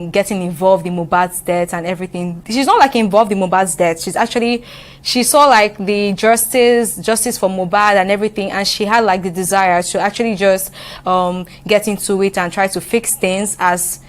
getting involved in Mohbad's death and everything. She's not like involved in Mohbad's death. She saw like the justice for Mohbad and everything, and she had like the desire to actually just get into it and try to fix things as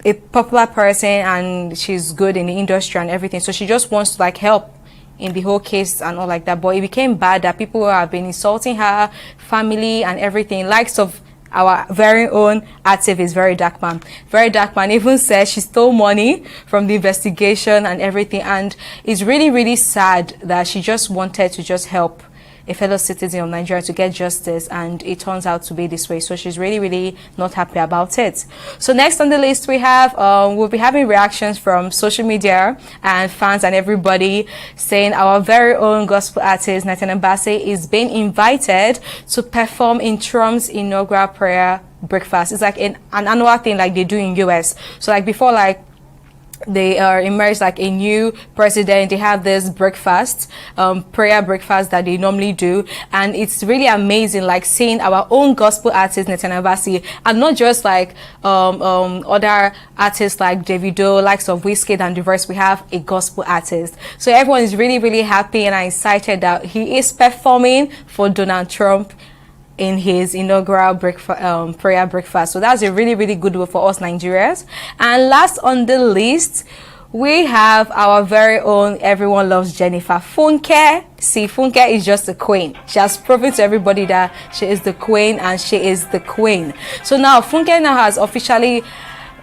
a popular person, and she's good in the industry and everything. So she just wants to like help in the whole case and all like that. But it became bad that people have been insulting her family and everything. Likes of our very own activist, Very Dark Man. Very Dark Man even said she stole money from the investigation and everything. And it's really, really sad that she just wanted to just help a fellow citizen of Nigeria to get justice, and it turns out to be this way. So she's really, really not happy about it. So next on the list we have, we'll be having reactions from social media and fans and everybody saying our very own gospel artist, Nathan Mbase, is being invited to perform in Trump's inaugural prayer breakfast. It's like an annual thing like they do in US. So like before, like they are emerged like a new president, they have this breakfast, prayer breakfast that they normally do, and it's really amazing like seeing our own gospel artist Nathan Mbase, and not just like other artists like Davido, likes of Wizkid and the rest. We have a gospel artist, so everyone is really, really happy and excited that he is performing for Donald Trump in his inaugural prayer breakfast. So that's a really, really good one for us Nigerians. And last on the list, we have our very own Everyone Loves Jennifer, Funke. See, Funke is just a queen. She has proven to everybody that she is the queen, and she is the queen. So now Funke now has officially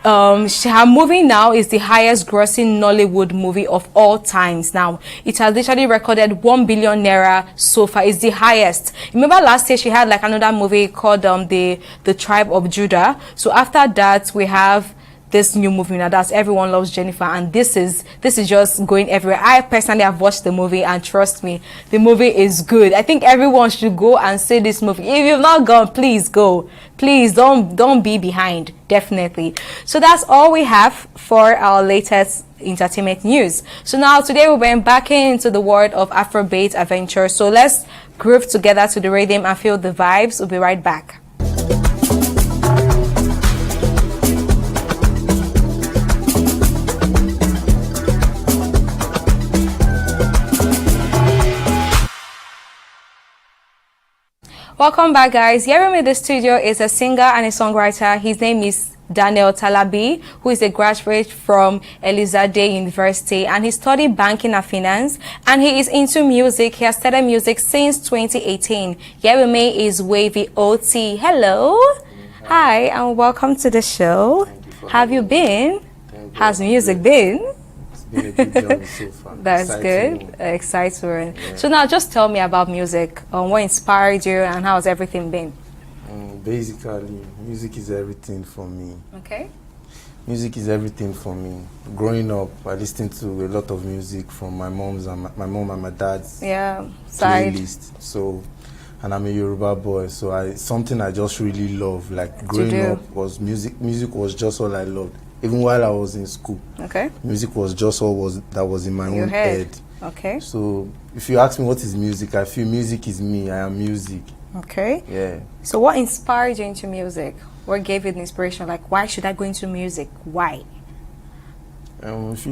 her movie now is the highest grossing Nollywood movie of all times. Now it has literally recorded 1 billion naira so far. It's the highest. Remember last year she had like another movie called the Tribe of Judah. So after that we have this new movie now, that's Everyone Loves Jennifer, and this is just going everywhere. I personally have watched the movie, and trust me, the movie is good. I think everyone should go and see this movie. If you've not gone, please go. Please don't be behind, definitely. So that's all we have for our latest entertainment news. So now today we went back into the world of Afrobeat adventure. So let's groove together to the rhythm and feel the vibes. We'll be right back. Welcome back, guys. Here with me in the studio is a singer and a songwriter. His name is Daniel Talabi, who is a graduate from Elizade University, and he studied banking and finance, and he is into music. He has started music since 2018. Here with me is Wavy OT. Hello. Hi, and welcome to the show. How have you been? How's music been? Been a good journey so far. That's good. Exciting. Yeah. So now just tell me about music. What inspired you and how's everything been? Basically, music is everything for me. Okay. Music is everything for me. Growing up, I listened to a lot of music from my mom and my dad's playlist. So, and I'm a Yoruba boy, so something I just really love. Like growing up was music. Music was just all I loved. Even while I was in school, music was just all that was in my own head. Okay. So if you ask me what is music, I feel music is me. I am music. Okay. Yeah. So what inspired you into music? What gave you the inspiration? Like, why should I go into music? Why? If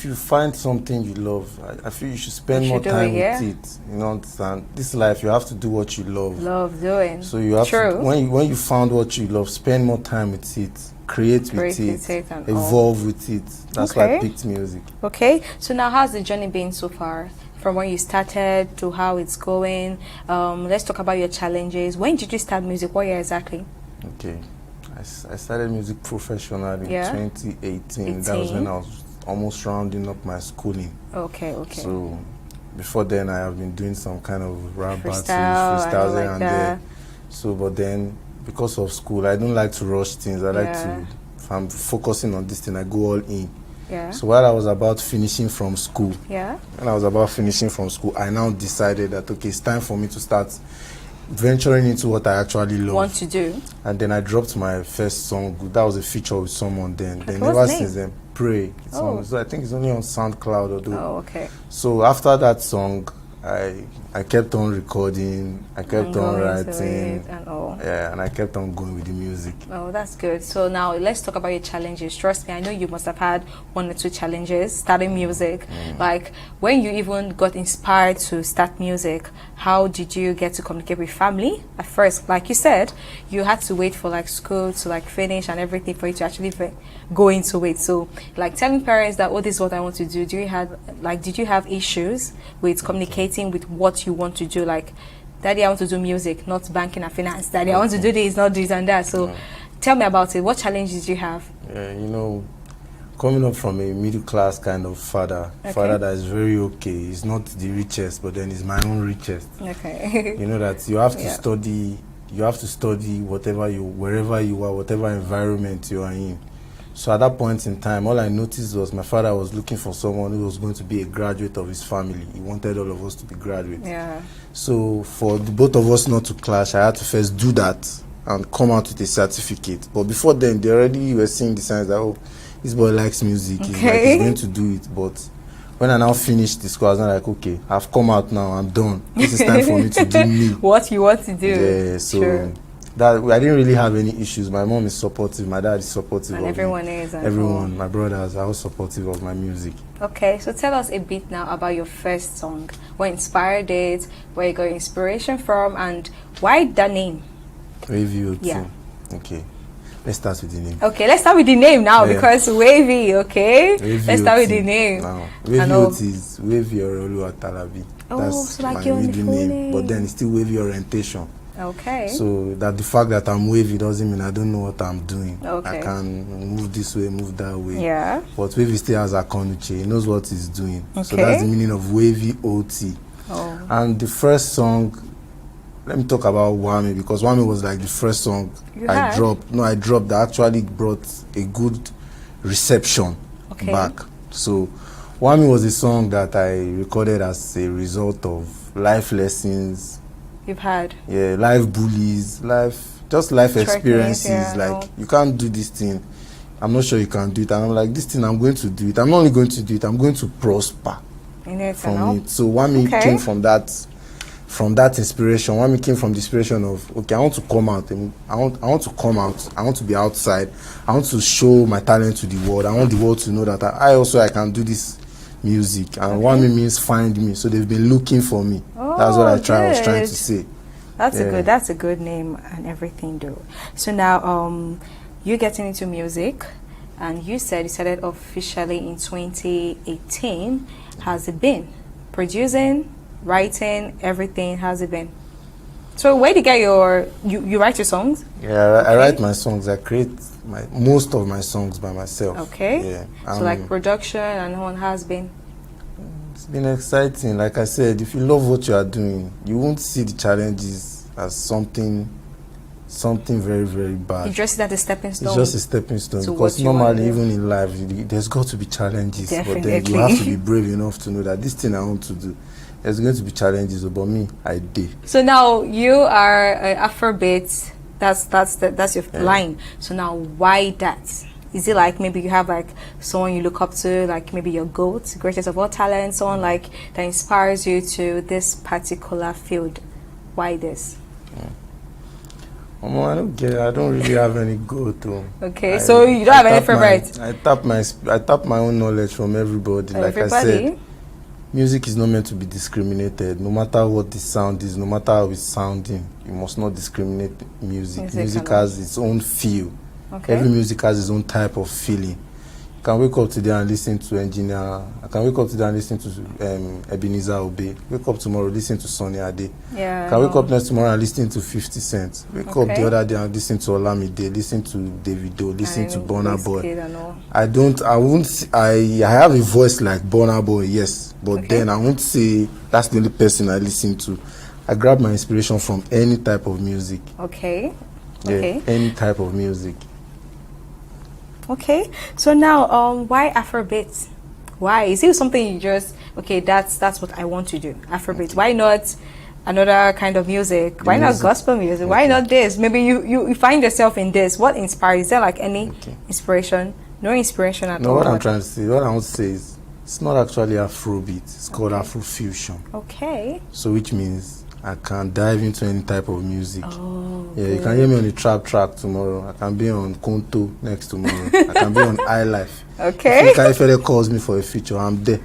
you find something you love, I feel you should spend more time with it. You know, understand? This life, you have to do what you love. Love doing. So you have to, when you found what you love, spend more time with it. Create with it, evolve with it. That's why I picked music. Okay, so now how's the journey been so far? From when you started to how it's going. Let's talk about your challenges. When did you start music? What year exactly? Okay, I started music professionally in 2018. That was when I was almost rounding up my schooling. Okay. So before then, I have been doing some kind of rap battles, freestyles here and there. So, but then, because of school, I don't like to rush things. I like to, if I'm focusing on this thing, I go all in. So while I was about finishing from school, I now decided that, okay, it's time for me to start venturing into what I actually love. Want to do. And then I dropped my first song. That was a feature with someone then. Then ever since then, Pray. So I think it's only on SoundCloud or okay. So after that song, I kept on recording, I kept on writing, and all. Yeah, and I kept on going with the music. Oh, that's good. So now let's talk about your challenges. Trust me, I know you must have had 1 or 2 challenges starting music. Like when you even got inspired to start music, how did you get to communicate with family? At first, like you said, you had to wait for like school to like finish and everything for you to actually go into it. So like telling parents that, oh, this is what I want to do. Did you have issues with communicating with what you want to do? Like, Daddy, I want to do music, not banking and finance. Daddy, I want to do this, not this and that. So tell me about it. What challenges did you have? Yeah, you know, coming up from a middle class kind of father that is very okay. He's not the richest, but then he's my own richest. Okay. You know that you have to study. You have to study wherever you are, whatever environment you are in. So at that point in time, all I noticed was my father was looking for someone who was going to be a graduate of his family. He wanted all of us to be graduates. Yeah. So for the both of us not to clash, I had to first do that and come out with a certificate. But before then, they already were seeing the signs that, oh, this boy likes music. He's going to do it. But when I now finished the school, I was like, okay, I've come out now. I'm done. This is time for me to do me. What you want to do. Yeah, so that I didn't really have any issues. My mom is supportive. My dad is supportive. And everyone is. Everyone, my brothers are all supportive of my music. Okay, so tell us a bit now about your first song. What inspired it? Where you got inspiration from? And why that name? Wavy. Yeah. Okay. Let's start with the name. Okay, let's start with the name now because Wavy, okay? Wavy let's start with the name. Now, Wavy is Wavy Orolu Atalabi. That's so like my middle name. But then it's still Wavy Orientation. Okay. So that the fact that I'm wavy doesn't mean I don't know what I'm doing. Okay. I can move this way, move that way. Yeah. But wavy still has a konuche. He knows what he's doing. Okay. So that's the meaning of wavy OT. Oh. And the first song, let me talk about Wami, because Wami was like the first song I dropped. No, I dropped that actually brought a good reception back. So Wami was a song that I recorded as a result of life lessons you've had. Yeah, life bullies, life experiences. Like, you can't do this thing. I'm not sure you can do it. And I'm like, this thing, I'm going to do it. I'm not only going to do it, I'm going to prosper from it. So Wami came from that inspiration. Wami came from the inspiration of, okay, I want to come out. I want to come out. I want to be outside. I want to show my talent to the world. I want the world to know that I can do this music. And Wami means find me. So they've been looking for me. That's what I was trying to say. That's a good name and everything though. So now you're getting into music and you said you started officially in 2018. How's it been? Producing, writing, everything, how's it been? So where do you get you write your songs? Yeah, I write my songs. I create most of my songs by myself. Okay. Yeah. So like production and how has been? It's been exciting. Like I said, if you love what you are doing, you won't see the challenges as something very, very bad. You just see that a stepping stone. It's just a stepping stone, because normally, even in life, there's got to be challenges. Definitely. But then you have to be brave enough to know that this thing I want to do, there's going to be challenges. But me, I did. So now you are Afrobeat. That's your line. So now why that? Is it like maybe you have like someone you look up to, like maybe your GOAT, greatest of all talent, someone like that inspires you to this particular field? Why this? I don't get it. I don't really have any go-to. Okay, so you don't have any favorite? I tap my own knowledge from everybody. Like I said, music is not meant to be discriminated. No matter what the sound is, no matter how it's sounding, you must not discriminate music. Music has its own feel. Okay. Every music has its own type of feeling. You can wake up today and listen to Engineer. I can wake up today and listen to Ebenezer Obey. Wake up tomorrow, listen to Sonny Ade. Yeah. Can wake up next tomorrow and listen to 50 Cent. Wake up the other day and listen to Olamide, listen to Davido, listen to Burna Boy. I have a voice like Burna Boy, yes, but then I won't say that's the only person I listen to. I grab my inspiration from any type of music. Okay. Yeah, any type of music. Okay, so now why Afrobeat? Why is it something you just that's what I want to do, Afrobeat? Why not another kind of music? Why not gospel music? Why not this? Maybe you find yourself in this. What inspires? Is there like any inspiration? No inspiration at all? No, what I'm trying to say, what I want to say is It's not actually Afrobeat. It's called Afrofusion. Okay. So which means I can dive into any type of music. Oh, yeah, good. You can hear me on the trap track tomorrow. I can be on Konto next tomorrow. I can be on iLife. Okay. If Fede calls me for a feature, I'm there.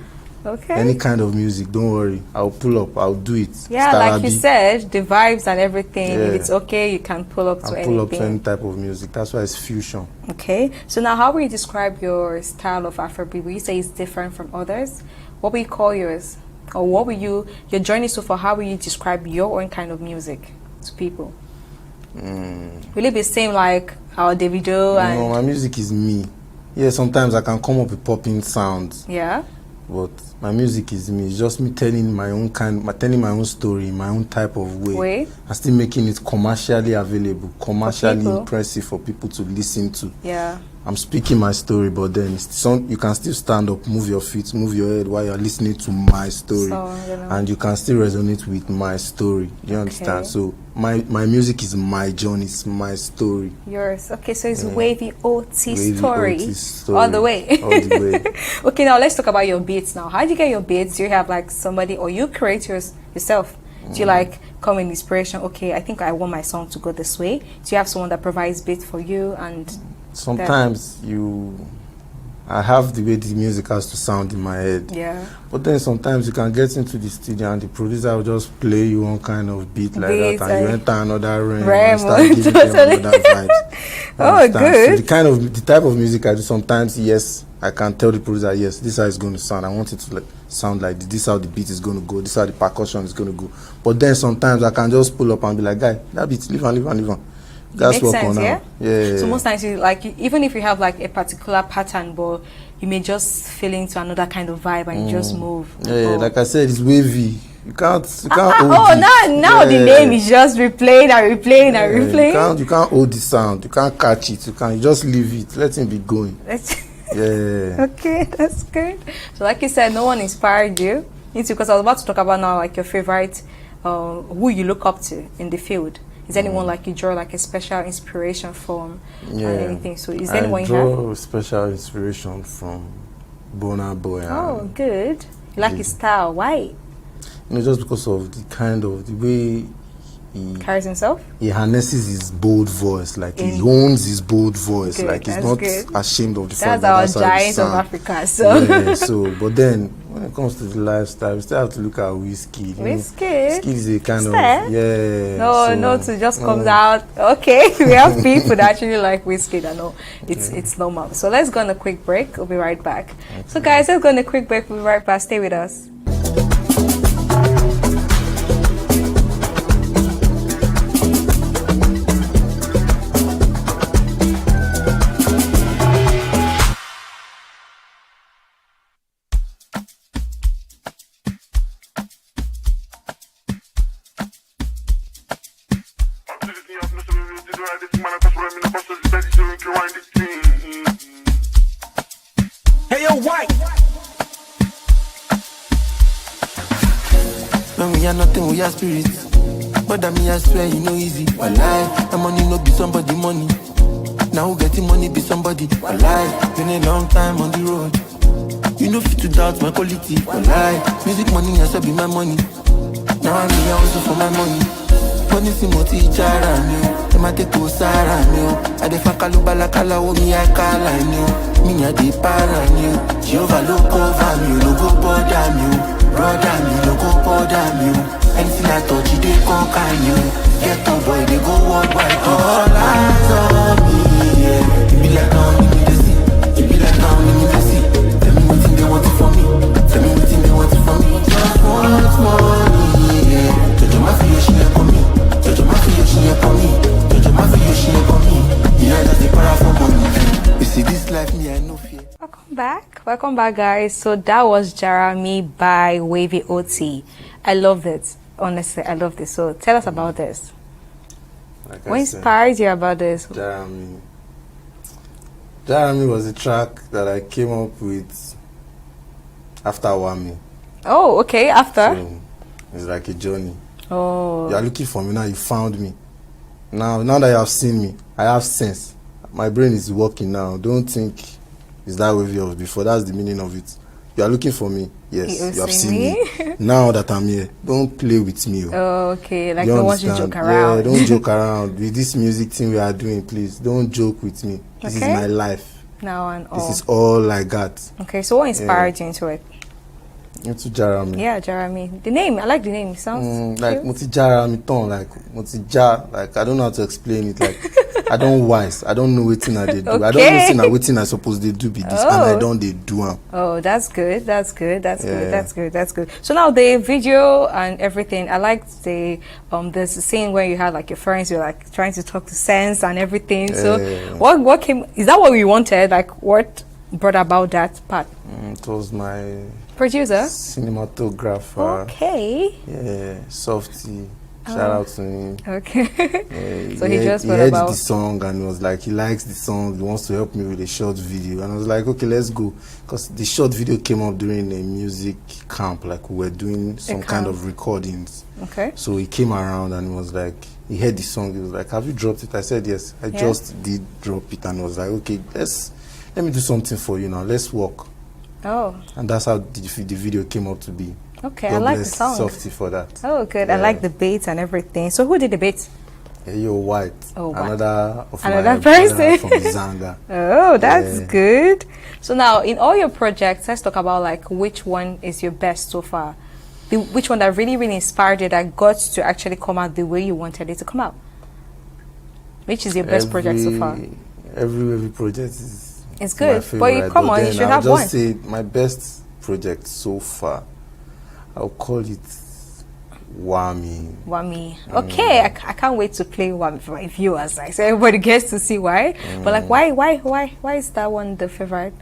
Okay. Any kind of music, don't worry. I'll pull up. I'll do it. Yeah, like you said, the vibes and everything. Yeah. If it's okay, you can pull up to anything. I'll pull up to any type of music. That's why it's fusion. Okay. So now, how will you describe your style of Afrobeat? Will you say it's different from others? What will you call yours? Or what will your journey so far, how will you describe your own kind of music to people? Will it be same like our Davido? No, my music is me. Yeah, sometimes I can come up with popping sounds. Yeah. But my music is me. It's just me telling my own story in my own type of way. And still making it commercially available, commercially impressive for people to listen to. Yeah. I'm speaking my story, but then you can still stand up, move your feet, move your head while you're listening to my story. And you can still resonate with my story. You understand? So my music is my journey, it's my story. Yours. Okay, so it's Wavy OT story. All the way. All the way. Okay, now let's talk about your beats now. How do you get your beats? Do you have like somebody, or you create yourself? Do you like come in inspiration? Okay, I think I want my song to go this way. Do you have someone that provides beats for you? And sometimes I have the way the music has to sound in my head. Yeah. But then sometimes you can get into the studio and the producer will just play you one kind of beat like that, and you enter another realm and start giving them another vibes. Oh, good. So the type of music I do, sometimes, yes, I can tell the producer, yes, this is how it's going to sound. I want it to sound like this is how the beat is going to go, this is how the percussion is going to go. But then sometimes I can just pull up and be like, guy, that beat, leave on. That's makes sense, yeah? Yeah. So most times, even if you have like a particular pattern, but you may just feel into another kind of vibe and you just move. Yeah, like I said, it's wavy. You can't now the name is just replaying and replaying and replaying. You can't hold the sound. You can't catch it. You just leave it. Let him be going. Yeah. Okay, that's good. So like you said, no one inspired you. Because I was about to talk about now like your favorite, who you look up to in the field. Is anyone like you draw like a special inspiration from and anything? So is there anyone you have? I draw special inspiration from Burna Boy. Oh, good. You like his style. Why? Just because of the way he carries himself. He harnesses his bold voice, like he owns his bold voice, good, like he's not ashamed of the fact that's our giant of Africa. So yeah, but then when it comes to the lifestyle, we still have to look at Wizkid. Wizkid is a kind of no, to just comes out. Okay, we have people that actually like Wizkid. I know it's normal. So let's go on a quick break. We'll be right back. Okay. So guys, let's go on a quick break. We'll be right back. Stay with us. Spirit, but I swear you know easy. Wallahi, the money no be somebody money. Now who getting money be somebody. Wallahi, been a long time on the road. You know fit to doubt my quality. Wallahi, music money has to be my money. Now I'm here also for my money. Money si moti jara me, ma te to sara me. I dey fakalu balakala o mi I kala me. Me a dey para me. Jehovah look over me, no go bother me. Brother me, no go bother me. Anything I touch, you they conquer you. Get on boy, they go worldwide. All eyes on me, yeah. You be like now, you need to see. You be like now, you need to see. Tell me what thing they want it from me. Tell me what thing they want it from me. Just want money, yeah. Jojo mafia, she ain't for me. Jojo mafia, she ain't for me. Jojo mafia, she ain't for me. Yeah, that's the power for money. You see this life, me, I know fear. Welcome back, guys. So that was Jeremy by Wavy OT. I love it. Honestly, I love this. So tell us about this. What inspired you about this? Jeremy was a track that I came up with after Wami. Oh, okay. After? So it's like a journey. Oh. You are looking for me now. You found me. Now that you have seen me, I have sense. My brain is working now. Don't think it's that way of before. That's the meaning of it. You are looking for me. Yes, you have seen me. Now that I'm here, don't play with me. Oh, okay. Like, don't want to joke around. Yeah, don't joke around. With this music thing we are doing, please, don't joke with me. This is my life. Now and all. This is all I got. Okay, so what inspired you into it? Into Jarami. Yeah, Jarami. The name, I like the name. It sounds like Moti Jarami ton, like Moti Jar, like I don't know how to explain it. Like I don't wise. I don't know what thing I do. Okay. I don't know what thing I supposed to do be this, and I don't they do them. Oh, that's good. That's good. That's good. That's good. That's good. So now the video and everything. I like the there's a scene where you had like your friends. You're like trying to talk to Sense and everything. So what came? Is that what we wanted? Like what brought about that part? It was my producer, cinematographer. Okay. Yeah, Softy. Shout out to him. Okay. So he just heard the song and was like, he likes the song. He wants to help me with a short video. And I was like, okay, let's go. Because the short video came up during a music camp. Like we were doing some kind of recordings. Okay. So he came around and he was like, he heard the song. He was like, have you dropped it? I said, yes. I just did drop it. And was like, okay, let me do something for you now. Let's work. Oh. And that's how the video came up to be. Okay, God I like the bless song. Softy for that. Oh, good. I like the beats and everything. So who did the beats? Yo White. Oh, another person from Zanga. Oh, that's good. So now, in all your projects, let's talk about like which one is your best so far. Which one that really, really inspired you, that got to actually come out the way you wanted it to come out? Which is your best project so far? Every project is. It's good, but you come on, you should have one. I'll just say my best project so far. I'll call it Wami. Wami. Okay, I can't wait to play Wami for my viewers. Like, so everybody gets to see why. But like, why is that one the favorite?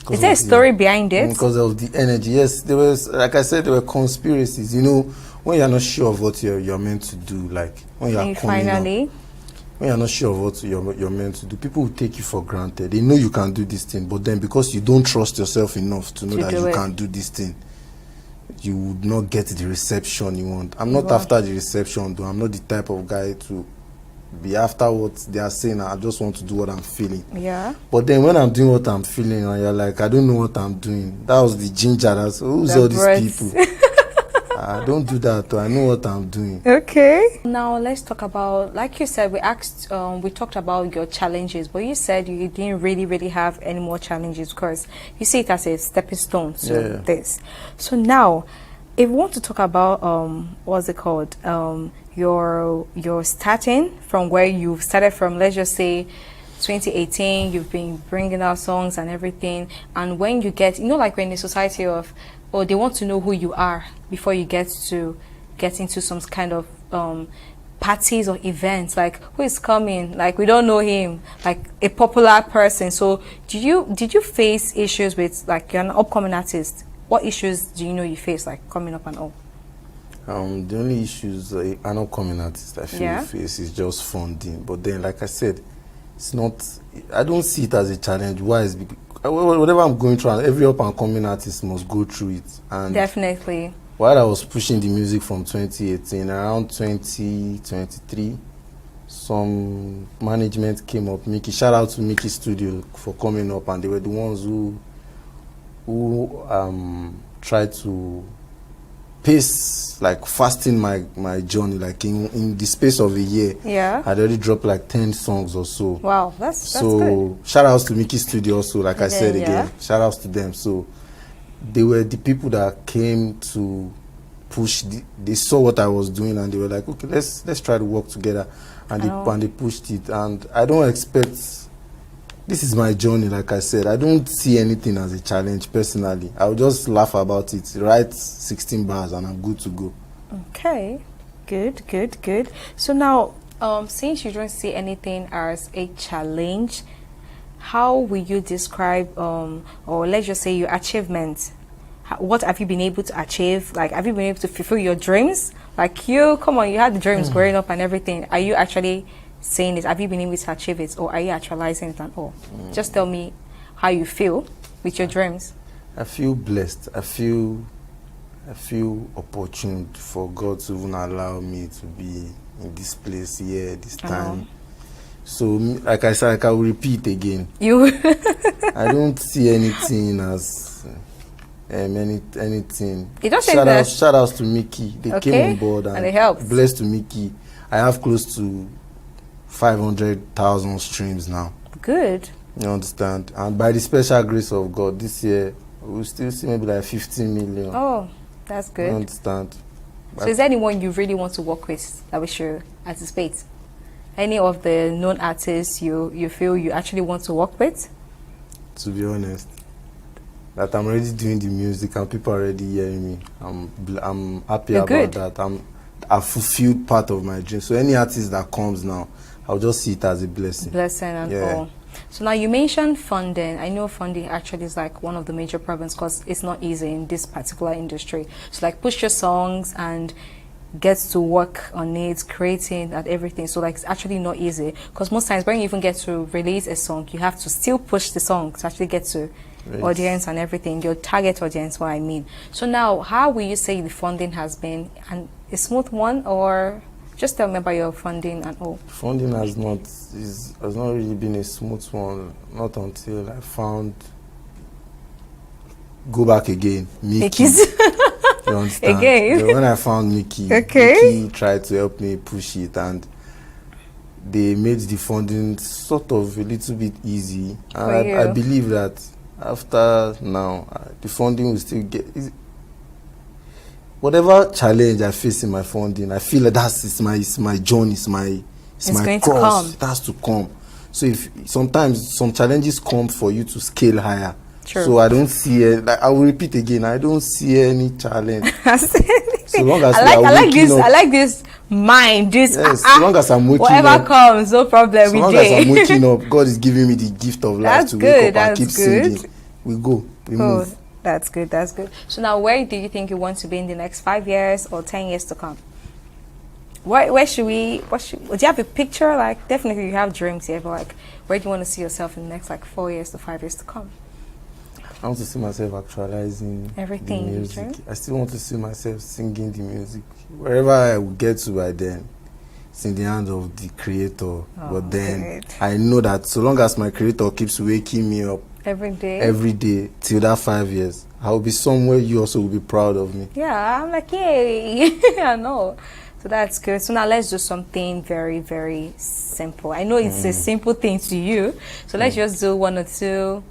Is there a story behind it? Because of the energy. Yes, there was, like I said, there were conspiracies. You know, when you're not sure of what you're meant to do, like when you're coming up, when you're not sure of what you're meant to do, people will take you for granted. They know you can do this thing, but then because you don't trust yourself enough to know that you can do this thing, you would not get the reception you want. I'm not after the reception, though. I'm not the type of guy to be after what they are saying. I just want to do what I'm feeling. Yeah. But then when I'm doing what I'm feeling, and you're like, I don't know what I'm doing. That was the ginger. That's who's all these people. I don't do that. I know what I'm doing. Okay. Now let's talk about, like you said, we talked about your challenges, but you said you didn't really have any more challenges because you see it as a stepping stone to this. So now, if we want to talk about what's it called, your starting from where you've started from, let's just say 2018, you've been bringing out songs and everything, and when you get, you know, like we're in a society of, oh, they want to know who you are before you get into some kind of parties or events, like who is coming, like we don't know him, like a popular person. So did you face issues with, like, you're an upcoming artist, what issues do you know you face, like coming up and all? The only issues an upcoming artist I feel face is just funding. But then, like I said, it's not, I don't see it as a challenge. Why? Is because whatever I'm going through, every up and coming artist must go through it. And definitely. While I was pushing the music from 2018, around 2023, some management came up. Mickey, shout out to Mickey Studio for coming up, and they were the ones who tried to pace, like fasting my journey, like in the space of a year. Yeah, I'd already dropped like 10 songs or so. Wow, that's so good. Shout outs to Mickey Studio also, like I said again, shout outs to them. So they were the people that came to push they saw what I was doing, and they were like, okay, let's try to work together, and they pushed it. And I don't expect, this is my journey, like I said. I don't see anything as a challenge personally. I'll just laugh about it, write 16 bars, and I'm good to go. Okay. Good. So now, since you don't see anything as a challenge, how will you describe, or let's just say your achievements? What have you been able to achieve? Like, have you been able to fulfill your dreams? Like, you had the dreams growing up and everything. Are you actually saying it? Have you been able to achieve it, or are you actualizing it at all? Just tell me how you feel with your dreams. I feel blessed. I feel opportune for God to even allow me to be in this place here, this time. So, like I said, I will repeat again. I don't see anything as anything. You don't Shout outs to Mickey. They came on board and they helped. Blessed to Mickey. I have close to 500,000 streams now. Good. You understand? And by the special grace of God, this year we'll still see maybe like 15 million. Oh, that's good. You understand? So is there anyone you really want to work with that we should anticipate? Any of the known artists you feel you actually want to work with? To be honest, that I'm already doing the music and people are already hearing me. I'm happy about that. I've fulfilled part of my dream. So any artist that comes now, I'll just see it as a blessing. Blessing and all. So now you mentioned funding. I know funding actually is like one of the major problems because it's not easy in this particular industry. So like push your songs and get to work on it, creating and everything. So like it's actually not easy because most times when you even get to release a song, you have to still push the song to actually get to audience and everything, your target audience, what I mean. So now, how will you say the funding has been? And a smooth one, or just tell me about your funding and all? Funding has not really been a smooth one, not until I found Go Back Again, Mickey. You understand? Again? When I found Mickey, Mickey tried to help me push it, and they made the funding sort of a little bit easy. And I believe that after now, the funding will still get... Whatever challenge I face in my funding, I feel like it's my journey, it's my cross. It has to come. So if sometimes some challenges come for you to scale higher. True. So I don't see it. Like I will repeat again. I don't see any challenge. So long as I like this mind. This yes. So long as I'm waking whatever up, comes, no problem. So long as I'm waking up, God is giving me the gift of life to wake up and keep singing. We go. We move. That's good. That's good. So now, where do you think you want to be in the next 5 years or 10 years to come? Where should we? Do you have a picture? Like, definitely you have dreams here, but like, where do you want to see yourself in the next like 4 years to 5 years to come? I want to see myself actualizing everything. The music. I still want to see myself singing the music. Wherever I will get to by then, it's in the hands of the creator. Oh, but then I know that so long as my creator keeps waking me up every day till that 5 years, I will be somewhere you also will be proud of me. Yeah, I'm like, yay. I know. So that's good. So now let's do something very, very simple. I know it's a simple thing to you. So let's just do one or two.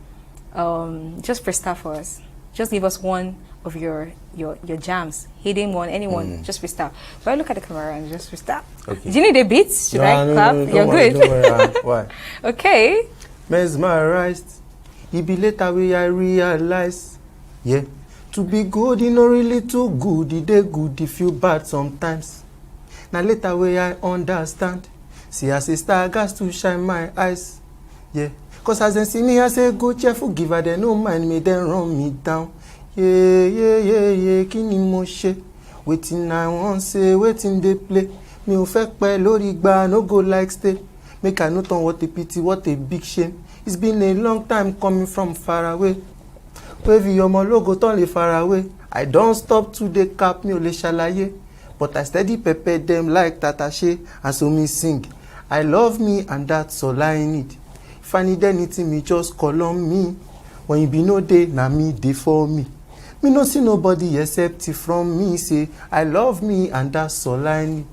Just freestyle for us. Just give us one of your jams, hidden one, anyone. Just freestyle. But look at the camera and just freestyle. Okay. Do you need a beat? Should I clap? You're good. Don't worry. Why? Okay. Mesmerized. It be later where I realize, to be good, you know, really too good. It dey good if you bad sometimes. Now later where I understand. See as a star gas to shine my eyes. Cause as they see me as a good cheerful giver, they no mind me, then run me down. Kini mo she. Waiting I want say, waiting they play. Me o fek pe lori gba, no go like stay. Make I note on what a pity, what a big shame. It's been a long time coming from far away. Wavy your logo turn far away. I don't stop to the cap me o le shalaye. But I steady pepper them like Tatashe. And so me sing. I love me and that's all I need. If I need anything, me just call on me. When you be no day, na me day for me. Me no see nobody except from me. Say, I love me and that's all I need.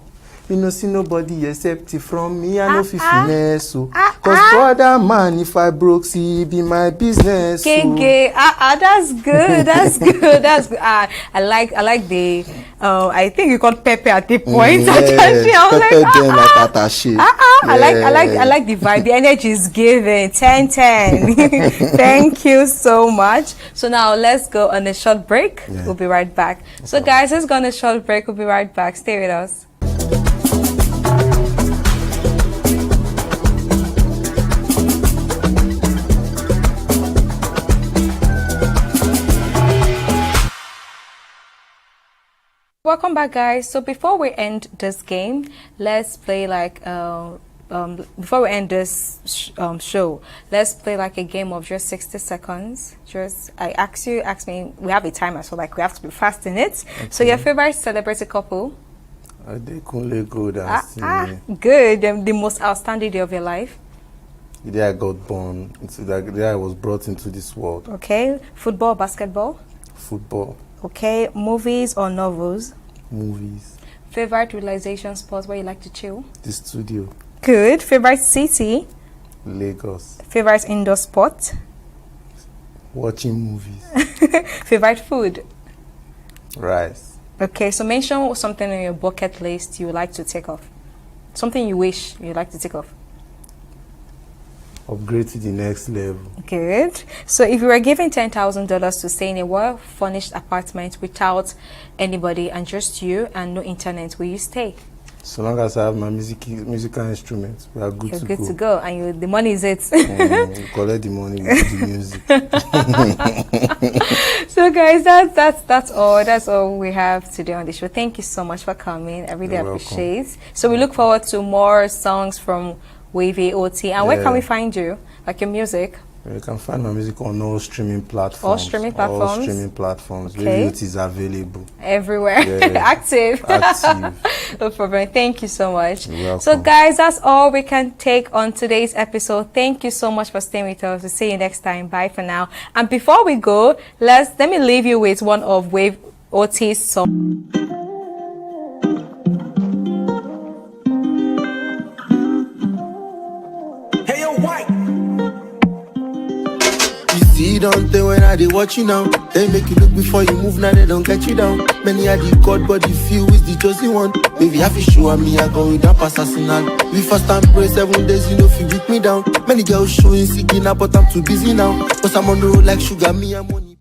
Me no see nobody except from me. I know finesse so. Cause brother man, if I broke, see be my business. Okay, that's good. That's good. That's good. I like the. I think you got Pepe at the point. I like the vibe. The energy is given. 10-10. Thank you so much. So now let's go on a short break. We'll be right back. So guys, let's go on a short break. We'll be right back. Stay with us. Welcome back, guys. So before we end this game, let's play like before we end this show, let's play like a game of just 60 seconds. I ask me, we have a timer, so like we have to be fast in it. Okay. So your favorite celebrity couple? Good. Good. The most outstanding day of your life? The day I got born, the day I was brought into this world. Okay. Football, basketball? Football. Okay, movies or novels? Movies. Favorite relaxation spot where you like to chill? The studio. Good. Favorite city? Lagos. Favorite indoor sport? Watching movies. Favorite food? Rice. Okay, so mention something on your bucket list you would like to take off. Something you wish you'd like to take off. Upgrade to the next level. Good. So if you were given $10,000 to stay in a well-furnished apartment without anybody and just you and no internet, will you stay? So long as I have my musical instruments, we are good You're to good go. to go, and the money is it. We collect the money with the music. So guys, that's all we have today on the show. Thank you so much for coming. I really You're appreciate. welcome. So we look forward to more songs from Wavy OT. And where can Yeah. we find you? Like your music? You can find my music on all streaming platforms. All streaming platforms? All streaming platforms. Okay. Radio is available. Everywhere. Yeah. Active. Active. No problem. Thank you so much. You're welcome. So guys, that's all we can take on today's episode. Thank you so much for staying with us. We'll see you next time. Bye for now. And before we go, let me leave you with one of Wave OT's songs. Hey, yo, white. You see, don't tell when I they watch you now. They make you look before you move, now they don't get you down. Many are the God, but you feel is the chosen one. Maybe have to show me, I go with that assassinal. We fast and pray 7 days, you know, if you beat me down. Many girls showing signal, but I'm too busy now. Cause I'm on the road like sugar, me, I'm money.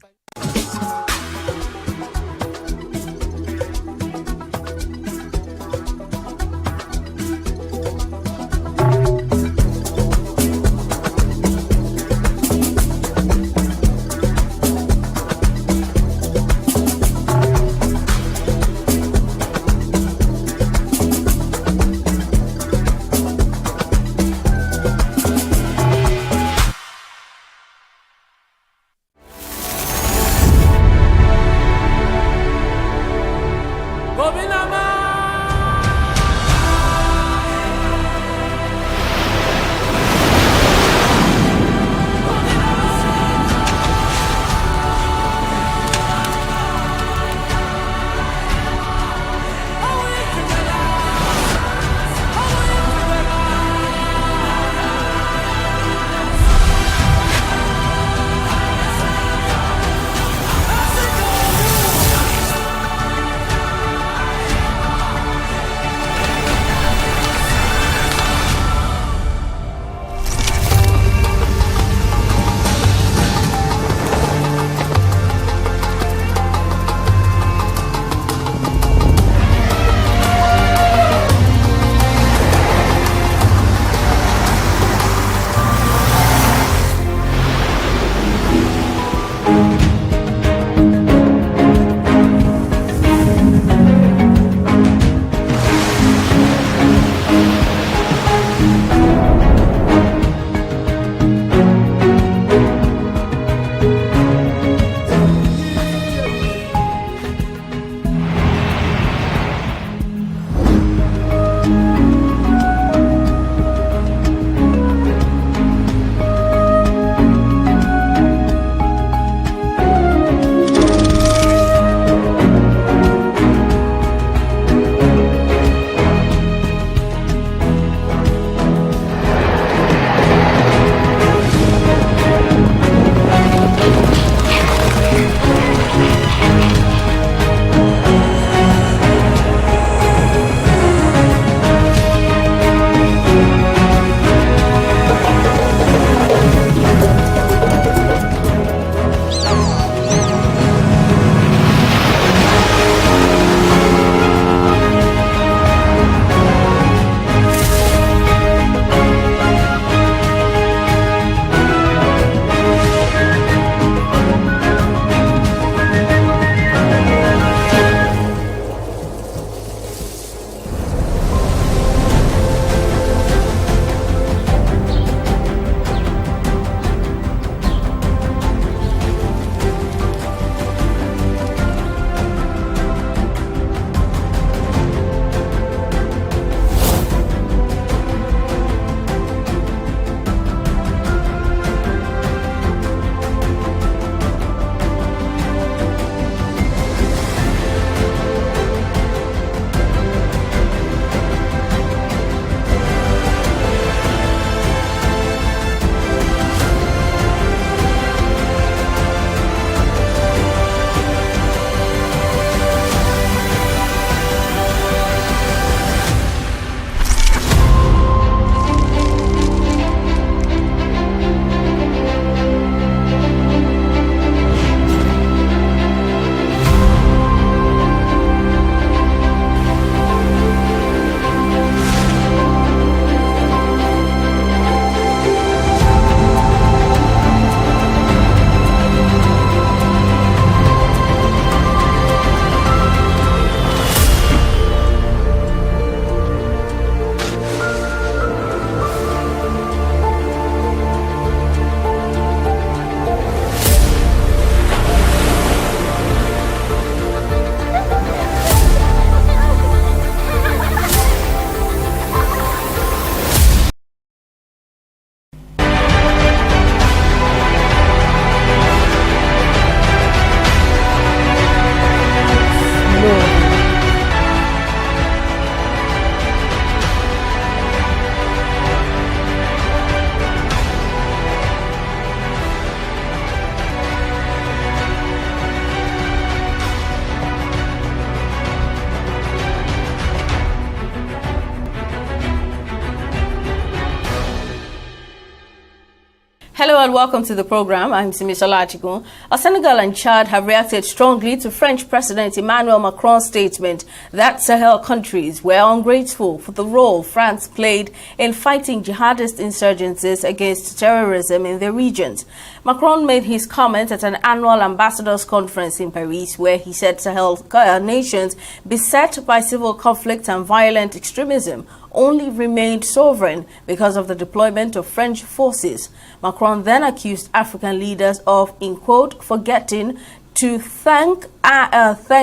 Hello and welcome to the program. I'm Simisala Achigun. Senegal and Chad have reacted strongly to French President Emmanuel Macron's statement that Sahel countries were ungrateful for the role France played in fighting jihadist insurgencies against terrorism in their regions. Macron made his comment at an annual ambassadors conference in Paris, where he said Sahel nations beset by civil conflict and violent extremism only remained sovereign because of the deployment of French forces. Macron then accused African leaders of, in quote, forgetting to thank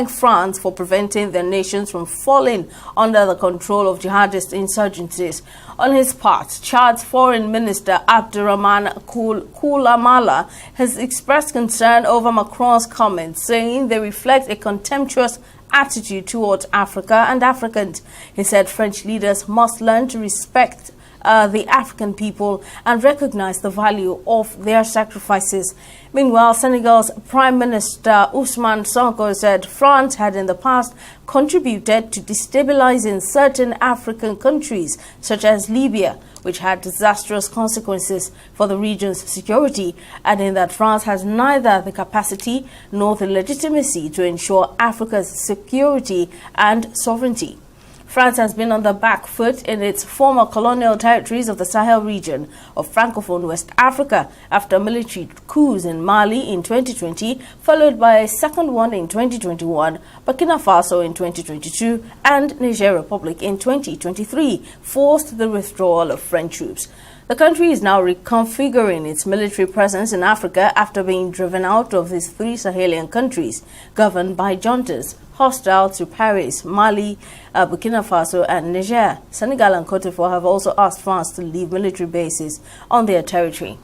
France for preventing their nations from falling under the control of jihadist insurgencies. On his part, Chad's Foreign Minister Abdurrahman Koulamala has expressed concern over Macron's comments, saying they reflect a contemptuous attitude towards Africa and Africans. He said French leaders must learn to respect the African people and recognize the value of their sacrifices. Meanwhile, Senegal's Prime Minister Ousmane Sonko said France had in the past contributed to destabilizing certain African countries, such as Libya, which had disastrous consequences for the region's security, adding that France has neither the capacity nor the legitimacy to ensure Africa's security and sovereignty. France has been on the back foot in its former colonial territories of the Sahel region of Francophone West Africa after military coups in Mali in 2020, followed by a second one in 2021, Burkina Faso in 2022, and Niger Republic in 2023 forced the withdrawal of French troops. The country is now reconfiguring its military presence in Africa after being driven out of these three Sahelian countries governed by juntas hostile to Paris, Mali, Burkina Faso, and Niger. Senegal and Cote d'Ivoire have also asked France to leave military bases on their territory.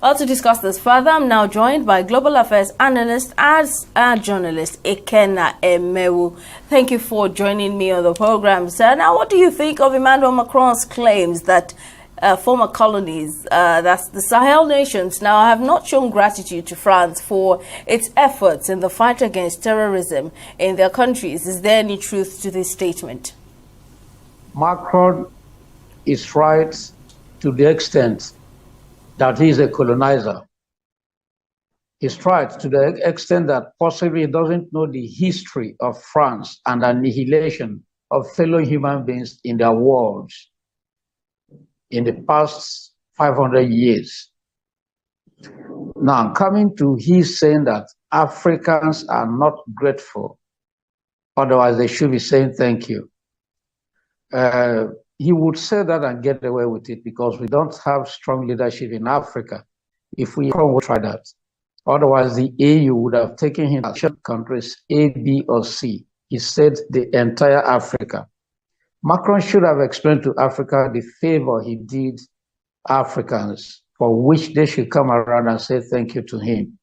Well, to discuss this further, I'm now joined by global affairs analyst and journalist Ekena Emewu. Thank you for joining me on the program, sir. Now, what do you think of Emmanuel Macron's claims that former colonies, that's the Sahel nations, now have not shown gratitude to France for its efforts in the fight against terrorism in their countries? Is there any truth to this statement? Macron is right to the extent that he is a colonizer. He's right to the extent that possibly he doesn't know the history of France and annihilation of fellow human beings in their worlds in the past 500 years. Now, coming to his saying that Africans are not grateful, otherwise they should be saying thank you. He would say that and get away with it because we don't have strong leadership in Africa. If we would try that, otherwise the AU would have taken him to countries A, B, or C. He said the entire Africa. Macron should have explained to Africa the favor he did Africans, for which they should come around and say thank you to him.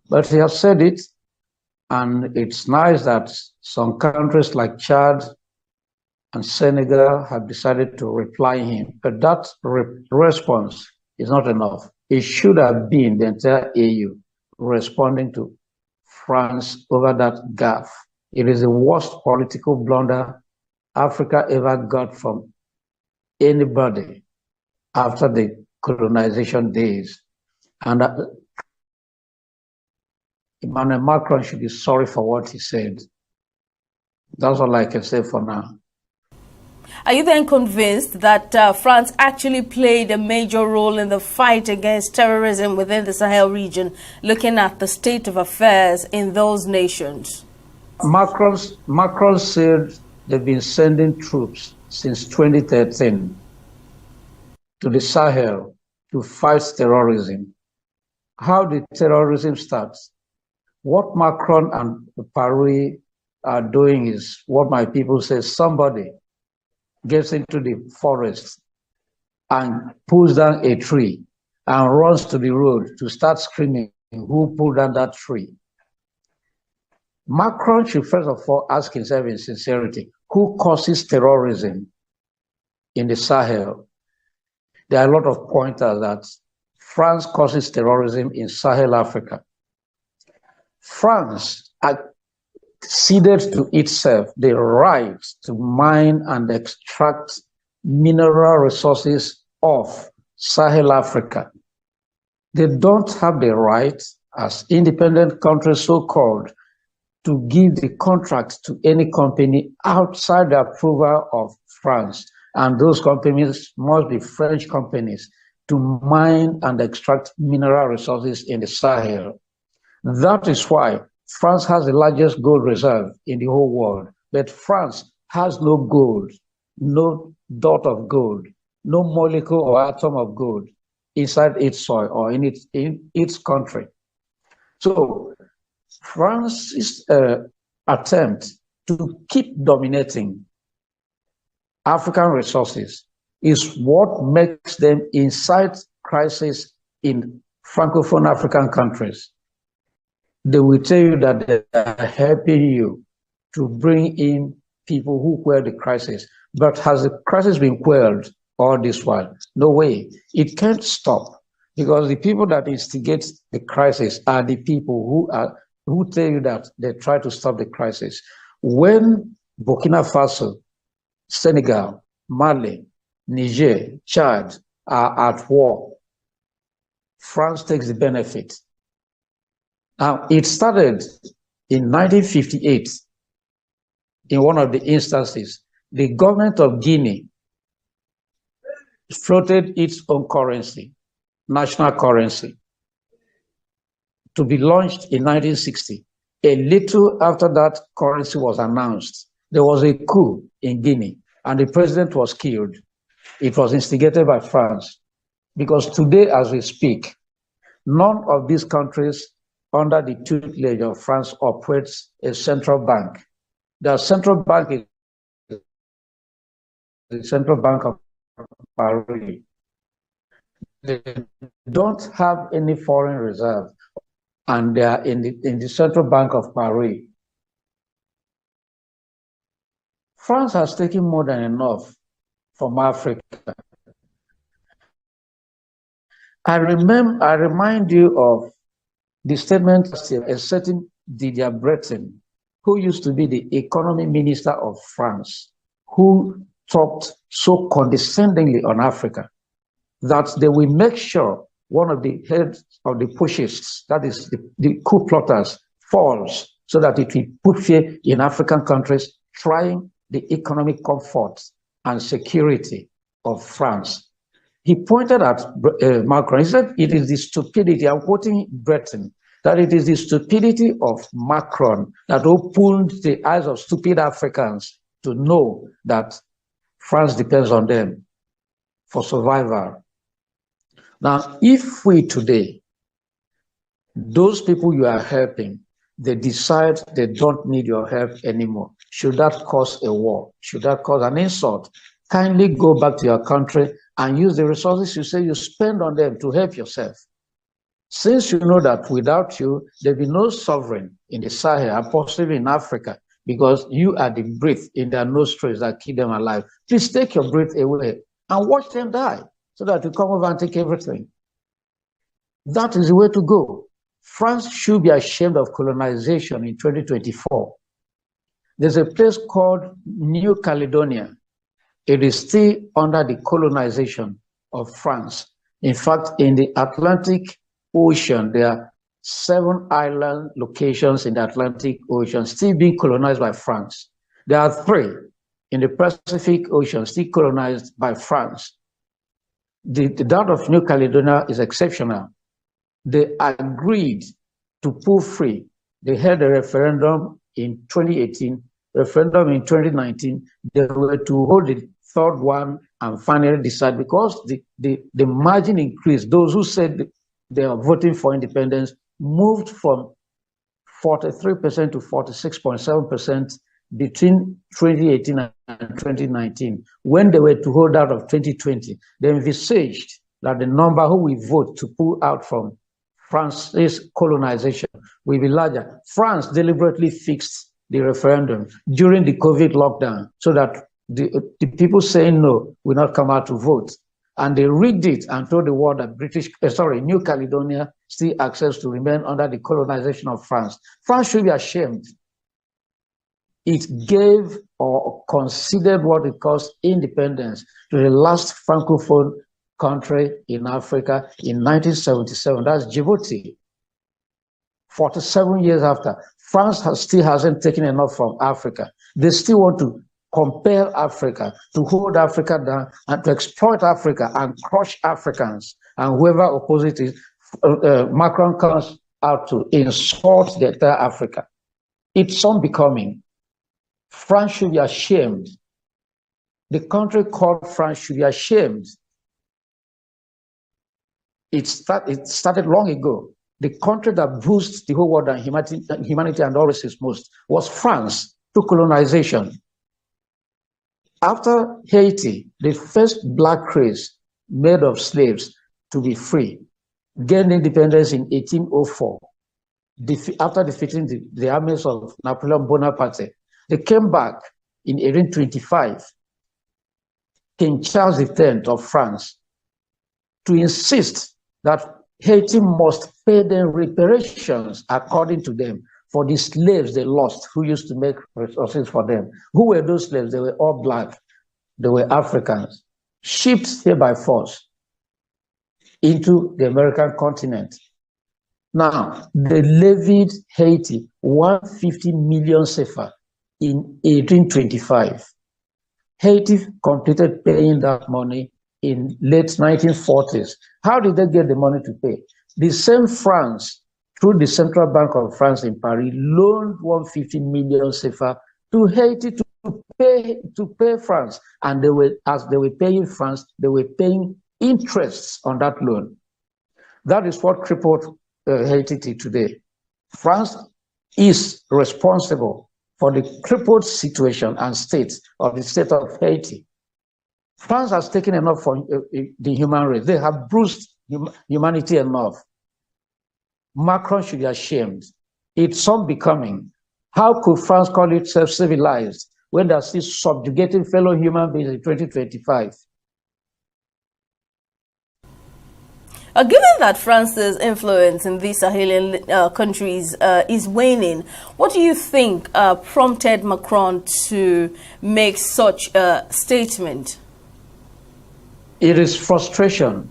But he has said it, and it's nice that some countries like Chad and Senegal have decided to reply him. But that response is not enough. It should have been the entire AU responding to France over that gaffe. It is the worst political blunder Africa ever got from anybody after the colonization days. And Emmanuel Macron should be sorry for what he said. That's all I can say for now. Are you then convinced that France actually played a major role in the fight against terrorism within the Sahel region, looking at the state of affairs in those nations? Macron said they've been sending troops since 2013 to the Sahel to fight terrorism. How did terrorism start? What Macron and Paris are doing is what my people say: somebody gets into the forest and pulls down a tree and runs to the road to start screaming, who pulled down that tree? Macron should first of all ask himself in sincerity, who causes terrorism in the Sahel? There are a lot of pointers that France causes terrorism in Sahel Africa. France ceded to itself the right to mine and extract mineral resources of Sahel Africa. They don't have the right, as independent countries so-called, to give the contract to any company outside the approval of France. And those companies must be French companies to mine and extract mineral resources in the Sahel. That is why France has the largest gold reserve in the whole world. But France has no gold, no dot of gold, no molecule or atom of gold inside its soil or in its country. So France's attempt to keep dominating African resources is what makes them incite crisis in Francophone African countries. They will tell you that they are helping you to bring in people who quell the crisis. But has the crisis been quelled all this while? No way. It can't stop, because the people that instigate the crisis are the people who tell you that they try to stop the crisis. When Burkina Faso, Senegal, Mali, Niger, Chad are at war, France takes the benefit. Now, it started in 1958 in one of the instances. The government of Guinea floated its own currency, national currency, to be launched in 1960. A little after that currency was announced, there was a coup in Guinea, and the president was killed. It was instigated by France, because today, as we speak, none of these countries under the tutelage of France operates a central bank. The central bank is the Central Bank of Paris. They don't have any foreign reserve, and they are in the Central Bank of Paris. France has taken more than enough from Africa. I remind you of the statement of a certain Didier Breton, who used to be the economy minister of France, who talked so condescendingly on Africa that they will make sure one of the heads of the pushists, that is the coup plotters, falls, so that it will put fear in African countries trying the economic comfort and security of France. He pointed at Macron. He said, it is the stupidity, I'm quoting Breton, that it is the stupidity of Macron that opened the eyes of stupid Africans to know that France depends on them for survival. Now, if we today, those people you are helping, they decide they don't need your help anymore, should that cause a war? Should that cause an insult? Kindly go back to your country and use the resources you say you spend on them to help yourself. Since you know that without you, there'll be no sovereign in the Sahel and possibly in Africa, because you are the breath in their nostrils that keep them alive. Please take your breath away and watch them die so that you come over and take everything. That is the way to go. France should be ashamed of colonization in 2024. There's a place called New Caledonia. It is still under the colonization of France. In fact, in the Atlantic Ocean, there are 7 island locations in the Atlantic Ocean still being colonized by France. There are 3 in the Pacific Ocean still colonized by France. That of New Caledonia is exceptional. They agreed to pull free. They held a referendum in 2018, referendum in 2019. They were to hold the 3rd one and finally decide, because the margin increased. Those who said they are voting for independence moved from 43% to 46.7% between 2018 and 2019. When they were to hold out of 2020, they envisaged that the number who will vote to pull out from France's colonization will be larger. France deliberately fixed the referendum during the COVID lockdown so that the people saying no will not come out to vote. And they rigged it and told the world that New Caledonia still accepts to remain under the colonization of France. France should be ashamed. It gave or considered what it calls independence to the last Francophone country in Africa in 1977. That's Djibouti. 47 years after, France still hasn't taken enough from Africa. They still want to compel Africa, to hold Africa down, and to exploit Africa and crush Africans. And whoever opposes it, Macron comes out to insult the entire Africa. It's unbecoming. France should be ashamed. The country called France should be ashamed. It started long ago. The country that bruised the whole world and humanity and all races most was France through colonization. After Haiti, the first black race made of slaves to be free, gained independence in 1804. After defeating the armies of Napoleon Bonaparte, they came back in 1825. King Charles X of France to insist that Haiti must pay them reparations according to them for the slaves they lost who used to make resources for them. Who were those slaves? They were all black. They were Africans, shipped here by force into the American continent. Now, they levied Haiti 150 million CFA in 1825. Haiti completed paying that money in late 1940s. How did they get the money to pay? The same France, through the Central Bank of France in Paris, loaned 150 million CFA to Haiti to pay France. And as they were paying France, they were paying interests on that loan. That is what crippled Haiti today. France is responsible for the crippled situation and state of the state of Haiti. France has taken enough from the human race. They have bruised humanity enough. Macron should be ashamed. It's unbecoming. How could France call itself civilized when they're still subjugating fellow human beings in 2025? Given that France's influence in these Sahelian countries is waning, what do you think prompted Macron to make such a statement? It is frustration.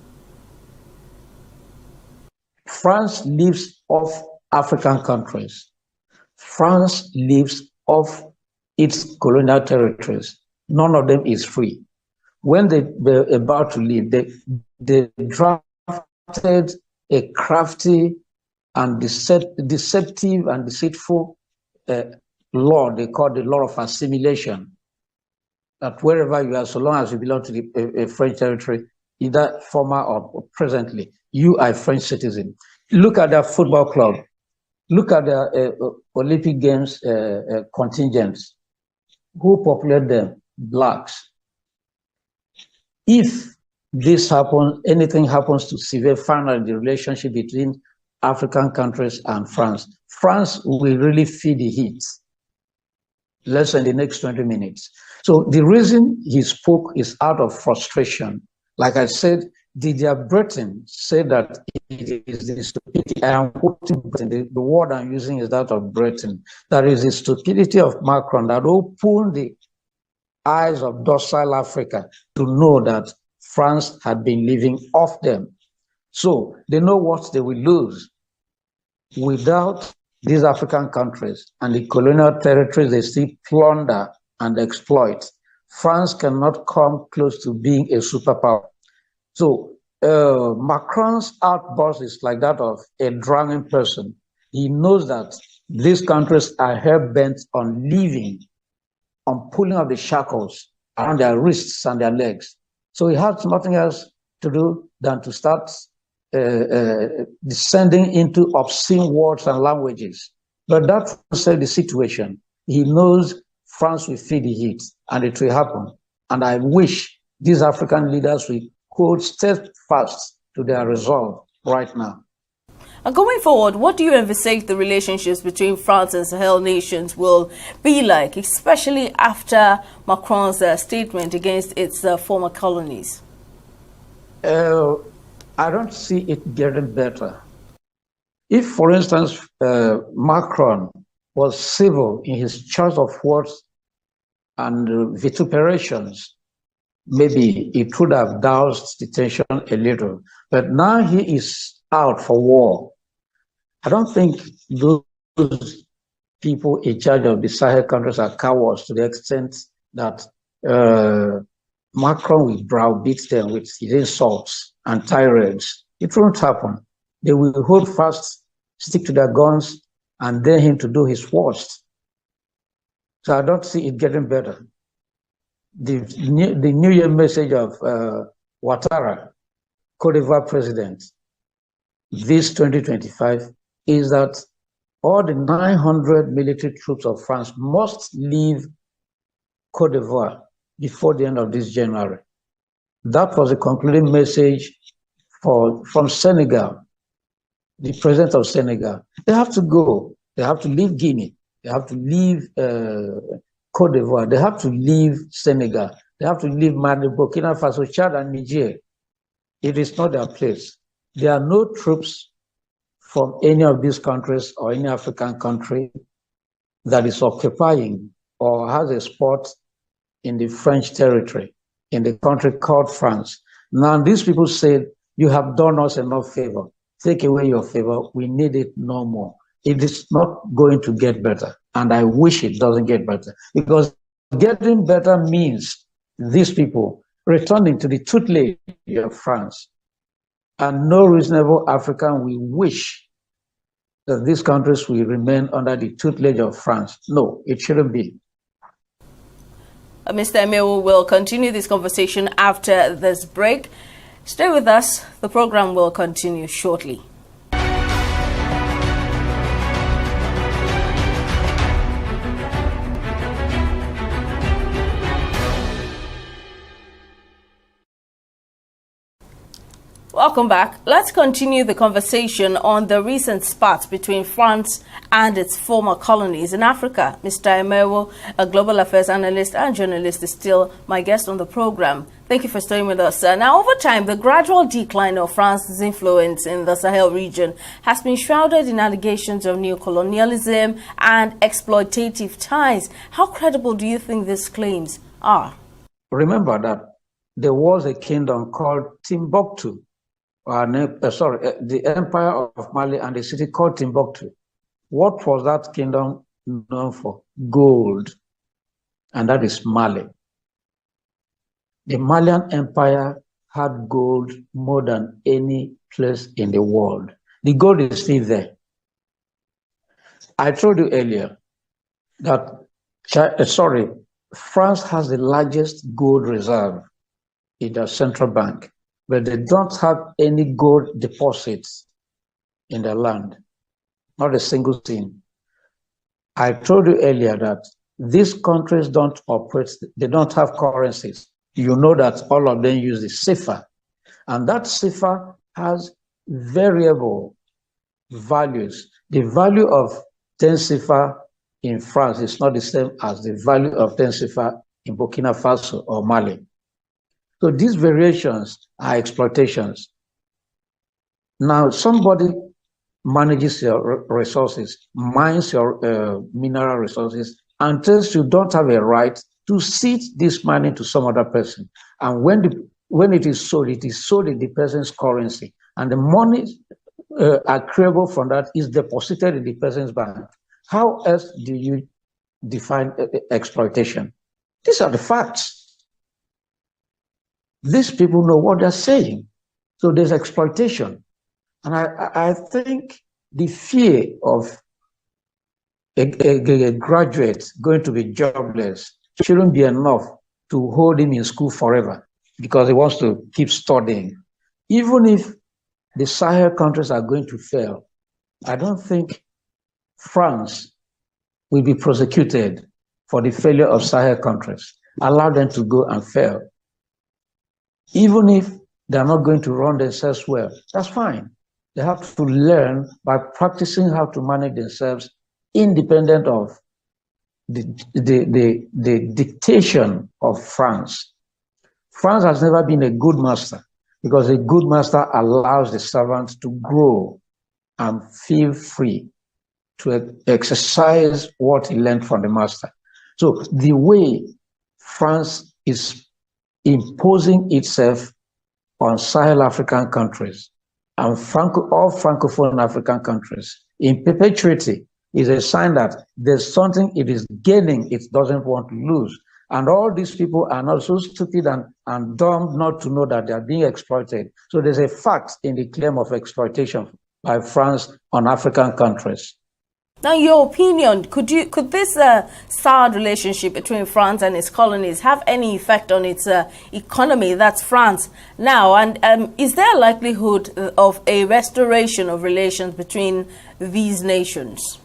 France lives off African countries. France lives off its colonial territories. None of them is free. When they were about to leave, they drafted a crafty and deceptive and deceitful law they call the law of assimilation. That wherever you are, so long as you belong to a French territory, either former or presently, you are a French citizen. Look at their football club. Look at their Olympic Games contingents. Who populate them? Blacks. If this happens, anything happens to severe finally the relationship between African countries and France, France will really feel the heat. Less than the next 20 minutes. So the reason he spoke is out of frustration. Like I said, Didier Breton said that it is the stupidity. I am quoting Breton. The word I'm using is that of Breton. That is the stupidity of Macron that opened the eyes of docile Africa to know that France had been living off them. So they know what they will lose. Without these African countries and the colonial territories they still plunder and exploit, France cannot come close to being a superpower. So Macron's outburst is like that of a drowning person. He knows that these countries are hell-bent on living, on pulling up the shackles around their wrists and their legs. So he has nothing else to do than to start descending into obscene words and languages. But that said the situation. He knows France will feel the heat, and it will happen. And I wish these African leaders will hold steadfast to their resolve right now. Going forward, what do you envisage the relationships between France and Sahel nations will be like, especially after Macron's statement against its former colonies? I don't see it getting better. If, for instance, Macron was civil in his choice of words and vituperations, maybe it would have doused the tension a little. But now he is out for war. I don't think those people in charge of the Sahel countries are cowards to the extent that Macron will browbeat them with his insults and tirades. It won't happen. They will hold fast, stick to their guns, and dare him to do his worst. So I don't see it getting better. The New Year message of Ouattara, Cote d'Ivoire president, this 2025, is that all the 900 military troops of France must leave Cote d'Ivoire before the end of this January. That was a concluding message from Senegal, the president of Senegal. They have to go. They have to leave Guinea. They have to leave Cote d'Ivoire. They have to leave Senegal. They have to leave Mali, Burkina Faso, Chad, and Niger. It is not their place. There are no troops from any of these countries or any African country that is occupying or has a spot in the French territory, in the country called France. Now, these people said, you have done us enough favor. Take away your favor. We need it no more. It is not going to get better. And I wish it doesn't get better, because getting better means these people returning to the tutelage of France. And no reasonable African will wish that these countries will remain under the tutelage of France. No, it shouldn't be. Mr. Emewo will continue this conversation after this break. Stay with us. The program will continue shortly. Welcome back. Let's continue the conversation on the recent spat between France and its former colonies in Africa. Mr. Emewo, a global affairs analyst and journalist, is still my guest on the program. Thank you for staying with us. Now, over time, the gradual decline of France's influence in the Sahel region has been shrouded in allegations of neocolonialism and exploitative ties. How credible do you think these claims are? Remember that there was a kingdom called Timbuktu. The Empire of Mali, and a city called Timbuktu. What was that kingdom known for? Gold. And that is Mali. The Malian Empire had gold more than any place in the world. The gold is still there. I told you earlier that France has the largest gold reserve in their central bank, but they don't have any gold deposits in the land, not a single thing. I told you earlier that these countries don't operate, they don't have currencies. You know that all of them use the CFA, and that CFA has variable values. The value of 10 CFA in France is not the same as the value of 10 CFA in Burkina Faso or Mali. So these variations are exploitations. Now, somebody manages your resources, mines your mineral resources, and tells you don't have a right to cede this money to some other person. And when it is sold in the person's currency, and the money accruable from that is deposited in the person's bank. How else do you define exploitation? These are the facts. These people know what they're saying. So there's exploitation. And I think the fear of a graduate going to be jobless shouldn't be enough to hold him in school forever because he wants to keep studying. Even if the Sahel countries are going to fail, I don't think France will be prosecuted for the failure of Sahel countries. Allow them to go and fail. Even if they're not going to run themselves well, that's fine. They have to learn by practicing how to manage themselves independent of the dictation of France. France has never been a good master because a good master allows the servant to grow and feel free to exercise what he learned from the master. So the way France is imposing itself on Sahel African countries and all Francophone African countries in perpetuity is a sign that there's something it is gaining it doesn't want to lose. And all these people are not so stupid and dumb not to know that they are being exploited. So there's a fact in the claim of exploitation by France on African countries. Now, your opinion, could this sad relationship between France and its colonies have any effect on its economy, that's France, now? And is there a likelihood of a restoration of relations between these nations?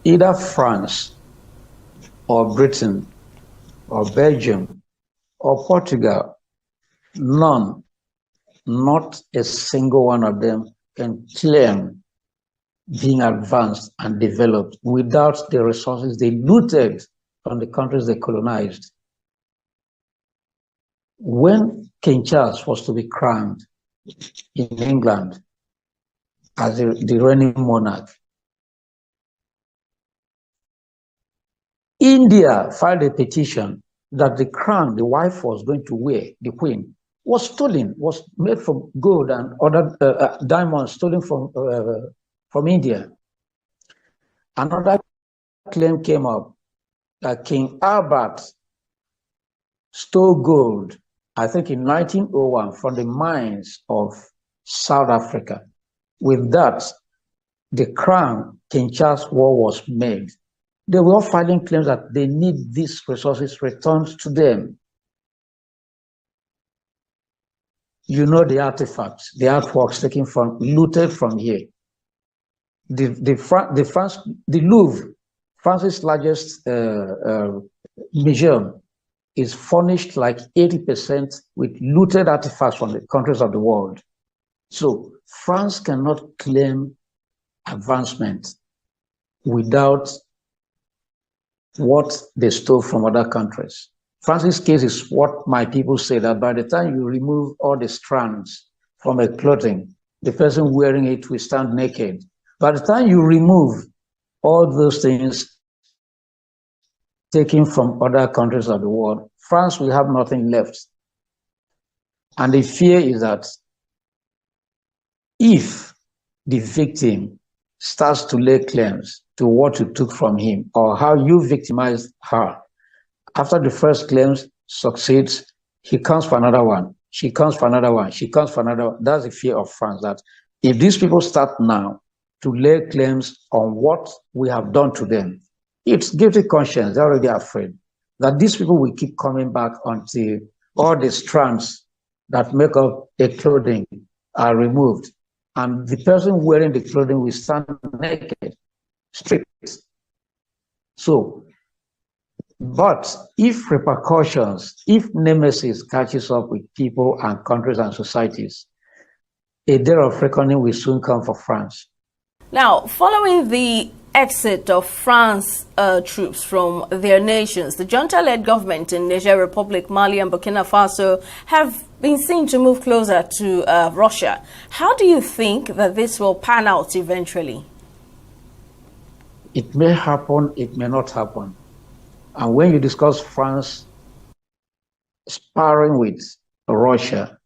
Either France or Britain or Belgium or Portugal, none, not a single one of them can claim being advanced and developed without the resources they looted from the countries they colonized. When King Charles was to be crowned in England as the reigning monarch, India filed a petition that the crown the wife was going to wear, the queen, was stolen, was made from gold and other diamonds stolen from India. Another claim came up that King Albert stole gold, I think in 1901, from the mines of South Africa. With that, the crown King Charles wore was made. They were all filing claims that they need these resources returned to them. You know the artifacts, the artworks looted from here. The Louvre, France's largest museum, is furnished like 80% with looted artifacts from the countries of the world. So France cannot claim advancement without what they stole from other countries. France's case is what my people say, that by the time you remove all the strands from a clothing, the person wearing it will stand naked. By the time you remove all those things taken from other countries of the world, France will have nothing left. And the fear is that if the victim starts to lay claims to what you took from him or how you victimized her, after the first claims succeeds, he comes for another one, she comes for another one, she comes for another one. That's the fear of France, that if these people start now to lay claims on what we have done to them, it's guilty conscience. They're already afraid that these people will keep coming back until all the strands that make up a clothing are removed. And the person wearing the clothing will stand naked, stripped. So, but if repercussions, if nemesis catches up with people and countries and societies, a day of reckoning will soon come for France. Now, following the exit of France troops from their nations, the junta-led government in Niger Republic, Mali and Burkina Faso have been seen to move closer to Russia. How do you think that this will pan out eventually? It may happen, it may not happen. And when you discuss France sparring with Russia,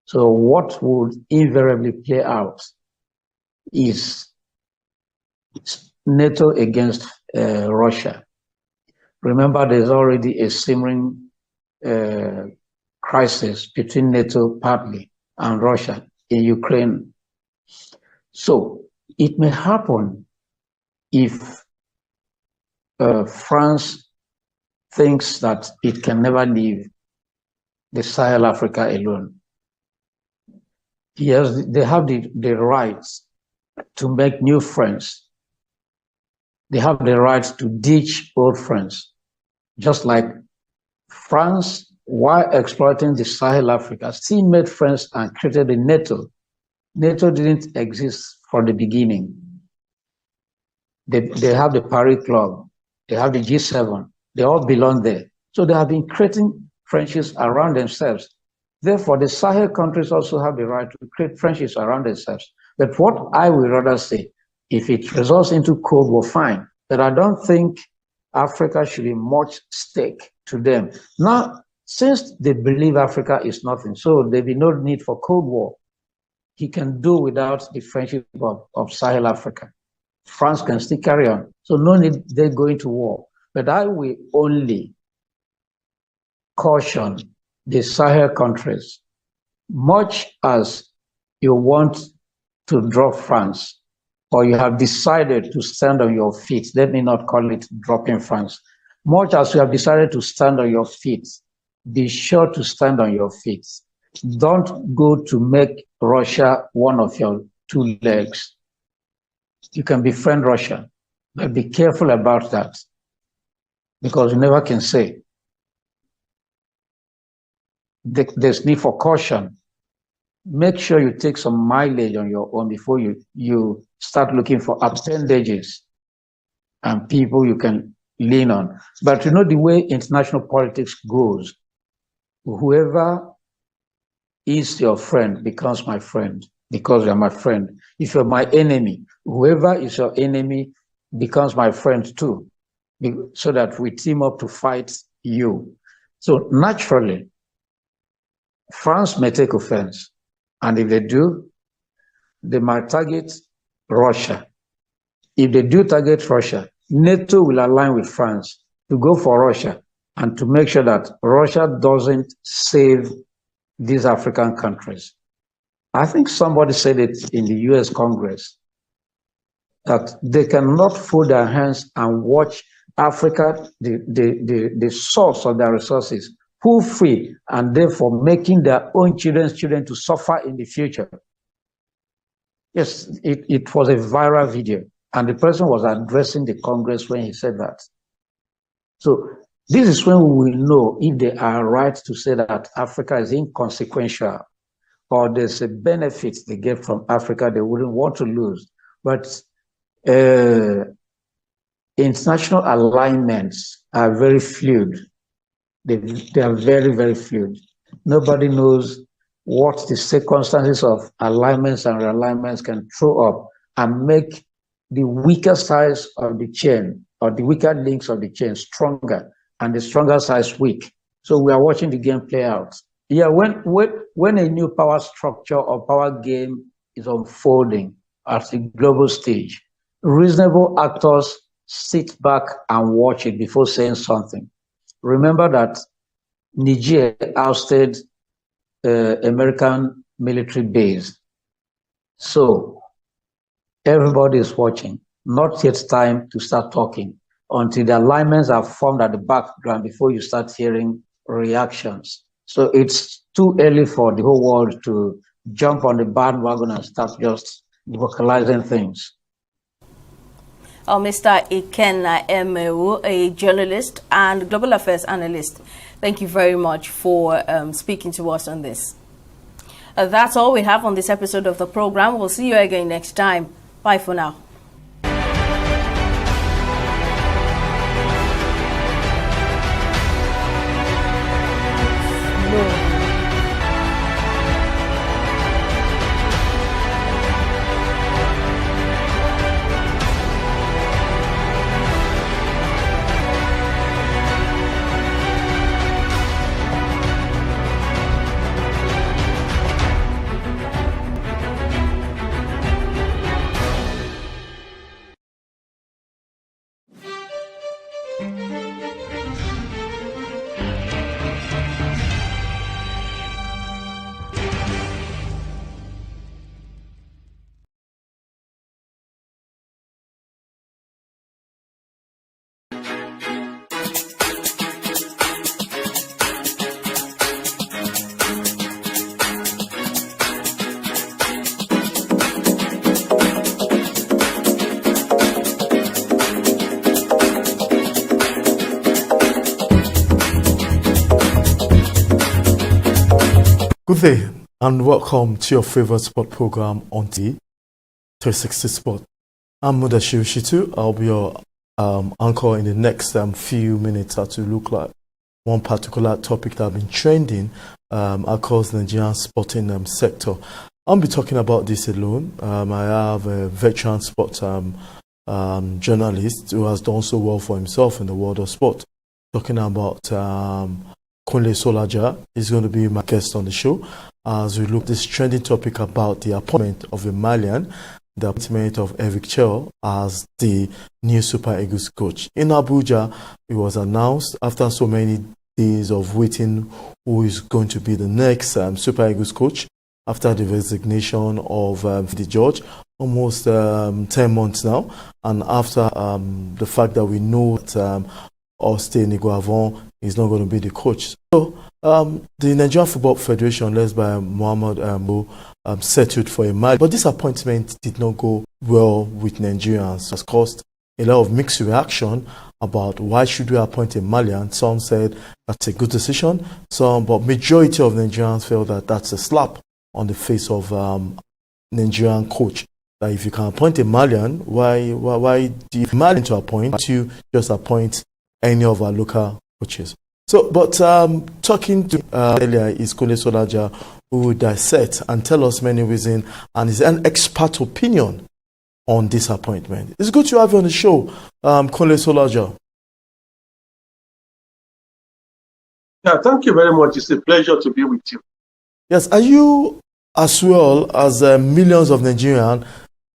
so what would invariably play out is NATO against Russia. Remember, there's already a simmering crisis between NATO partly and Russia in Ukraine. So it may happen if France thinks that it can never leave the Sahel Africa alone. Yes, they have the rights to make new friends. They have the right to ditch old friends. Just like France, while exploiting the Sahel Africa, still made friends and created the NATO. NATO didn't exist from the beginning. They have the Paris Club, they have the G7, they all belong there. So they have been creating friendships around themselves. Therefore, the Sahel countries also have the right to create friendships around themselves. But what I would rather say, if it results into Cold War, fine. But I don't think Africa should be much stake to them. Now, since they believe Africa is nothing, so there be no need for Cold War. He can do without the friendship of Sahel Africa. France can still carry on. So no need they're going to war. But I will only caution the Sahel countries, much as you want to drop France, or you have decided to stand on your feet, let me not call it dropping France, much as you have decided to stand on your feet, be sure to stand on your feet. Don't go to make Russia one of your two legs. You can befriend Russia, but be careful about that, because you never can say. There's need for caution. Make sure you take some mileage on your own before you start looking for appendages and people you can lean on. But you know the way international politics goes, whoever is your friend becomes my friend because you're my friend. If you're my enemy, whoever is your enemy becomes my friend too, so that we team up to fight you. So naturally, France may take offense, and if they do, they might target Russia. If they do target Russia, NATO will align with France to go for Russia and to make sure that Russia doesn't save these African countries. I think somebody said it in the US Congress, that they cannot fold their hands and watch Africa, the source of their resources, pull free, and therefore making their own children to suffer in the future. Yes, it was a viral video, and the person was addressing the Congress when he said that. So this is when we will know if they are right to say that Africa is inconsequential, or there's a benefit they get from Africa they wouldn't want to lose. But international alignments are very fluid. They are very, very fluid. Nobody knows what the circumstances of alignments and realignments can throw up and make the weaker sides of the chain, or the weaker links of the chain, stronger, and the stronger sides weak. So we are watching the game play out. Yeah, when a new power structure or power game is unfolding at the global stage, reasonable actors sit back and watch it before saying something. Remember that Niger ousted American military base. So everybody is watching. Not yet time to start talking until the alignments are formed at the background before you start hearing reactions. So it's too early for the whole world to jump on the bandwagon and start just vocalizing things. Mr. Ikenna Emewu, a journalist and global affairs analyst. Thank you very much for speaking to us on this. That's all we have on this episode of the program. We'll see you again next time. Bye for now. Good day and welcome to your favorite sport program on TV360 Sport. I'm Mudashiru Shitu. I'll be your anchor in the next few minutes to look like one particular topic that has been trending across the Nigerian sporting sector. I'll be talking about this alone. I have a veteran sport journalist who has done so well for himself in the world of sport. talking about Kunle Solaja. Is going to be my guest on the show as we look at this trending topic about the appointment of a Malian, the appointment of Eric Chell as the new Super Eagles coach. In Abuja, it was announced after so many days of waiting who is going to be the next Super Eagles coach after the resignation of the George, almost 10 months now, and after the fact that we know that Austin Iguavon is not going to be the coach. So the Nigerian Football Federation, led by Mohamed Ambo, settled for a match. But this appointment did not go well with Nigerians. It has caused a lot of mixed reaction about why should we appoint a Malian. Some said that's a good decision. But majority of Nigerians felt that that's a slap on the face of Nigerian coach. That if you can appoint a Malian, why do you Malian to appoint? You just appoint any of our local coaches. So, but talking to earlier is Kunle Solaja, who will dissect and tell us many reasons and is an expert opinion on this appointment. It's good to have you on the show, Kunle Solaja. Yeah, thank you very much. It's a pleasure to be with you. Yes, are you as well as millions of Nigerians?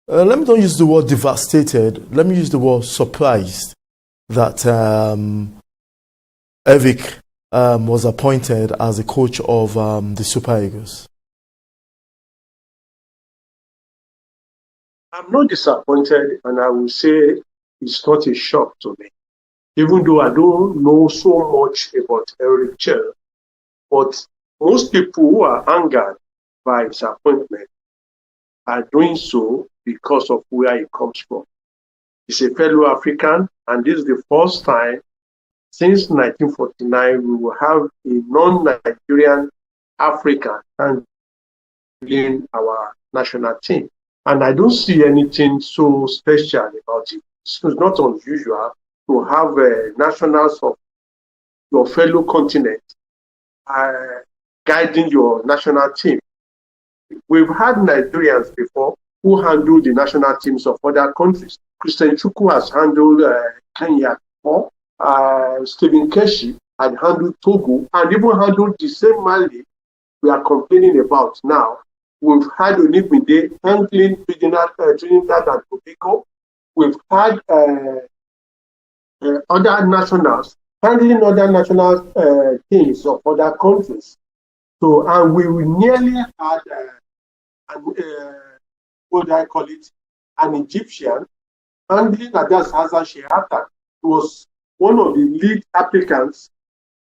Let me not use the word devastated. Let me use the word surprised that Eric was appointed as the coach of the Super Eagles. I'm not disappointed, and I will say it's not a shock to me. Even though I don't know so much about Eric Chell, but most people who are angered by his appointment are doing so because of where he comes from. He's a fellow African, and this is the first time since 1949 we will have a non-Nigerian African handling our national team. And I don't see anything so special about it. It's not unusual to have nationals of your fellow continent guiding your national team. We've had Nigerians before who handled the national teams of other countries. Christian Chukwu has handled Kenya before. Stephen Keshi had handled Togo and even handled the same Mali we are complaining about now. We've had Onibide handling Trinidad and Tobago. We've had other nationals handling other national teams of other countries. So, and we nearly had, what do I call it, an Egyptian handling Adas Hassan Shehata. He was one of the lead applicants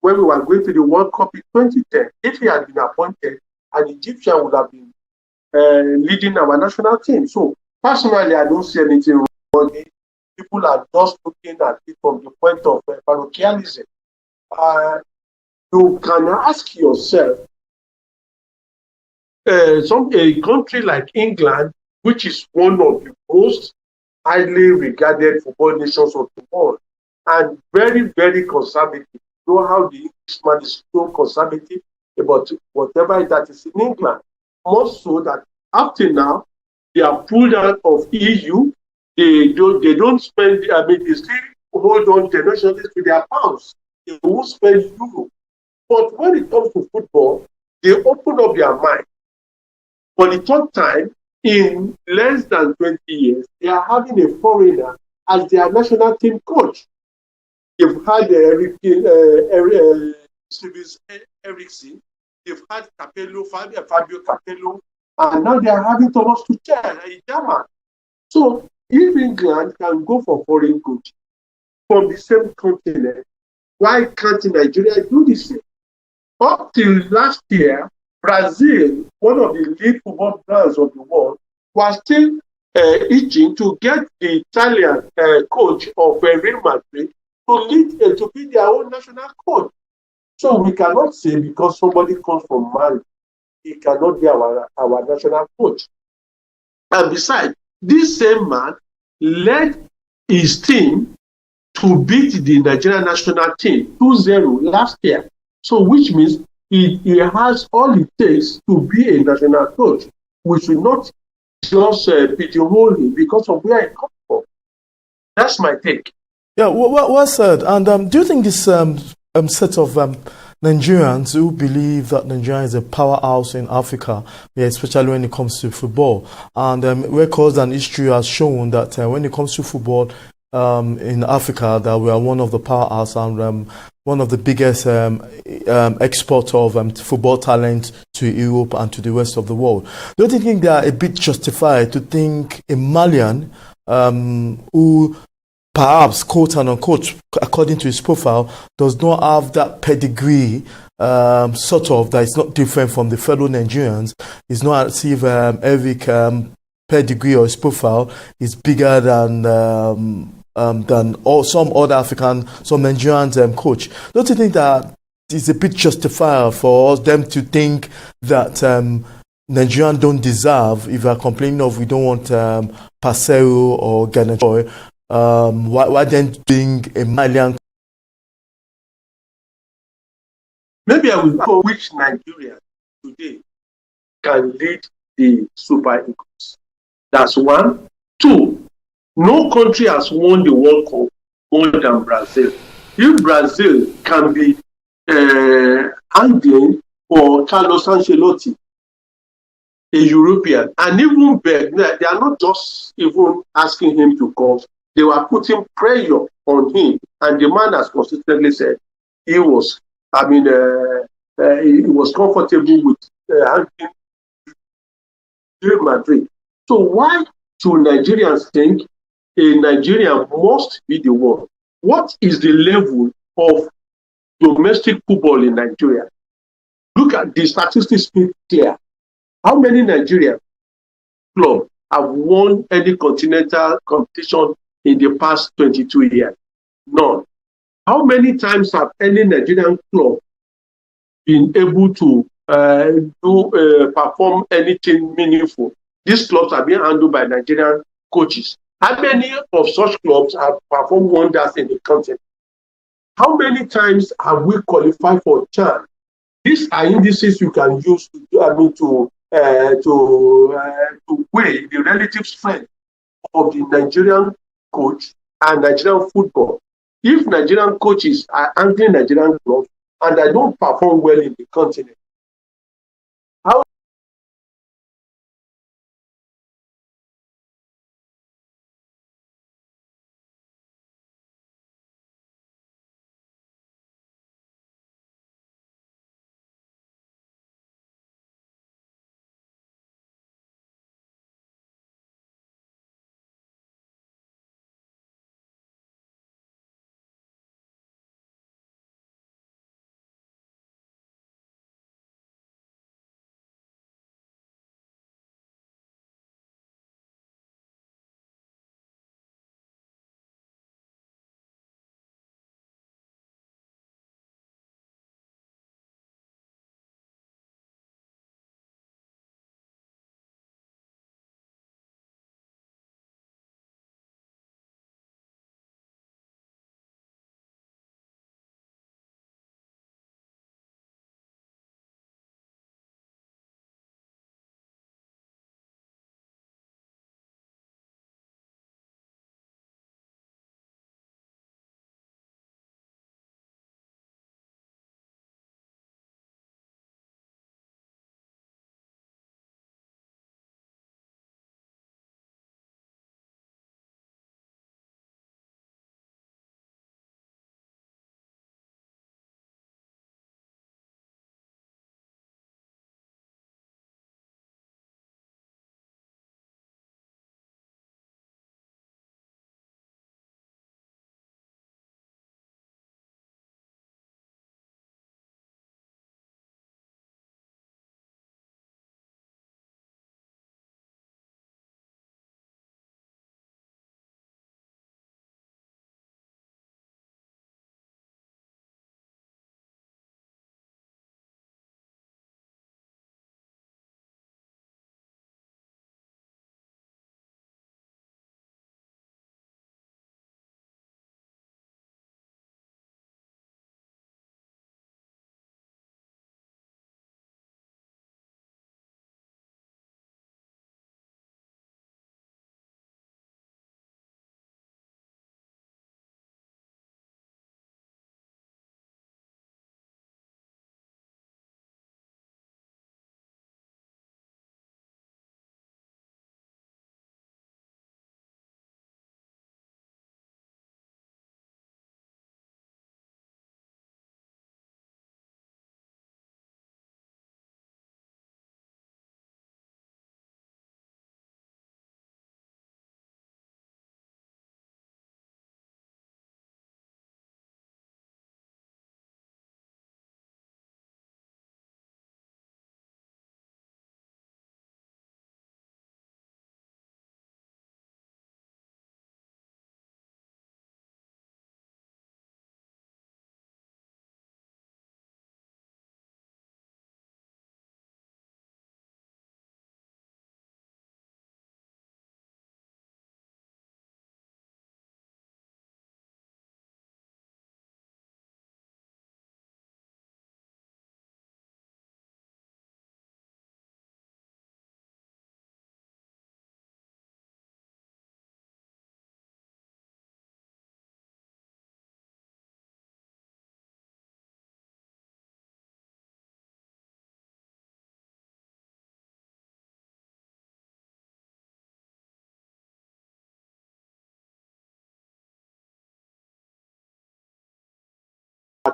when we were going to the World Cup in 2010. If he had been appointed, an Egyptian would have been leading our national team. So personally, I don't see anything wrong. People are just looking at it from the point of parochialism. You can ask yourself, a country like England, which is one of the most highly regarded football nations of the world, and very, very conservative. You know how the Englishman is so conservative about whatever that is in England. More so that up till now, they are pulled out of EU. They don't spend, they still hold on generationally to their pounds. They won't spend euro. But when it comes to football, they open up their mind. For the third time in less than 20 years, they are having a foreigner as their national team coach. They've had Ericsson, they've had Fabio Capello, and now they are having Thomas Tuchel, a German. So if England can go for foreign coach from the same continent, why can't Nigeria do the same? Up till last year, Brazil, one of the lead football brands of the world, was still itching to get the Italian coach of Real Madrid to be their own national coach. So we cannot say because somebody comes from Mali, he cannot be our national coach. And besides, this same man led his team to beat the Nigerian national team 2-0 last year. So which means he has all it takes to be a national coach. We should not just pigeonhole him because of where he comes from. That's my take. Yeah, well said. And do you think this set of Nigerians who believe that Nigeria is a powerhouse in Africa, yeah, especially when it comes to football, and records and history has shown that when it comes to football in Africa, that we are one of the powerhouse and one of the biggest export of football talent to Europe and to the rest of the world. Don't you think they are a bit justified to think a Malian who perhaps, quote and unquote, according to his profile, does not have that pedigree, sort of, that is not different from the fellow Nigerians? It's not as if Eric pedigree or his profile is bigger than all, some other African, some Nigerians coach. Don't you think that it's a bit justified for them to think that Nigerians don't deserve, if you are complaining of we don't want Pasero or Ghana Joy, why then being a Malian? Maybe I will for which Nigeria today can lead the Super Eagles. That's one. Two, no country has won the World Cup more than Brazil. If Brazil can be handling for Carlos Ancelotti, a European, and even beg, they are not just even asking him to come, they were putting pressure on him, and the man has consistently said he was, he was comfortable with handling Real Madrid. So why should Nigerians think a Nigerian must be the one? What is the level of domestic football in Nigeria? Look at the statistics there. How many Nigerian clubs have won any continental competition in the past 22 years? None. How many times have any Nigerian club been able to perform anything meaningful? These clubs are being handled by Nigerian coaches. How many of such clubs have performed wonders in the continent? How many times have we qualified for CHAN? These are indices you can use to weigh the relative strength of the Nigerian coach and Nigerian football. If Nigerian coaches are handling Nigerian clubs and they don't perform well in the continent,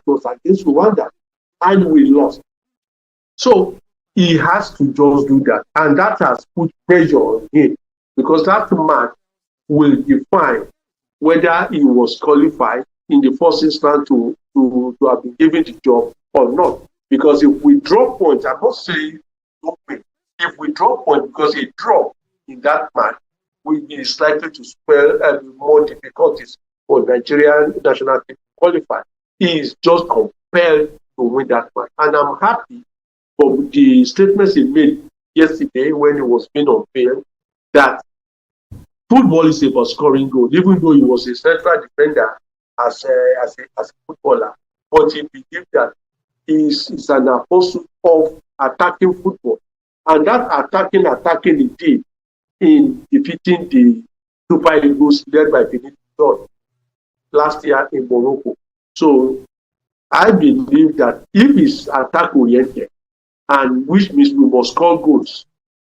was against Rwanda, and we lost. So he has to just do that, and that has put pressure on him, because that match will define whether he was qualified in the first instance to have been given the job or not. Because if we drop points, I'm not saying don't win. If we drop points, because a draw in that match is likely to spell more difficulties for Nigerian national team to qualify. He is just compelled to win that match. And I'm happy for the statements he made yesterday when he was being unveiled, that football is about scoring goals, even though he was a central defender as a footballer. But he believed that is an apostle of attacking football. And that attacking he did in defeating the Super Eagles led by Benito last year in Morocco. So I believe that if it's attack oriented, and which means we must score goals,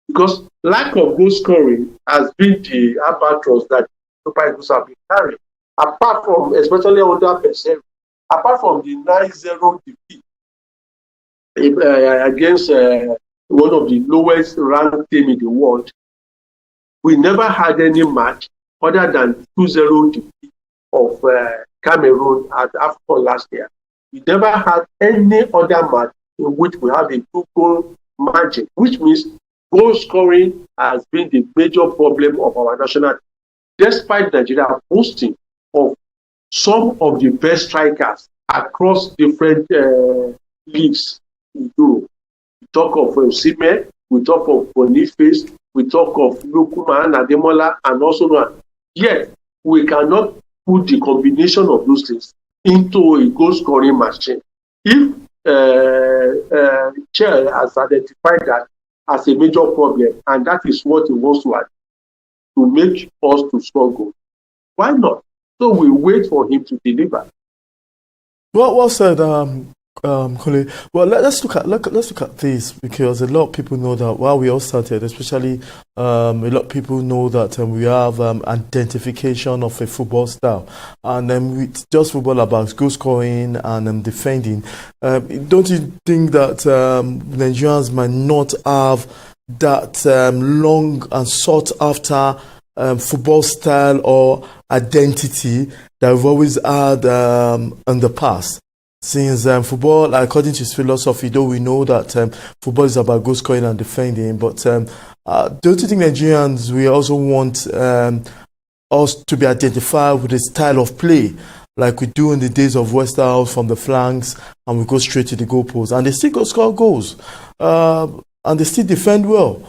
because lack of goal scoring has been the albatross that Super Eagles have been carrying. Apart from, especially under Pesero, apart from the 9-0 defeat against one of the lowest ranked team in the world, we never had any match other than 2-0 defeat of Cameroon at AFCON last year. We never had any other match in which we have a 2-goal margin, which means goal scoring has been the major problem of our national team, despite Nigeria boasting of some of the best strikers across different leagues in Europe. We talk of Osimhen, we talk of Boniface, we talk of Lukman, Ademola, and also Noah. Yet, we cannot put the combination of those things into a goal-scoring machine. If Chair has identified that as a major problem, and that is what he wants to make us to score goals, why not? So we wait for him to deliver. Well said, Kole. Well, let's look at this, because a lot of people know that while we all started, especially a lot of people know that we have identification of a football style, and then it's just football about goal scoring and defending. Don't you think that Nigerians might not have that long and sought after football style or identity that we've always had in the past? Since football, according to his philosophy, though we know that football is about goal scoring and defending, but don't you think Nigerians, we also want us to be identified with a style of play like we do in the days of Westerhouse from the flanks, and we go straight to the goalpost, and they still go score goals, and they still defend well?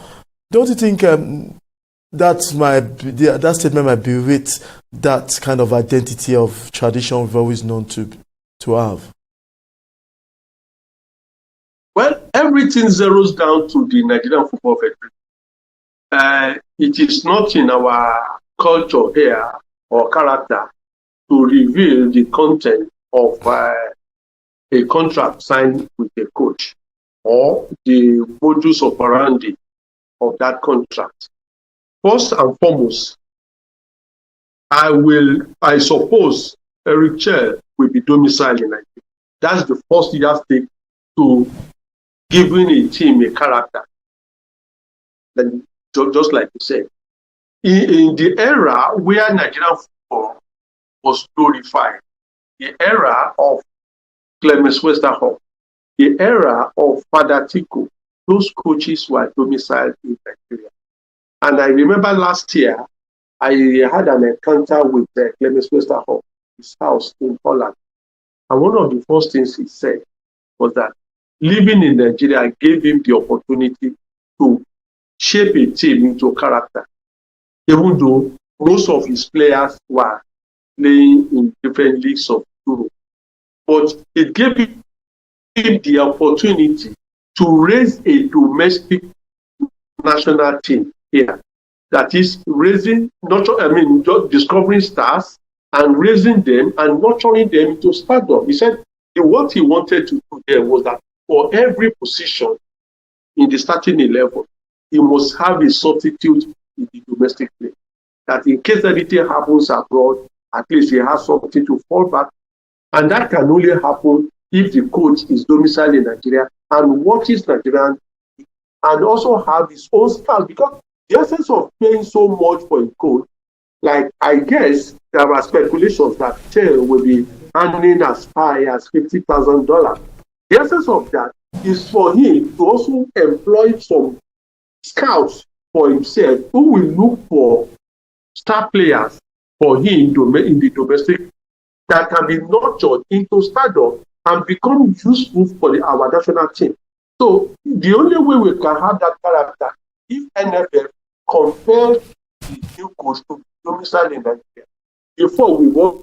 Don't you think that statement might be with that kind of identity of tradition we've always known to have? Well, everything zeroes down to the Nigerian Football Federation. It is not in our culture here or character to reveal the content of a contract signed with a coach or the modus operandi of that contract. First and foremost, I suppose Eric Chair will be domiciled in Nigeria. That's the first yardstick to giving a team a character. Then, just like you said, in the era where Nigerian football was glorified, the era of Clemens Westerhoff, the era of Father Tico, those coaches were domiciled in Nigeria. And I remember last year, I had an encounter with Clemens Westerhoff, his house in Holland. And one of the first things he said was that living in Nigeria gave him the opportunity to shape a team into character, even though most of his players were playing in different leagues of Europe. But it gave him the opportunity to raise a domestic national team here. That is just discovering stars and raising them and nurturing them into stardom. He said what he wanted to do there was that for every position in the starting 11, he must have a substitute in the domestic play. That in case anything happens abroad, at least he has something to fall back And that can only happen if the coach is domiciled in Nigeria and watches Nigerian and also have his own style. Because the essence of paying so much for a coach, like I guess there are speculations that Chel will be earning as high as $50,000. The essence of that is for him to also employ some scouts for himself who will look for star players for him in the domestic that can be nurtured into stardom and become useful for our national team. So the only way we can have that character if NFL compels the new coach to be domiciled in Nigeria. Before we won't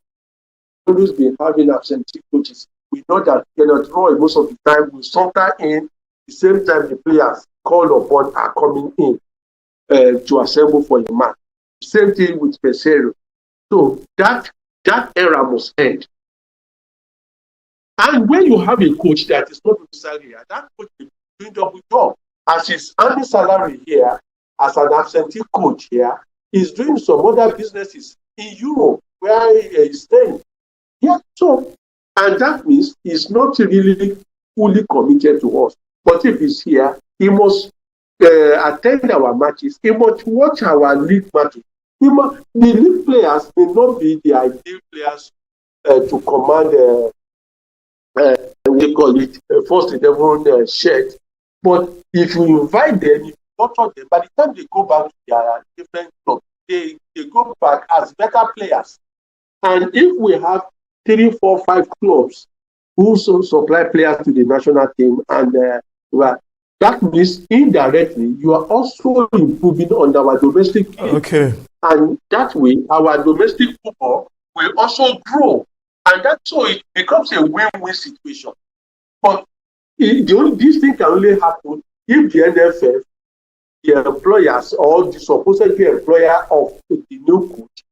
always be having absentee coaches. We know that Kenneth Roy most of the time will saunter in the same time the players called upon are coming in to assemble for a match. Same thing with Pesero. So that era must end. And when you have a coach that is not domiciled here, that coach is doing double job. As he's earning salary here, as an absentee coach here, he's doing some other businesses in Europe where he's staying. Yeah, so, and that means he's not really fully committed to us. But if he's here, he must attend our matches. He must watch our league matches. The league players may not be the ideal players to command we call it first 11 shirt. But if you invite them, if you nurture them, by the time they go back to their different clubs, they go back as better players. And if we have 3, 4, 5 clubs who supply players to the national team, and that means indirectly you are also improving on our domestic team. Okay. And that way, our domestic football will also grow. And that's so it becomes a win-win situation. But this thing can only happen if the NFF, the employers or the supposedly employer of the new coach,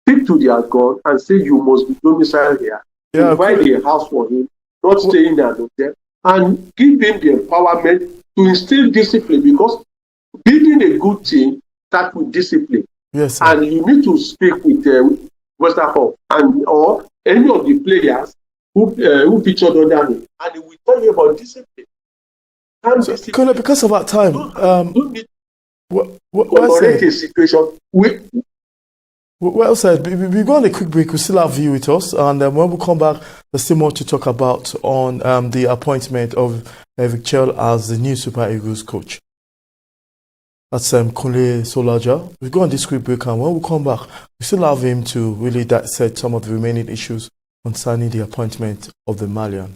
speak to their gun and say you must be domiciled here. Yeah, provide a house for him, not stay in an hotel, and give him the empowerment to instill discipline, because building a good team starts with discipline. Yes, sir. And you need to speak with Westerhoff and or any of the players who featured under him, and he will tell you about discipline. So, Colonel, because of our time, don't need a situation. Well said. We go on a quick break. We still have you with us, and when we come back, there's still more to talk about on the appointment of Eric Chell as the new Super Eagles coach. That's Kunle Solaja. We go on this quick break, and when we come back, we still have him to really dissect some of the remaining issues concerning the appointment of the Malian.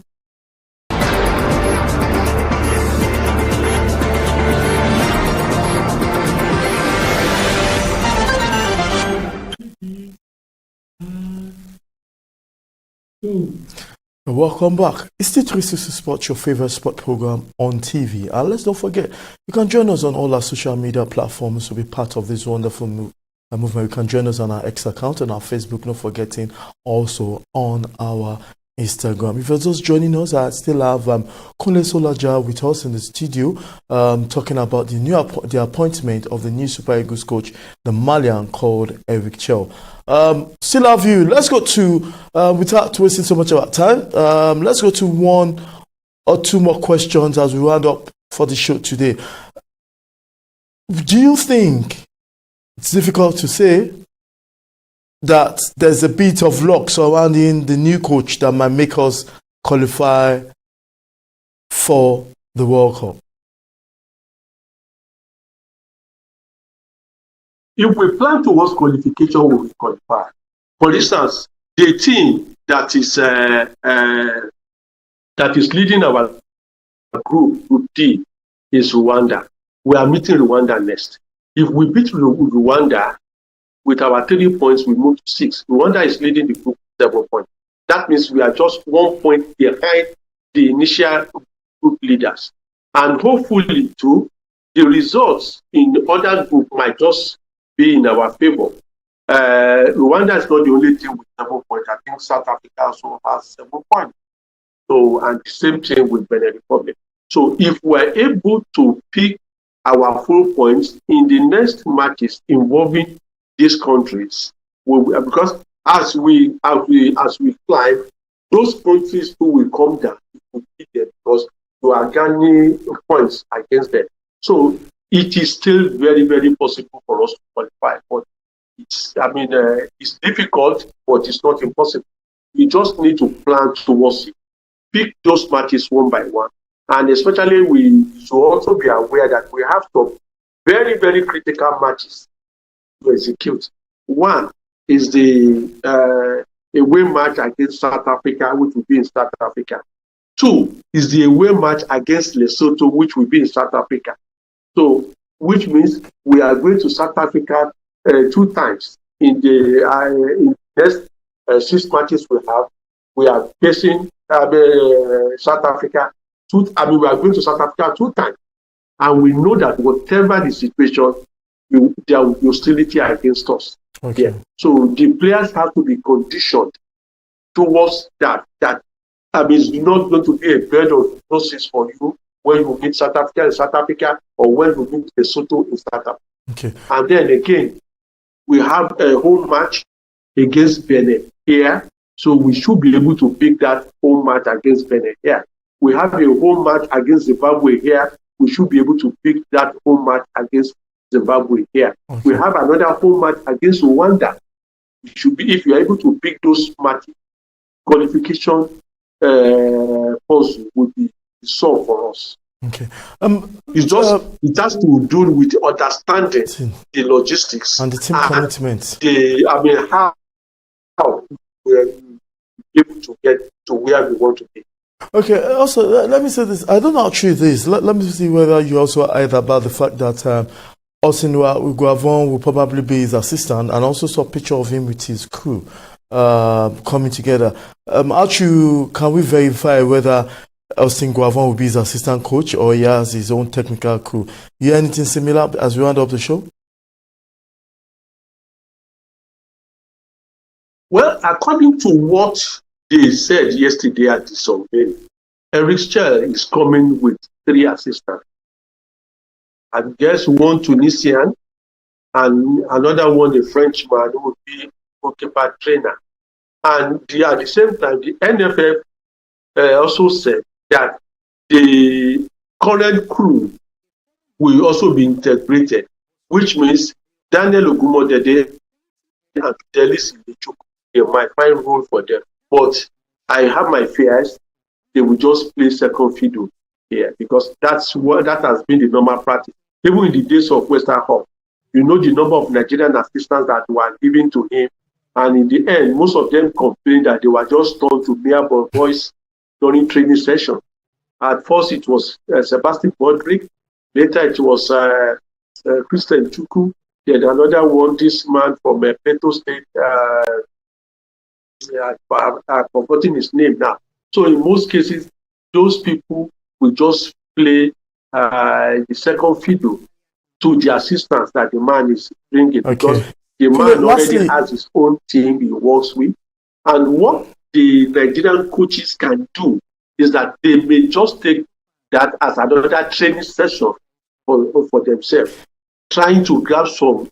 Welcome back. It's TV360 Sport, your favorite sport program on TV. And let's not forget, you can join us on all our social media platforms to be part of this wonderful movement. You can join us on our X account and our Facebook, not forgetting also on our Instagram. If you're just joining us, I still have Kunle Solaja with us in the studio, talking about the appointment of the new Super Eagles coach, the Malian called Eric Chell. Still have you. Let's go to, without wasting so much of our time, let's go to 1 or 2 more questions as we round up for the show today. Do you think it's difficult to say that there's a bit of luck surrounding the new coach that might make us qualify for the World Cup? If we plan towards qualification, we will qualify. For instance, the team that is leading our group D, is Rwanda. We are meeting Rwanda next. If we beat Rwanda with our 3 points, we move to 6. Rwanda is leading the group 7 points. That means we are just 1 point behind the initial group leaders. And hopefully, too, the results in the other group might just be in our favor. Rwanda is not the only team with 7 points. I think South Africa also has 7 points. So, and the same thing with Benin Republic. So, if we're able to pick our full points in the next matches involving these countries, because as we climb those countries who will come down to beat them because you are gaining points against them. So it is still very, very possible for us to qualify. But it's difficult, but it's not impossible. We just need to plan towards it. Pick those matches one by one. And especially we should also be aware that we have some very, very critical matches to execute. One is the away match against South Africa, which will be in South Africa. Two is the away match against Lesotho, which will be in South Africa. So, which means we are going to South Africa 2 times in the next 6 matches we have. We are facing South Africa. We are going to South Africa 2 times, and we know that whatever the situation, there will be hostility against us. Okay. Yeah. So the players have to be conditioned towards that. It's not going to be a bed of roses for you when you meet South Africa in South Africa or when you meet Lesotho in South Africa. Okay. And then again, we have a home match against Benin here. So we should be able to pick that home match against Benin here. We have a home match against Zimbabwe here. We should be able to pick that home match against Zimbabwe here. Okay. We have another home match against Rwanda. It should be, if you are able to pick those matches, qualification puzzle would be solved for us. Okay. It has to do with understanding the logistics and the team commitment. How we're able to get to where we want to be. Okay, also, let me say this. I don't know actually this. Let me see whether you also either about the fact that Osinwa Guavon will probably be his assistant, and also saw a picture of him with his crew coming together. Actually, can we verify whether Austin Guavon will be his assistant coach or he has his own technical crew? You hear anything similar as we round up the show? Well, according to what they said yesterday at the survey, Eric Schell is coming with 3 assistants. I guess one Tunisian and another one, a Frenchman, who would be goalkeeper trainer. And at the same time, the NFF also said that the current crew will also be integrated, which means Daniel Ogumodede and Delis Ilichuk, they might find role for them. But I have my fears they will just play second fiddle here because that has been the normal practice. Even in the days of Western Hall, you know the number of Nigerian assistants that were given to him. And in the end, most of them complained that they were just turned to mere boys during training session. At first, it was Sebastian Bodrick. Later, it was Christian Chukwu. Then another one, this man from Plateau State. I've forgotten his name now. So in most cases, those people will just play the second fiddle to the assistance that the man is bringing. Okay. Because the man already has his own team he works with. And what the Nigerian coaches can do is that they may just take that as another training session for themselves, trying to grab some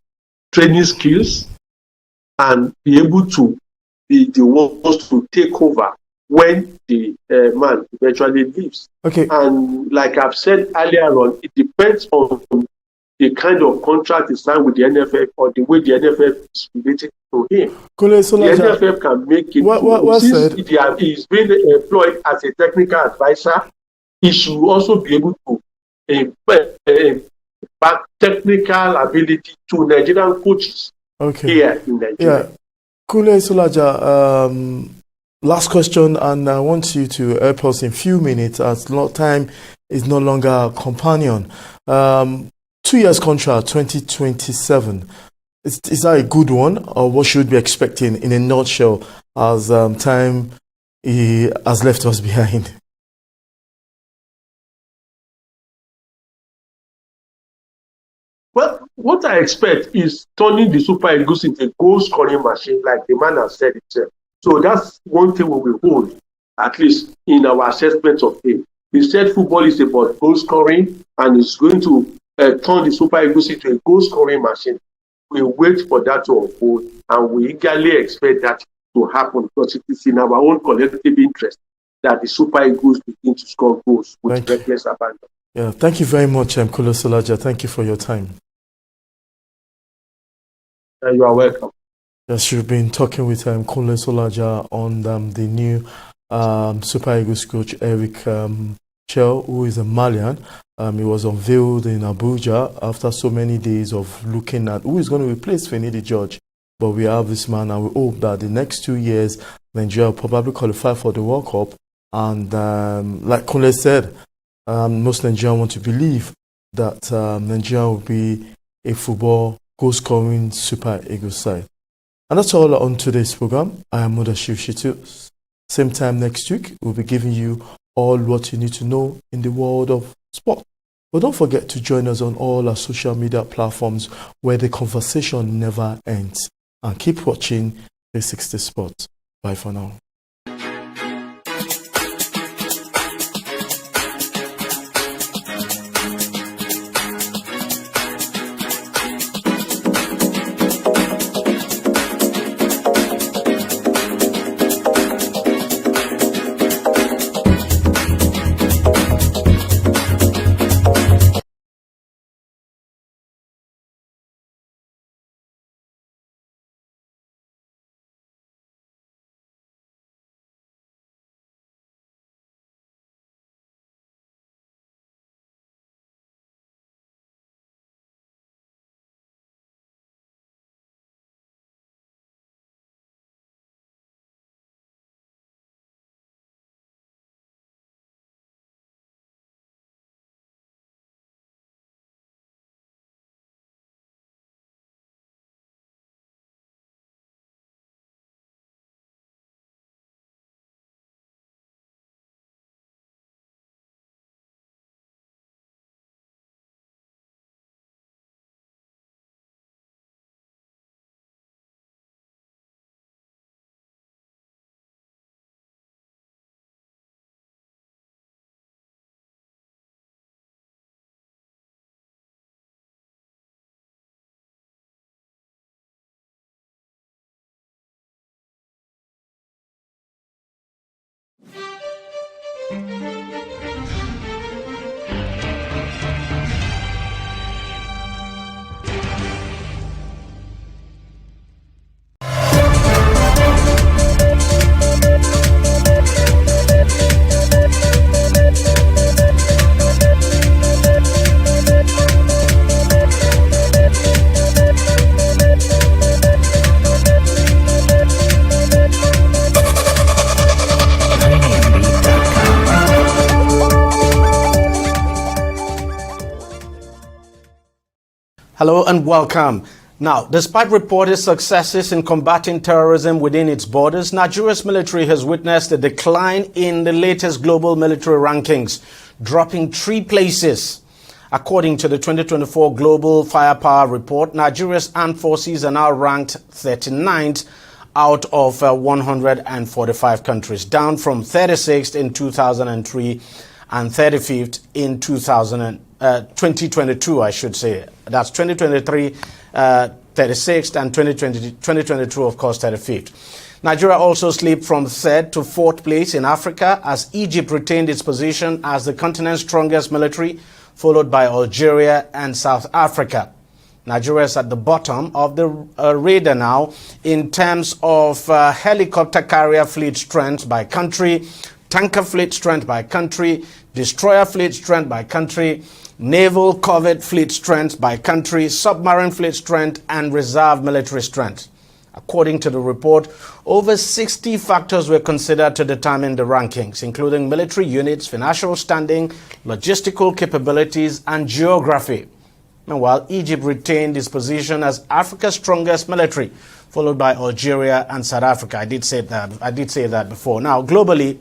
training skills and be able to be the ones to take over when the man eventually leaves. Okay. And like I've said earlier on, it depends on the kind of contract he signed with the NFF or the way the NFF is related to him. The NFF can make it. Since he's been employed as a technical advisor, he should also be able to back technical ability to Nigerian coaches here in Nigeria. Yeah. Kule Solaja, last question, and I want you to help us in a few minutes as time is no longer a companion. 2 years contract, 2027. Is that a good one, or what should we be expecting in a nutshell as time has left us behind? Well, what I expect is turning the Super Eagles into a goal-scoring machine, like the man has said itself. So that's one thing we will hold, at least in our assessment of him. He said football is about goal-scoring, and it's going to turn the Super Eagles into a goal-scoring machine. We wait for that to unfold, and we eagerly expect that to happen, because it is in our own collective interest that the Super Eagles begin to score goals with reckless abandon. Yeah, thank you very much, Kule Solaja. Thank you for your time. You are welcome. Yes, you've been talking with Kule Solaja on the new Super Eagles coach, Eric Chell, who is a Malian. He was unveiled in Abuja after so many days of looking at who is going to replace Finidi George. But we have this man, and we hope that the next 2 years, Nigeria will probably qualify for the World Cup. And like Kule said, most Nigerians want to believe that Nigeria will be a football goal-scoring Super Eagles side. And that's all on today's program. I am Mudashiv Shitu. Same time next week, we'll be giving you all what you need to know in the world of sport. But don't forget to join us on all our social media platforms where the conversation never ends. And keep watching 360 Sports. Bye for now. Hello and welcome. Now, despite reported successes in combating terrorism within its borders, Nigeria's military has witnessed a decline in the latest global military rankings, dropping 3 places. According to the 2024 Global Firepower Report, Nigeria's armed forces are now ranked 39th out of 145 countries, down from 36th in 2003 and 35th in 2022, I should say. That's 2023, 36th, and 2022, of course, 35th. Nigeria also slipped from 3rd to 4th place in Africa as Egypt retained its position as the continent's strongest military, followed by Algeria and South Africa. Nigeria is at the bottom of the radar now in terms of helicopter carrier fleet strength by country, tanker fleet strength by country, destroyer fleet strength by country, naval covert fleet strength by country, submarine fleet strength, and reserve military strength. According to the report, over 60 factors were considered to determine the rankings, including military units, financial standing, logistical capabilities, and geography. Meanwhile, Egypt retained its position as Africa's strongest military, followed by Algeria and South Africa. I did say that before. Now, globally,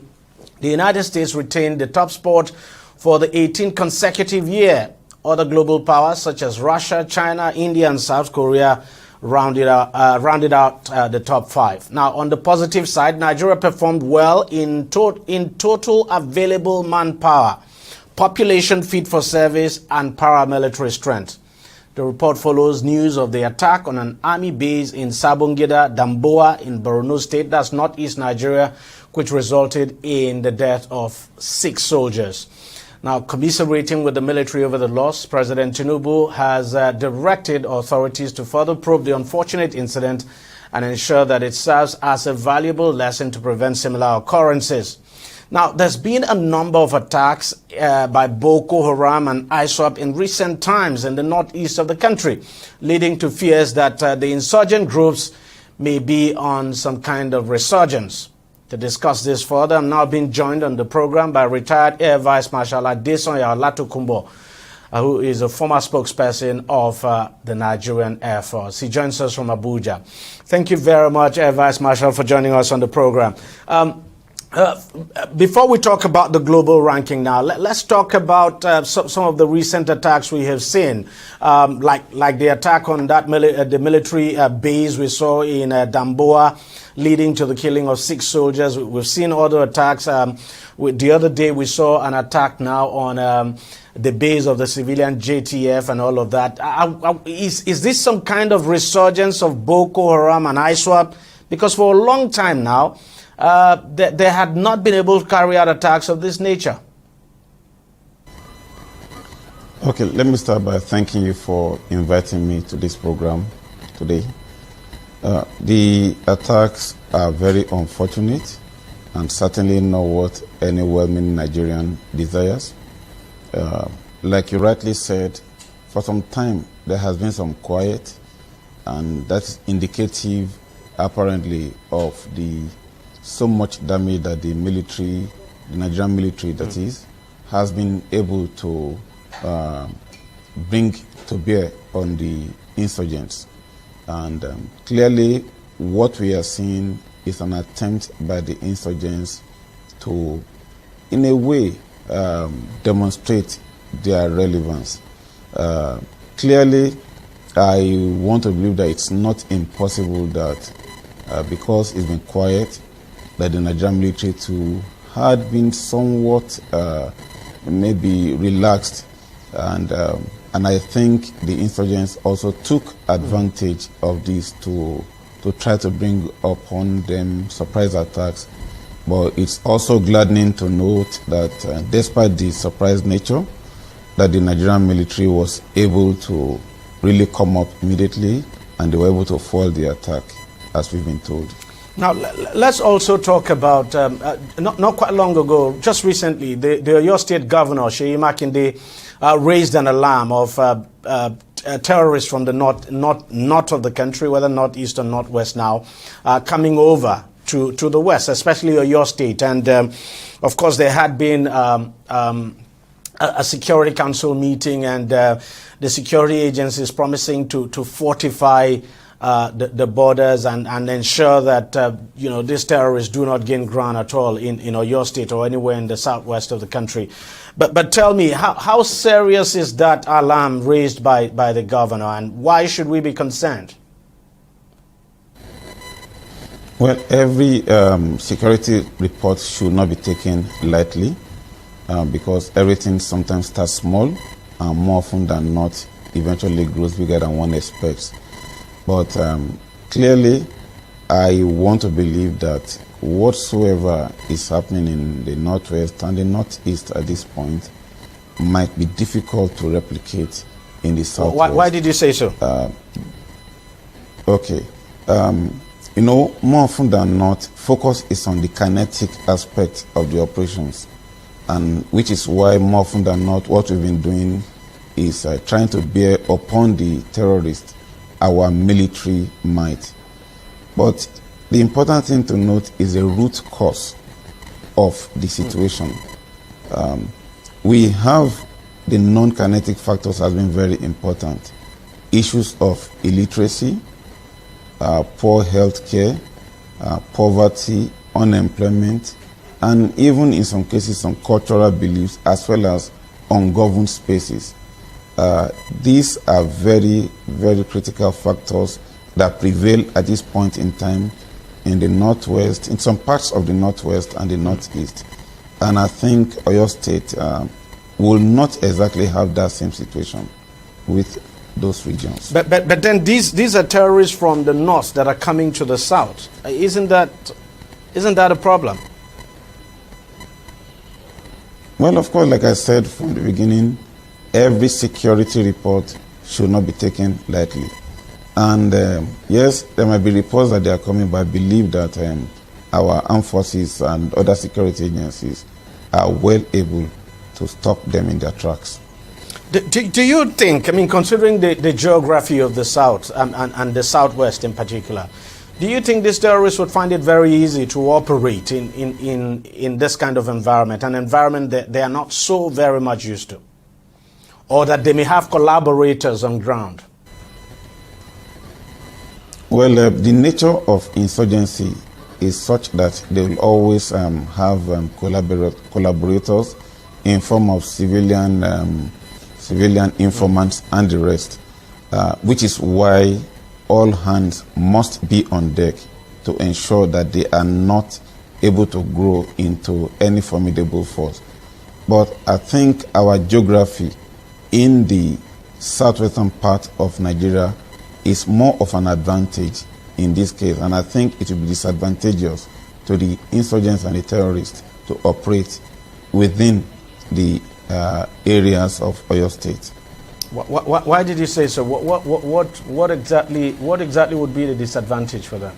the United States retained the top spot for the 18th consecutive year. Other global powers such as Russia, China, India, and South Korea rounded out the top 5. Now, on the positive side, Nigeria performed well in total available manpower, population fit for service, and paramilitary strength. The report follows news of the attack on an army base in Sabongida, Damboa in Borno State, that's northeast Nigeria, which resulted in the death of 6 soldiers. Now, commiserating with the military over the loss, President Tinubu has directed authorities to further probe the unfortunate incident and ensure that it serves as a valuable lesson to prevent similar occurrences. Now, there's been a number of attacks by Boko Haram and ISWAP in recent times in the northeast of the country, leading to fears that the insurgent groups may be on some kind of resurgence. To discuss this further, I'm now being joined on the program by retired Air Vice Marshal Adesonya Olatukumbo, who is a former spokesperson of the Nigerian Air Force. He joins us from Abuja. Thank you very much, Air Vice Marshal, for joining us on the program. Before we talk about the global ranking now, let's talk about some of the recent attacks we have seen, like the attack on that the military base we saw in Damboa, leading to the killing of 6 soldiers. We've seen other attacks. The other day we saw an attack now on the base of the civilian JTF and all of that. Is this some kind of resurgence of Boko Haram and ISWAP? Because for a long time now, they had not been able to carry out attacks of this nature. Okay, let me start by thanking you for inviting me to this program today. The attacks are very unfortunate and certainly not what any well-meaning Nigerian desires. Like you rightly said, for some time there has been some quiet, and that's indicative apparently of the so much damage that the military, the Nigerian military that is, has been able to bring to bear on the insurgents. And clearly what we are seeing is an attempt by the insurgents to, in a way, demonstrate their relevance. Clearly, I want to believe that it's not impossible that because it's been quiet, that the Nigerian military too had been somewhat maybe relaxed, and I think the insurgents also took advantage of this to try to bring upon them surprise attacks. But it's also gladdening to note that despite the surprise nature, that the Nigerian military was able to really come up immediately, and they were able to foil the attack, as we've been told. Now, let's also talk about, not quite long ago, just recently, your state governor, Seyi Makinde, raised an alarm of terrorists from the north of the country, whether northeast or northwest now, coming over to the west, especially your state. And, of course, there had been a Security Council meeting, and the security agencies promising to fortify the borders and ensure that these terrorists do not gain ground at all in your state or anywhere in the southwest of the country. But tell me, how serious is that alarm raised by the governor, and why should we be concerned? Well, every security report should not be taken lightly, because everything sometimes starts small and more often than not eventually grows bigger than one expects. But clearly, I want to believe that whatsoever is happening in the northwest and the northeast at this point might be difficult to replicate in the southwest. Why did you say so? Okay. More often than not, focus is on the kinetic aspect of the operations, and which is why more often than not what we've been doing is trying to bear upon the terrorists our military might. But the important thing to note is the root cause of the situation. We have the non-kinetic factors has been very important. Issues of illiteracy, poor health care, poverty, unemployment, and even in some cases some cultural beliefs, as well as ungoverned spaces. These are very, very critical factors that prevail at this point in time in the northwest, in some parts of the northwest and the northeast. And I think Oyo State will not exactly have that same situation, with those regions. But then these are terrorists from the north that are coming to the south. Isn't that a problem? Well, of course, like I said from the beginning, every security report should not be taken lightly. And yes, there might be reports that they are coming, but I believe that our armed forces and other security agencies are well able to stop them in their tracks. Do you think, I mean, considering the geography of the south and the southwest in particular, do you think these terrorists would find it very easy to operate in this kind of environment, an environment that they are not so very much used to? Or that they may have collaborators on ground? Well, the nature of insurgency is such that they will always have collaborators in form of civilian informants and the rest, which is why all hands must be on deck to ensure that they are not able to grow into any formidable force. But I think our geography in the southwestern part of Nigeria is more of an advantage in this case, and I think it will be disadvantageous to the insurgents and the terrorists to operate within the areas of Oyo State. Why did you say so? What exactly would be the disadvantage for them?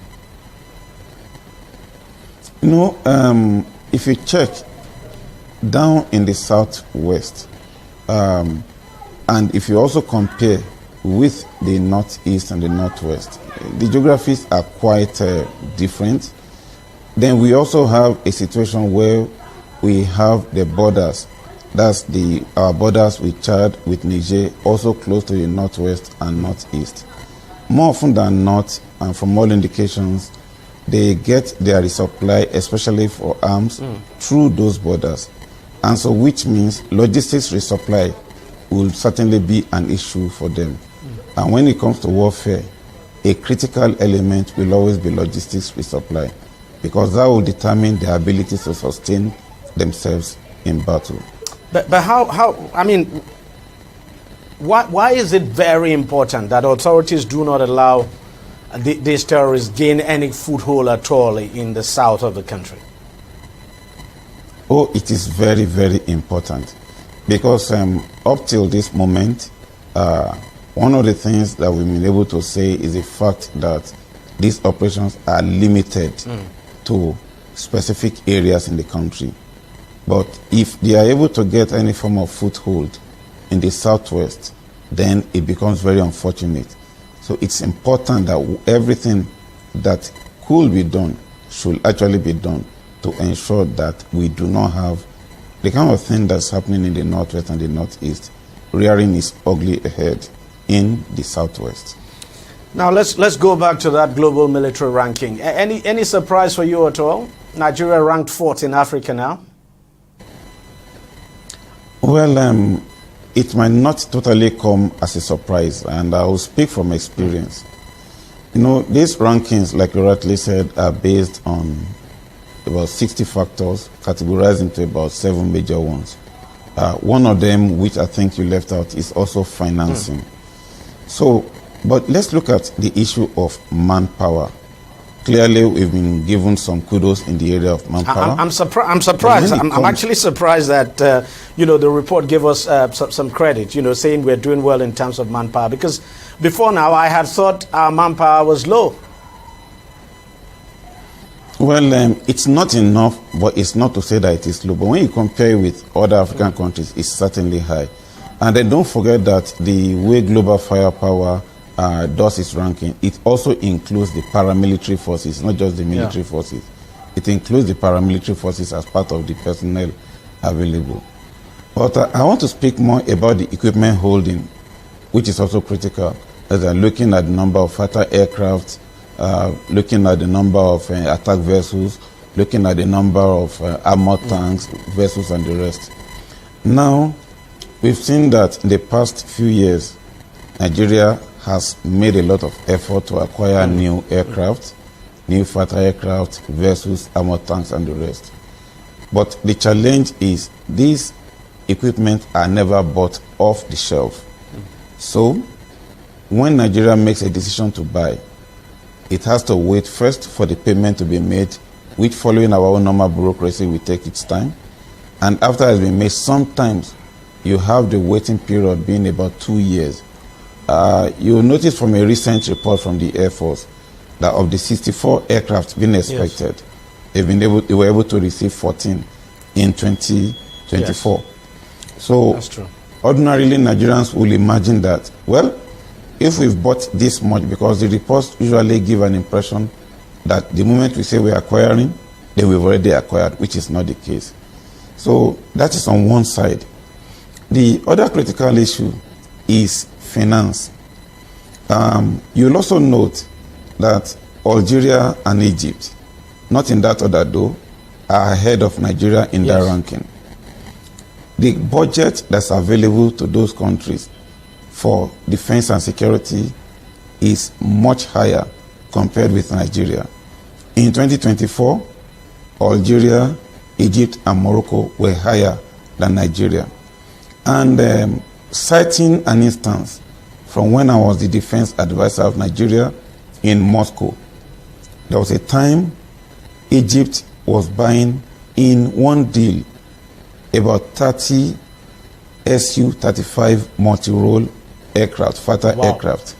You know, if you check down in the southwest, and if you also compare with the northeast and the northwest, the geographies are quite different. Then we also have a situation where we have the borders. That's our borders with Chad, with Niger, also close to the northwest and northeast. More often than not, and from all indications, they get their resupply, especially for arms, through those borders. And so which means logistics resupply will certainly be an issue for them. And when it comes to warfare, a critical element will always be logistics resupply, because that will determine their ability to sustain themselves in battle. But how I mean, why is it very important that authorities do not allow these terrorists gain any foothold at all in the south of the country? Oh, it is very, very important, because up till this moment, one of the things that we've been able to say is the fact that these operations are limited to specific areas in the country. But if they are able to get any form of foothold in the southwest, then it becomes very unfortunate. So it's important that everything that could be done should actually be done to ensure that we do not have the kind of thing that's happening in the northwest and the northeast rearing its ugly head in the southwest. Now let's go back to that global military ranking. Any surprise for you at all? Nigeria ranked 4th in Africa now. Well, it might not totally come as a surprise, and I will speak from experience. You know, these rankings, like you rightly said, are based on about 60 factors, categorized into about 7 major ones. One of them, which I think you left out, is also financing. So, but let's look at the issue of manpower. Clearly, we've been given some kudos in the area of manpower. I'm surprised. I'm actually surprised that the report gave us some credit. Saying we're doing well in terms of manpower, because before now I had thought our manpower was low. Well, it's not enough, but it's not to say that it is low. But when you compare with other African countries, it's certainly high. And then don't forget that the way global firepower does its ranking, it also includes the paramilitary forces, not just the military forces. It includes the paramilitary forces as part of the personnel available. But I want to speak more about the equipment holding, which is also critical, as I'm looking at the number of fighter aircraft, looking at the number of attack vessels, looking at the number of armored tanks, vessels, and the rest. Now, we've seen that in the past few years, Nigeria has made a lot of effort to acquire new aircraft, new fighter aircraft, vessels, armored tanks, and the rest. But the challenge is these equipment are never bought off the shelf. So when Nigeria makes a decision to buy, it has to wait first for the payment to be made, which following our own normal bureaucracy will take its time. And after it has been made, sometimes you have the waiting period being about 2 years. You'll notice from a recent report from the Air Force that of the 64 aircraft being expected, they were able to receive 14 in 2024. Yes. So that's true. Ordinarily, Nigerians will imagine that, well, if we've bought this much, because the reports usually give an impression that the moment we say we're acquiring, then we've already acquired, which is not the case. So that is on one side. The other critical issue is finance. You'll also note that Algeria and Egypt, not in that order though, are ahead of Nigeria in that ranking. The budget that's available to those countries for defense and security is much higher compared with Nigeria. In 2024, Algeria, Egypt, and Morocco were higher than Nigeria. And citing an instance from when I was the defense advisor of Nigeria in Moscow, there was a time Egypt was buying in one deal about 30 Su-35 multi-role aircraft, fighter aircraft.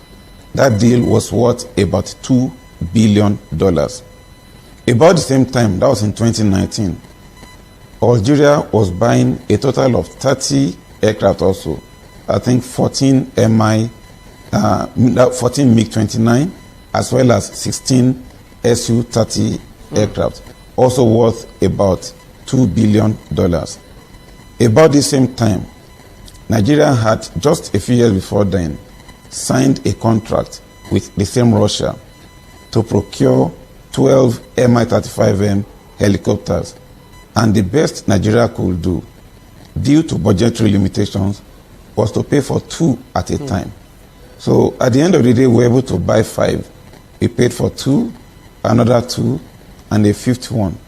That deal was worth about $2 billion. About the same time, that was in 2019, Algeria was buying a total of 30 aircraft also. I think 14 MiG-29, as well as 16 Su-30 aircraft, also worth about $2 billion. About the same time, Nigeria had, just a few years before then, signed a contract with the same Russia to procure 12 Mi-35M helicopters. And the best Nigeria could do, due to budgetary limitations, was to pay for 2 at a time. So at the end of the day, we were able to buy 5. We paid for 2, another 2, and a 5th one.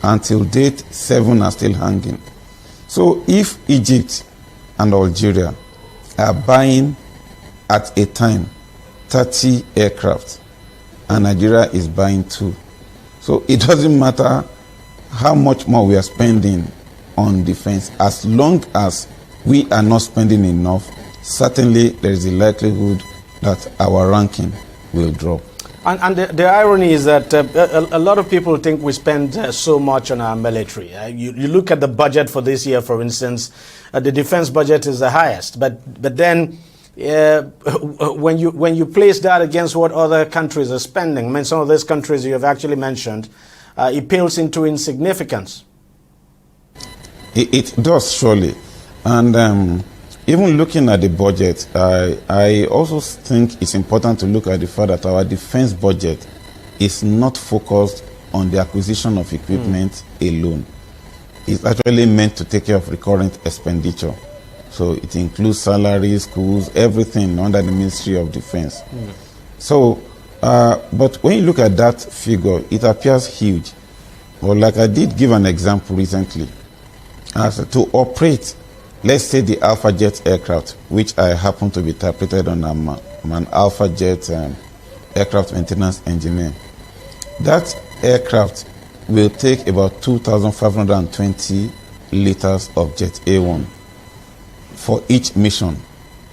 Until date, 7 are still hanging. So if Egypt and Algeria are buying at a time 30 aircraft, and Nigeria is buying 2, so it doesn't matter how much more we are spending on defense, as long as we are not spending enough, certainly there is a likelihood that our ranking will drop. And the irony is that a lot of people think we spend so much on our military. You look at the budget for this year, for instance, the defense budget is the highest. But then when you place that against what other countries are spending, I mean, some of those countries you have actually mentioned, it pales into insignificance. It does, surely. And even looking at the budget, I also think it's important to look at the fact that our defense budget is not focused on the acquisition of equipment alone. It's actually meant to take care of recurrent expenditure. So it includes salaries, schools, everything under the Ministry of Defense. So, but when you look at that figure, it appears huge. Well, like I did give an example recently. As to operate, let's say the Alpha Jet aircraft, which I happen to be interpreted on, I'm an Alpha Jet aircraft maintenance engineer. That aircraft will take about 2,520 liters of Jet A1 for each mission.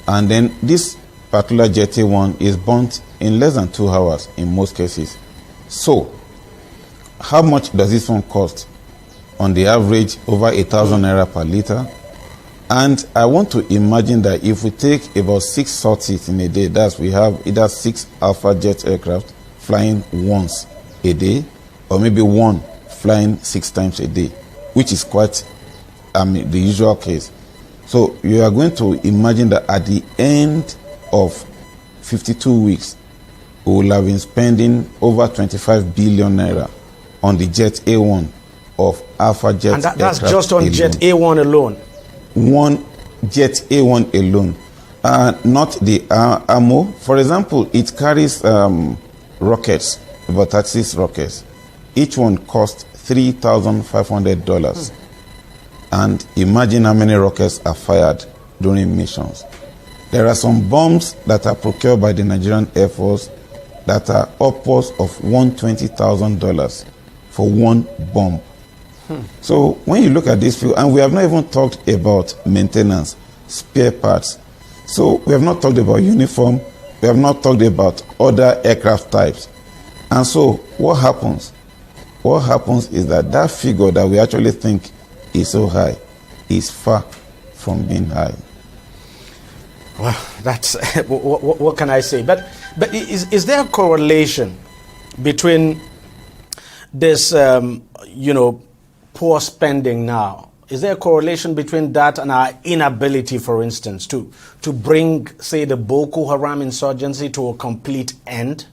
And then this particular Jet A1 is burnt in less than 2 hours in most cases. So, how much does this one cost? On the average, over 1,000 naira per liter. And I want to imagine that if we take about 6 sorties in a day, that's we have either 6 Alpha Jet aircraft flying once a day, or maybe one flying 6 times a day, which is quite the usual case. So you are going to imagine that at the end of 52 weeks, we will have been spending over 25 billion naira on the Jet A1 of Alpha Jet aircraft. And that's just on alone. Jet A1 alone? One Jet A1 alone. Not the ammo. For example, it carries rockets, about 36 rockets. Each one costs $3,500. And imagine how many rockets are fired during missions. There are some bombs that are procured by the Nigerian Air Force that are upwards of $120,000 for one bomb. So when you look at this field, and we have not even talked about maintenance, spare parts. So we have not talked about uniform, we have not talked about other aircraft types. And so what happens? What happens is that that figure that we actually think is so high is far from being high. Well, that's what can I say? But is there a correlation between this, poor spending now? Is there a correlation between that and our inability, for instance, to bring, say, the Boko Haram insurgency to a complete end?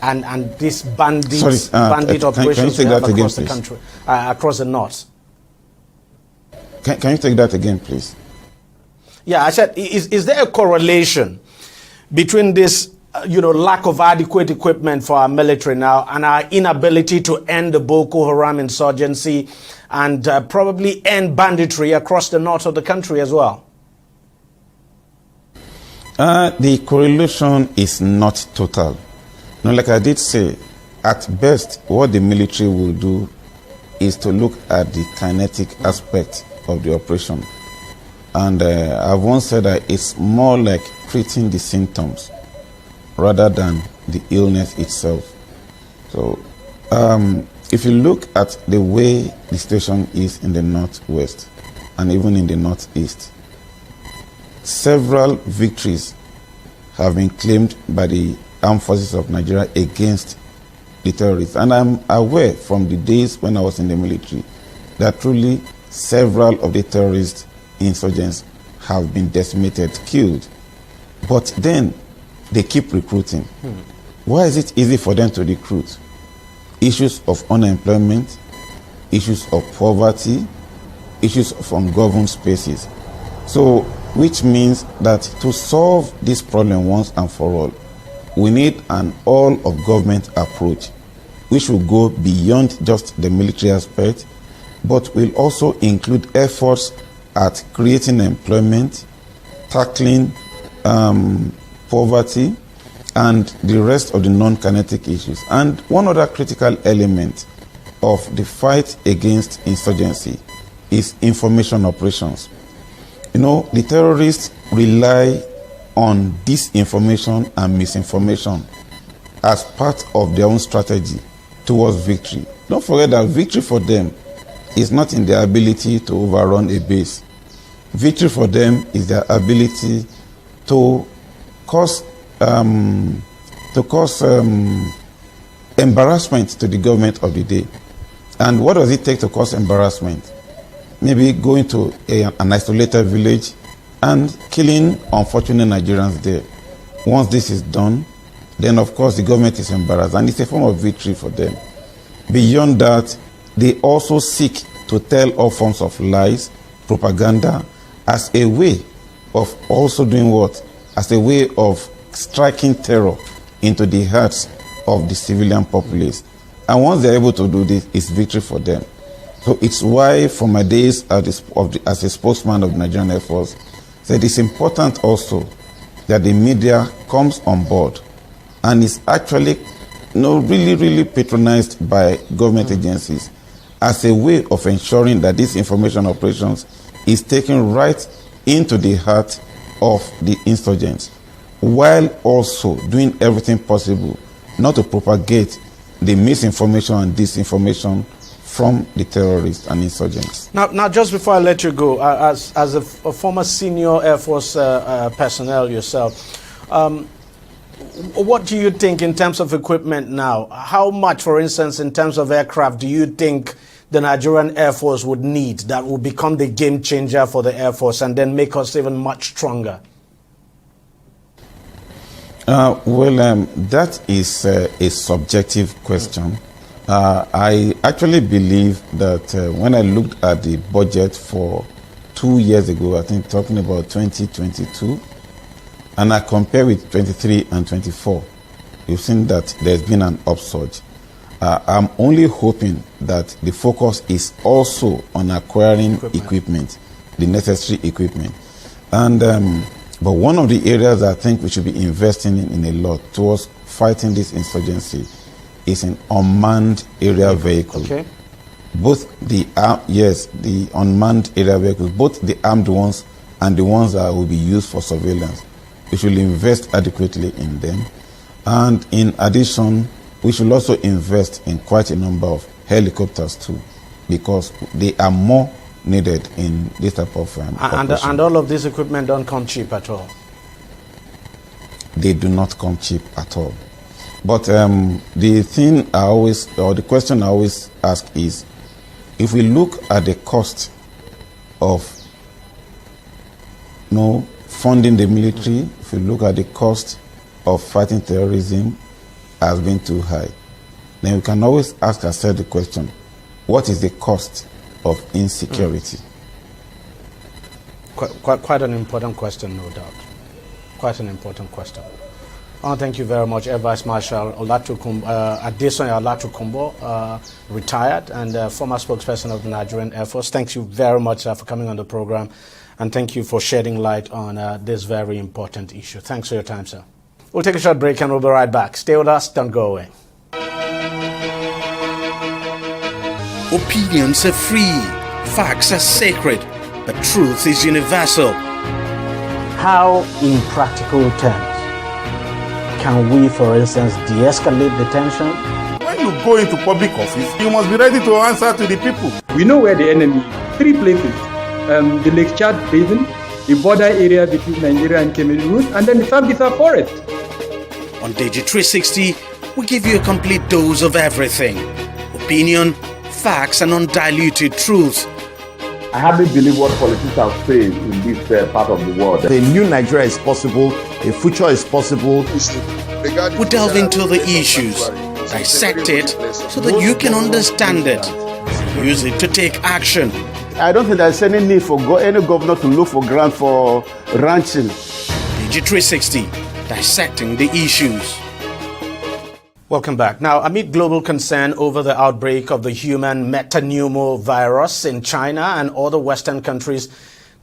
And this bandit operations we have across the country, across the north. Can you take that again, please? Yeah, I said, is there a correlation between this, lack of adequate equipment for our military now and our inability to end the Boko Haram insurgency and probably end banditry across the north of the country as well? The correlation is not total. No, like I did say, at best, what the military will do is to look at the kinetic aspect of the operation. And I've once said that it's more like treating the symptoms rather than the illness itself. So if you look at the way the situation is in the northwest and even in the northeast, several victories have been claimed by the armed forces of Nigeria against the terrorists. And I'm aware from the days when I was in the military that truly several of the terrorist insurgents have been decimated, killed. But then they keep recruiting. Why is it easy for them to recruit? Issues of unemployment, issues of poverty, issues of ungoverned spaces. So, which means that to solve this problem once and for all, we need an all-of-government approach, which will go beyond just the military aspect, but will also include efforts at creating employment, tackling poverty, and the rest of the non-kinetic issues. And one other critical element of the fight against insurgency is information operations. The terrorists rely on disinformation and misinformation as part of their own strategy towards victory. Don't forget that victory for them is not in their ability to overrun a base. Victory for them is their ability to cause embarrassment to the government of the day. And what does it take to cause embarrassment? Maybe going to an isolated village and killing unfortunate Nigerians there. Once this is done, then of course the government is embarrassed, and it's a form of victory for them. Beyond that, they also seek to tell all forms of lies, propaganda, as a way of also doing what? As a way of striking terror into the hearts of the civilian populace. And once they're able to do this, it's victory for them. So it's why, from my days as a spokesman of the Nigerian Air Force, said it's important also that the media comes on board and is actually really patronized by government agencies as a way of ensuring that these information operations is taken right into the heart of the insurgents, while also doing everything possible not to propagate the misinformation and disinformation from the terrorists and insurgents. Now, just before I let you go, as a former senior Air Force personnel yourself, what do you think in terms of equipment now? How much, for instance, in terms of aircraft, do you think the Nigerian Air Force would need that will become the game changer for the Air Force and then make us even much stronger? That is a subjective question. I actually believe that when I looked at the budget for 2 years ago, I think talking about 2022, and I compare with 23 and 24, you've seen that there's been an upsurge. I'm only hoping that the focus is also on acquiring equipment, the necessary equipment. And but one of the areas I think we should be investing in a lot towards fighting this insurgency is in unmanned area vehicles. Okay. Both the the unmanned area vehicles, both the armed ones and the ones that will be used for surveillance. We should invest adequately in them. And in addition, we should also invest in quite a number of helicopters too, because they are more needed in this type of and all of this equipment don't come cheap at all. They do not come cheap at all. But the thing I always, or the question I always ask is, if we look at the cost of funding the military, if we look at the cost of fighting terrorism has been too high, then we can always ask ourselves the question, what is the cost of insecurity? Quite an important question, no doubt. Quite an important question. Thank you very much, Air Vice Marshal Adesoye Olatukumbo, retired and former spokesperson of the Nigerian Air Force. Thank you very much for coming on the program, and thank you for shedding light on this very important issue. Thanks for your time, sir. We'll take a short break and we'll be right back. Stay with us, don't go away. Opinions are free, facts are sacred, but truth is universal. How, in practical terms, can we, for instance, de-escalate the tension? When you go into public office, you must be ready to answer to the people. We know where the enemy is. 3 places. The Lake Chad Basin, the border area between Nigeria and Cameroon, and then the Sambisa Forest. On TV360, we give you a complete dose of everything. Opinion, facts, and undiluted truth. I hardly believe what politicians say in this part of the world. A new Nigeria is possible, a future is possible. We delve into the issues, dissect it so that you can understand it, use it to take action. I don't think there's any need for any governor to look for grant for ranching. TV360, dissecting the issues. Welcome back. Now, amid global concern over the outbreak of the human metapneumovirus in China and other Western countries,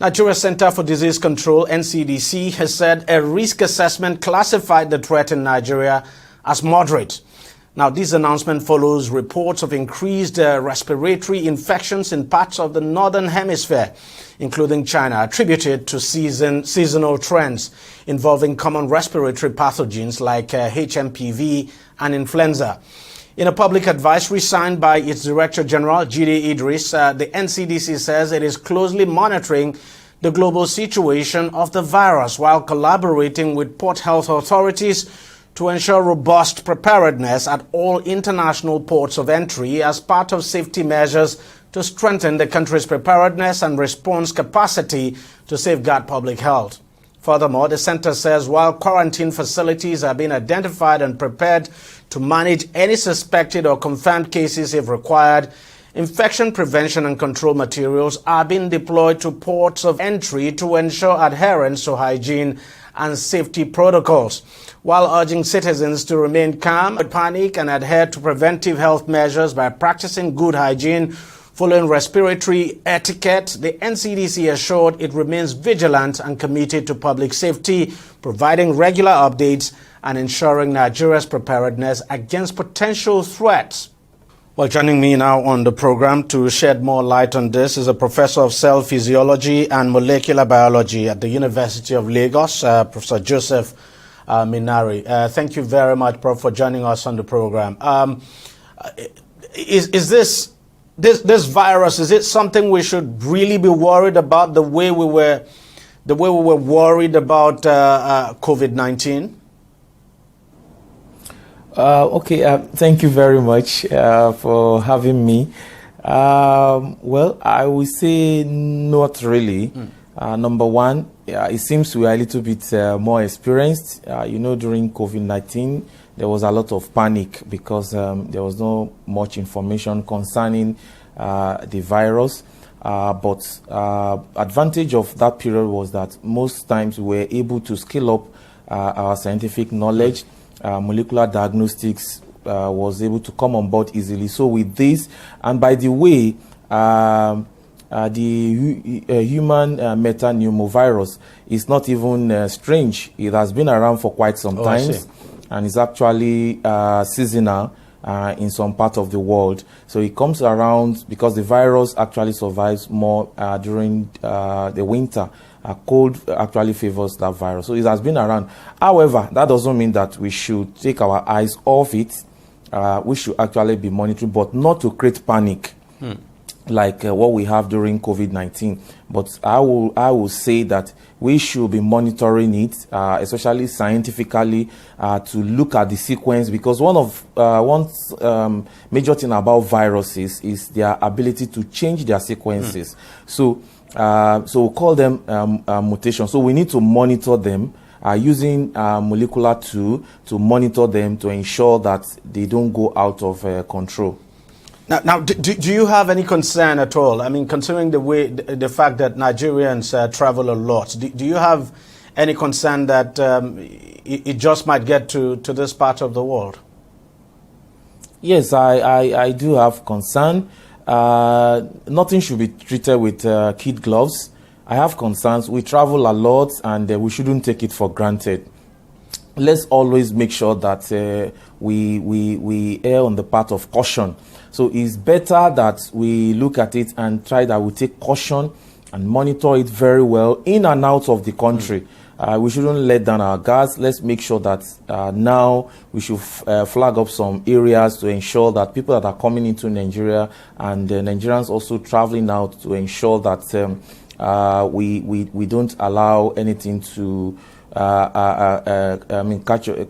Nigeria Center for Disease Control, NCDC, has said a risk assessment classified the threat in Nigeria as moderate. Now, this announcement follows reports of increased respiratory infections in parts of the northern hemisphere, including China, attributed to seasonal trends involving common respiratory pathogens like HMPV and influenza. In a public advisory signed by its Director General, Jide Idris, the NCDC says it is closely monitoring the global situation of the virus while collaborating with port health authorities to ensure robust preparedness at all international ports of entry as part of safety measures to strengthen the country's preparedness and response capacity to safeguard public health. Furthermore, the center says while quarantine facilities are being identified and prepared to manage any suspected or confirmed cases if required, infection prevention and control materials are being deployed to ports of entry to ensure adherence to hygiene and safety protocols, while urging citizens to remain calm, panic, and adhere to preventive health measures by practicing good hygiene. Following respiratory etiquette, the NCDC assured it remains vigilant and committed to public safety, providing regular updates and ensuring Nigeria's preparedness against potential threats. Well, joining me now on the program to shed more light on this is a professor of cell physiology and molecular biology at the University of Lagos, Professor Joseph Minari. Thank you very much, Prof, for joining us on the program. Is this virus, is it something we should really be worried about the way we were worried about COVID-19? Okay, thank you very much for having me. Well, I would say not really. Number one, it seems we are a little bit more experienced. During COVID-19, there was a lot of panic because there was not much information concerning the virus. But advantage of that period was that most times we were able to scale up our scientific knowledge. Molecular diagnostics was able to come on board easily. So with this, and by the way, the human metapneumovirus is not even strange. It has been around for quite some time, and it's actually seasonal in some part of the world. So it comes around because the virus actually survives more during the winter. Cold actually favors that virus. So it has been around. However, that doesn't mean that we should take our eyes off it. We should actually be monitoring, but not to create panic. Like what we have during COVID-19. But I will say that we should be monitoring it, especially scientifically, to look at the sequence, because one major thing about viruses is their ability to change their sequences. So we call them mutations. So we need to monitor them using molecular tool to monitor them to ensure that they don't go out of control. Now, do you have any concern at all? I mean, considering the fact that Nigerians travel a lot, do you have any concern that it just might get to this part of the world? Yes, I do have concern. Nothing should be treated with kid gloves. I have concerns. We travel a lot, and we shouldn't take it for granted. Let's always make sure that we err on the path of caution. So it's better that we look at it and try that we take caution and monitor it very well in and out of the country. We shouldn't let down our guards. Let's make sure that now we should flag up some areas to ensure that people that are coming into Nigeria and Nigerians also traveling out, to ensure that we don't allow anything to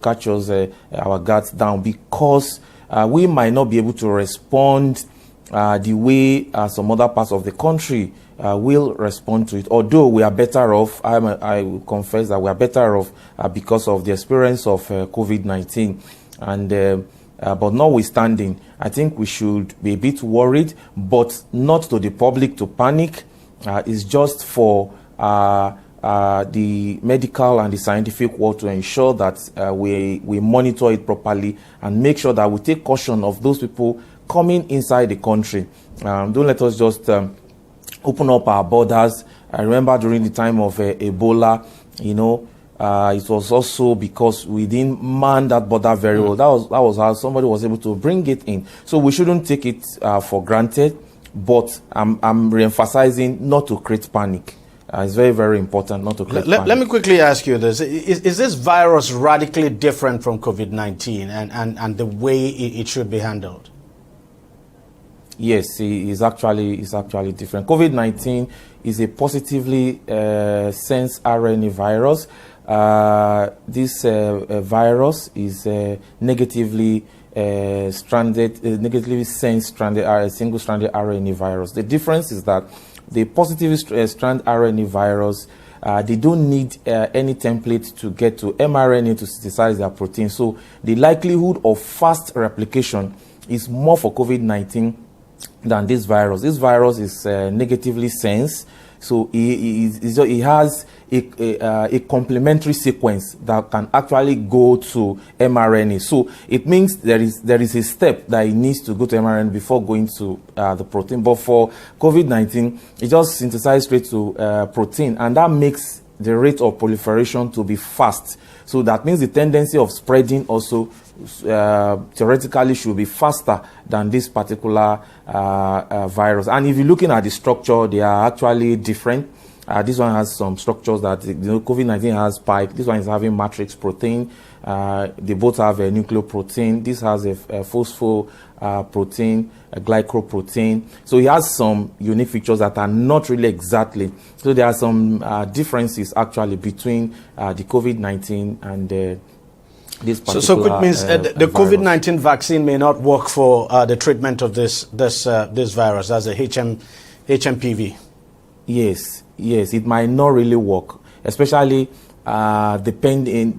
catch us our guards down, because we might not be able to respond the way some other parts of the country will respond to it. Although we are better off, I will confess that we are better off because of the experience of COVID-19. And but notwithstanding, I think we should be a bit worried, but not to the public to panic. It's just for the medical and the scientific world to ensure that we monitor it properly and make sure that we take caution of those people coming inside the country. Don't let us just open up our borders. I remember during the time of Ebola, it was also because we didn't man that border very well. That was how somebody was able to bring it in. So we shouldn't take it for granted, but I'm re-emphasizing not to create panic. It's very, very important not to create panic. Let me quickly ask you this. Is this virus radically different from COVID-19 and the way it should be handled? Yes, it's actually different. COVID-19 is a positively sensed RNA virus. This virus is negatively negatively sensed single-stranded RNA virus. The difference is that the positively strand RNA virus, they don't need any template to get to mRNA to synthesize their protein. So the likelihood of fast replication is more for COVID-19 than this virus. This virus is negatively sensed, so it has a complementary sequence that can actually go to mRNA. So it means there is a step that it needs to go to mRNA before going to the protein. But for COVID-19, it just synthesizes straight to protein, and that makes the rate of proliferation to be fast. So that means the tendency of spreading also theoretically should be faster than this particular virus. And if you're looking at the structure, they are actually different. This one has some structures that, COVID-19 has spike. This one is having matrix protein. They both have a nucleoprotein. This has a phospho protein, a glycoprotein. So it has some unique features that are not really exactly. So there are some differences actually between the COVID-19 and this particular So it means the COVID-19 vaccine may not work for the treatment of this virus as a HMPV. Yes, it might not really work, especially depending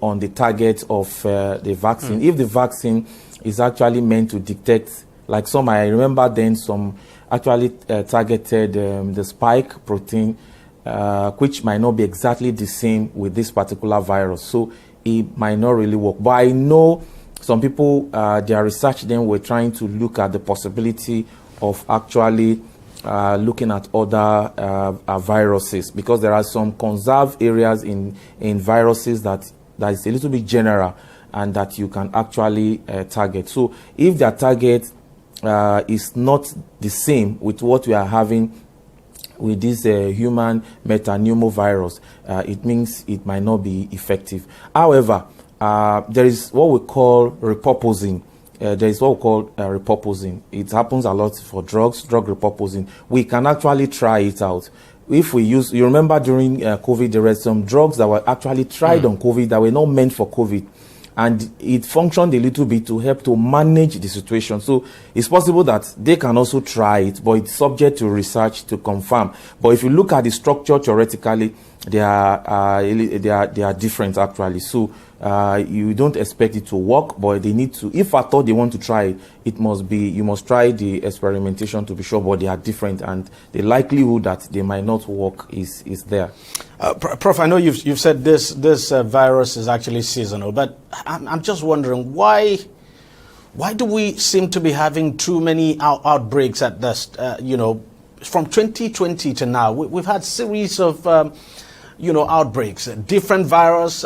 on the target of the vaccine. If the vaccine is actually meant to detect, like some, I remember then some actually targeted the spike protein, which might not be exactly the same with this particular virus. So it might not really work. But I know some people, their research then were trying to look at the possibility of actually looking at other viruses, because there are some conserved areas in viruses that is a little bit general and that you can actually target. So if their target is not the same with what we are having with this human metapneumovirus, it means it might not be effective. However, there is what we call repurposing. Repurposing. It happens a lot for drug repurposing. We can actually try it out. If we use, you remember during COVID, there were some drugs that were actually tried on COVID that were not meant for COVID. And it functioned a little bit to help to manage the situation. So it's possible that they can also try it, but it's subject to research to confirm. But if you look at the structure theoretically, they are different actually. So you don't expect it to work, but they need to. If at all they want to try it, it must be, you must try the experimentation to be sure. But they are different, and the likelihood that they might not work is there. Prof, I know you've said this virus is actually seasonal, but I'm just wondering why do we seem to be having too many outbreaks at this? From 2020 to now, we've had series of outbreaks, different virus,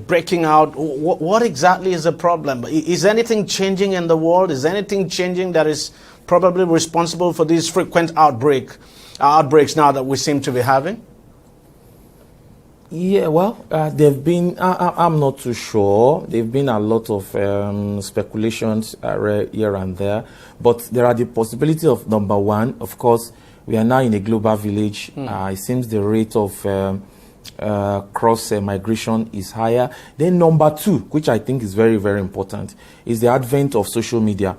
breaking out. What exactly is the problem? Is anything changing in the world? Is anything changing that is probably responsible for these frequent outbreaks now that we seem to be having? Yeah, well, they've been, I'm not too sure. There've been a lot of speculations here and there, but there are the possibility of, number one, of course, we are now in a global village. It seems the rate of cross migration is higher. Then number two, which I think is very, very important, is the advent of social media.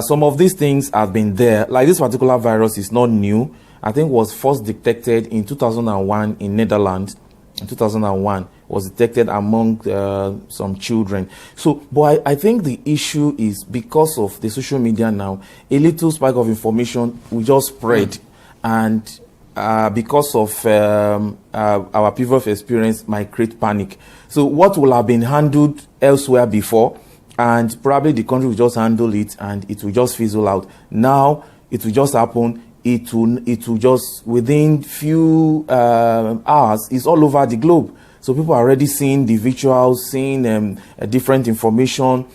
Some of these things have been there. Like this particular virus is not new. I think was first detected in 2001 in Netherlands. In 2001 was detected among some children. So, but I think the issue is because of the social media now, a little spike of information will just spread. And because of our previous experience might create panic. So what will have been handled elsewhere before, and probably the country will just handle it and it will just fizzle out. Now it will just happen. It will just, within few hours, it's all over the globe. So people are already seeing the visuals, seeing different information,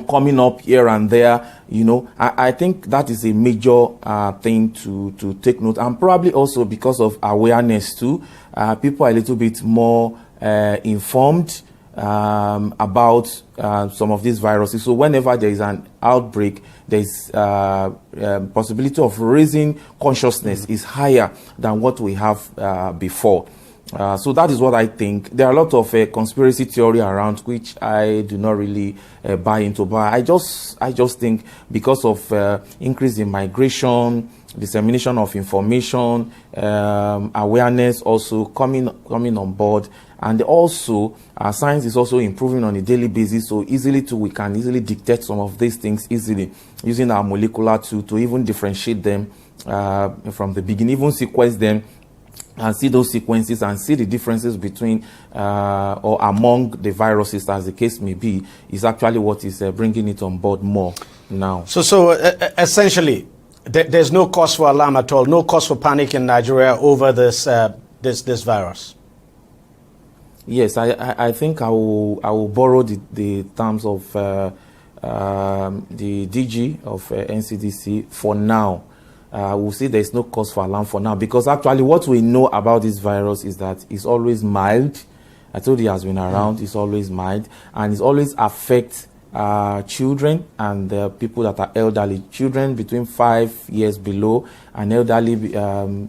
coming up here and there. I think that is a major thing to take note. And probably also because of awareness too. People are a little bit more informed about some of these viruses. So whenever there is an outbreak, there's possibility of raising consciousness is higher than what we have before. So that is what I think. There are a lot of conspiracy theory around which I do not really buy into, but I just think because of increase in migration, dissemination of information, awareness also coming on board, and also science is also improving on a daily basis. So we can easily detect some of these things easily using our molecular tool to even differentiate them from the beginning, even sequence them and see those sequences and see the differences between or among the viruses, as the case may be, is actually what is bringing it on board more now. So essentially, there's no cause for alarm at all, no cause for panic in Nigeria over this virus. Yes, I think I will borrow the terms of the DG of NCDC for now. We'll see there is no cause for alarm for now, because actually what we know about this virus is that it's always mild. I told you it has been around, it's always mild, and it always affects children and people that are elderly. Children between 5 years below and elderly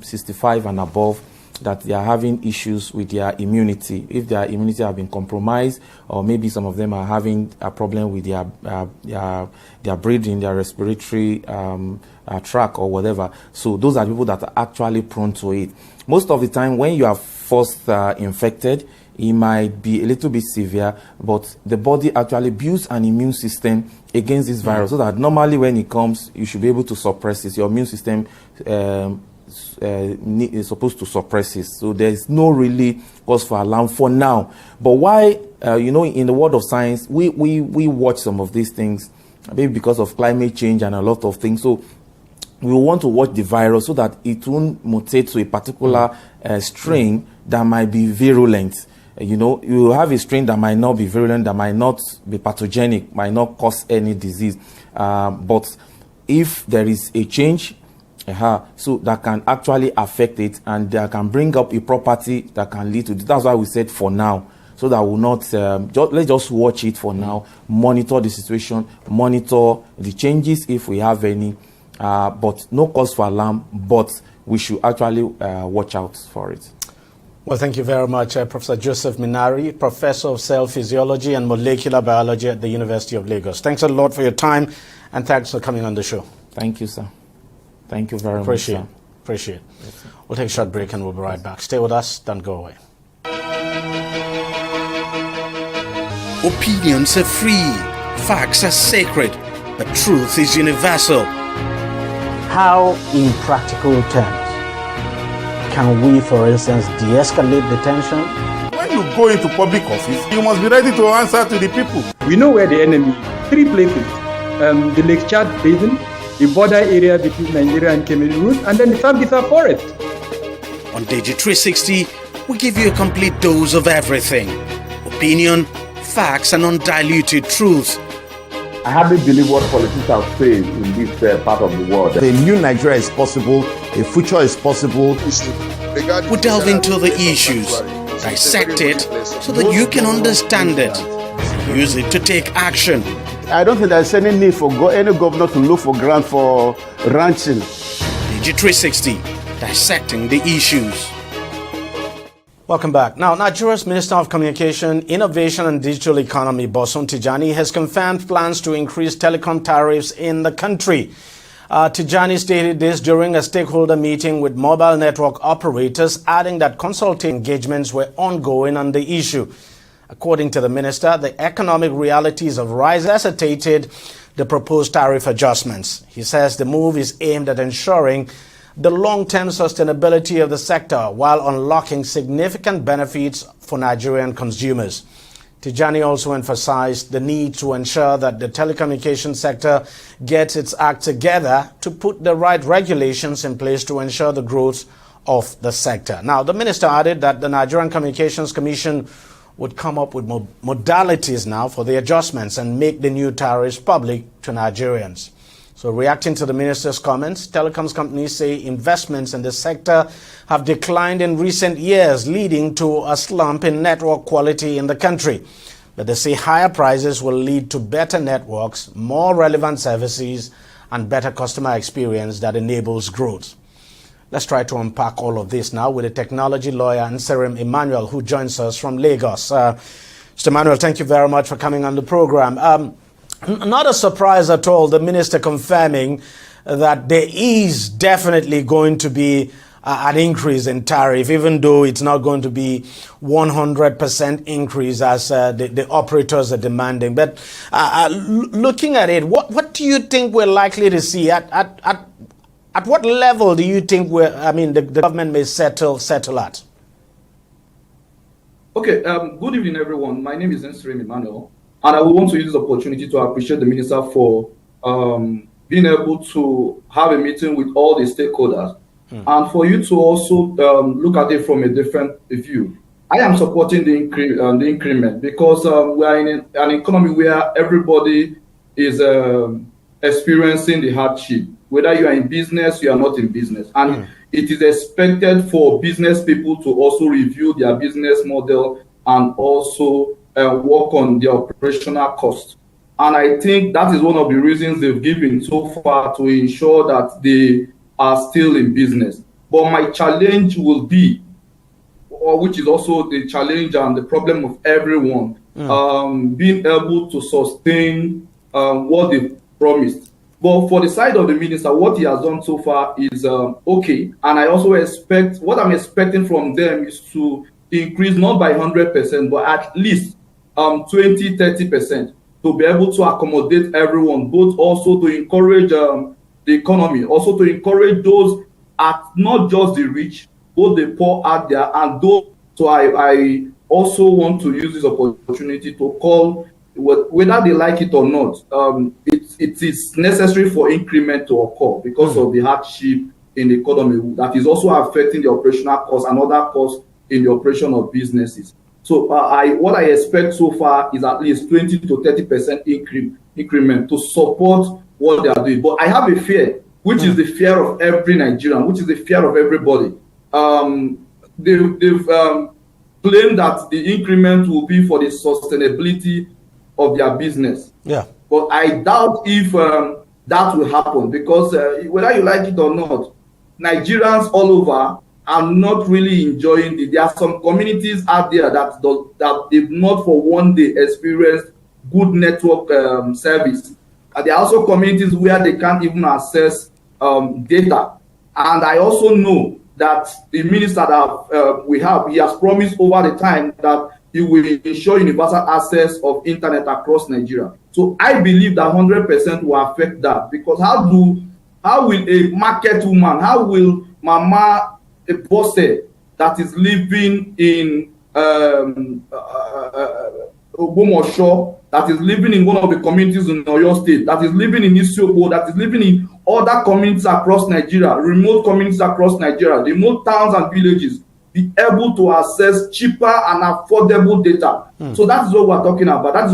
65 and above, that they are having issues with their immunity. If their immunity have been compromised, or maybe some of them are having a problem with their breathing, their respiratory tract or whatever. So those are people that are actually prone to it. Most of the time when you are first infected, it might be a little bit severe, but the body actually builds an immune system against this virus, so that normally when it comes, you should be able to suppress it. Your immune system is supposed to suppress it. So there is no really cause for alarm for now. But why, in the world of science, we watch some of these things, maybe because of climate change and a lot of things. So we want to watch the virus so that it won't mutate to a particular strain that might be virulent. You know, you have a strain that might not be virulent, that might not be pathogenic, might not cause any disease. But if there is a change, so that can actually affect it, and that can bring up a property that can lead to. That's why we said for now, so that we'll not. Let's just watch it for now. Monitor the situation, monitor the changes if we have any. But no cause for alarm. But we should actually watch out for it. Well, thank you very much, Professor Joseph Minari, Professor of Cell Physiology and Molecular Biology at the University of Lagos. Thanks a lot for your time, and thanks for coming on the show. Thank you, sir. Thank you very much, sir. Appreciate it. Yes, we'll take a short break and we'll be right back. Stay with us, don't go away. Opinions are free, facts are sacred, but truth is universal. How, in practical terms, can we, for instance, de-escalate the tension? When you go into public office, you must be ready to answer to the people. We know where the enemy is. 3 places. The Lake Chad Basin, the border area between Nigeria and Cameroon, and then the Sambisa Forest. On TV360, we give you a complete dose of everything. Opinion, facts, and undiluted truth. I hardly believe what politicians have said in this part of the world. A new Nigeria is possible, a future is possible. We delve into the issues, dissect it so that you can understand it, use it to take action. I don't think there's any need for any governor to look for grant for ranching. TV360, dissecting the issues. Welcome back. Now, Nigeria's Minister of Communication, Innovation and Digital Economy, Bosun Tijani, has confirmed plans to increase telecom tariffs in the country. Tijani stated this during a stakeholder meeting with mobile network operators, adding that consulting engagements were ongoing on the issue. According to the minister, the economic realities of rise necessitated the proposed tariff adjustments. He says the move is aimed at ensuring the long-term sustainability of the sector while unlocking significant benefits for Nigerian consumers. Tijani also emphasized the need to ensure that the telecommunications sector gets its act together to put the right regulations in place to ensure the growth of the sector. Now, the minister added that the Nigerian Communications Commission would come up with modalities now for the adjustments and make the new tariffs public to Nigerians. So reacting to the minister's comments, telecoms companies say investments in the sector have declined in recent years, leading to a slump in network quality in the country. But they say higher prices will lead to better networks, more relevant services, and better customer experience that enables growth. Let's try to unpack all of this now with a technology lawyer, Nserim Emmanuel, who joins us from Lagos. Mr. Emmanuel, thank you very much for coming on the program. Not a surprise at all, the minister confirming that there is definitely going to be an increase in tariff, even though it's not going to be 100% increase as the operators are demanding. But looking at it, what do you think we're likely to see? At what level do you think the government may settle at? Okay, good evening, everyone. My name is Nserim Emmanuel. And I would want to use this opportunity to appreciate the minister for being able to have a meeting with all the stakeholders and for you to also look at it from a different view. I am supporting the increment because we are in an economy where everybody is experiencing the hardship. Whether you are in business, you are not in business. And it is expected for business people to also review their business model and also work on the operational cost. And I think that is one of the reasons they've given so far to ensure that they are still in business. But my challenge will be, which is also the challenge and the problem of everyone, being able to sustain what they promised. But for the side of the minister, what he has done so far is okay. And I also expect, what I'm expecting from them is to increase not by 100%, but at least 20-30% to be able to accommodate everyone, both also to encourage the economy, also to encourage those at not just the rich, both the poor out there and those. So I also want to use this opportunity to call, whether they like it or not, it's it is necessary for increment to occur because of the hardship in the economy that is also affecting the operational costs and other costs in the operation of businesses. So what I expect so far is at least 20 to 30% increment to support what they are doing. But I have a fear, which is the fear of every Nigerian, which is the fear of everybody. They've claimed that the increment will be for the sustainability of their business. Yeah. But I doubt if that will happen because whether you like it or not, Nigerians all over are not really enjoying it. There are some communities out there that they've not for one day experienced good network service. There are also communities where they can't even access data. And I also know that the minister that he has promised over the time that he will ensure universal access of internet across Nigeria. So I believe that 100% will affect that because how will a market woman, how will Mama a bosse that is living in Ogbomoso, that is living in one of the communities in Oyo State, that is living in Isiopo, that is living in other communities across Nigeria, remote communities across Nigeria, remote towns and villages, be able to access cheaper and affordable data. So that is what we're talking about. That's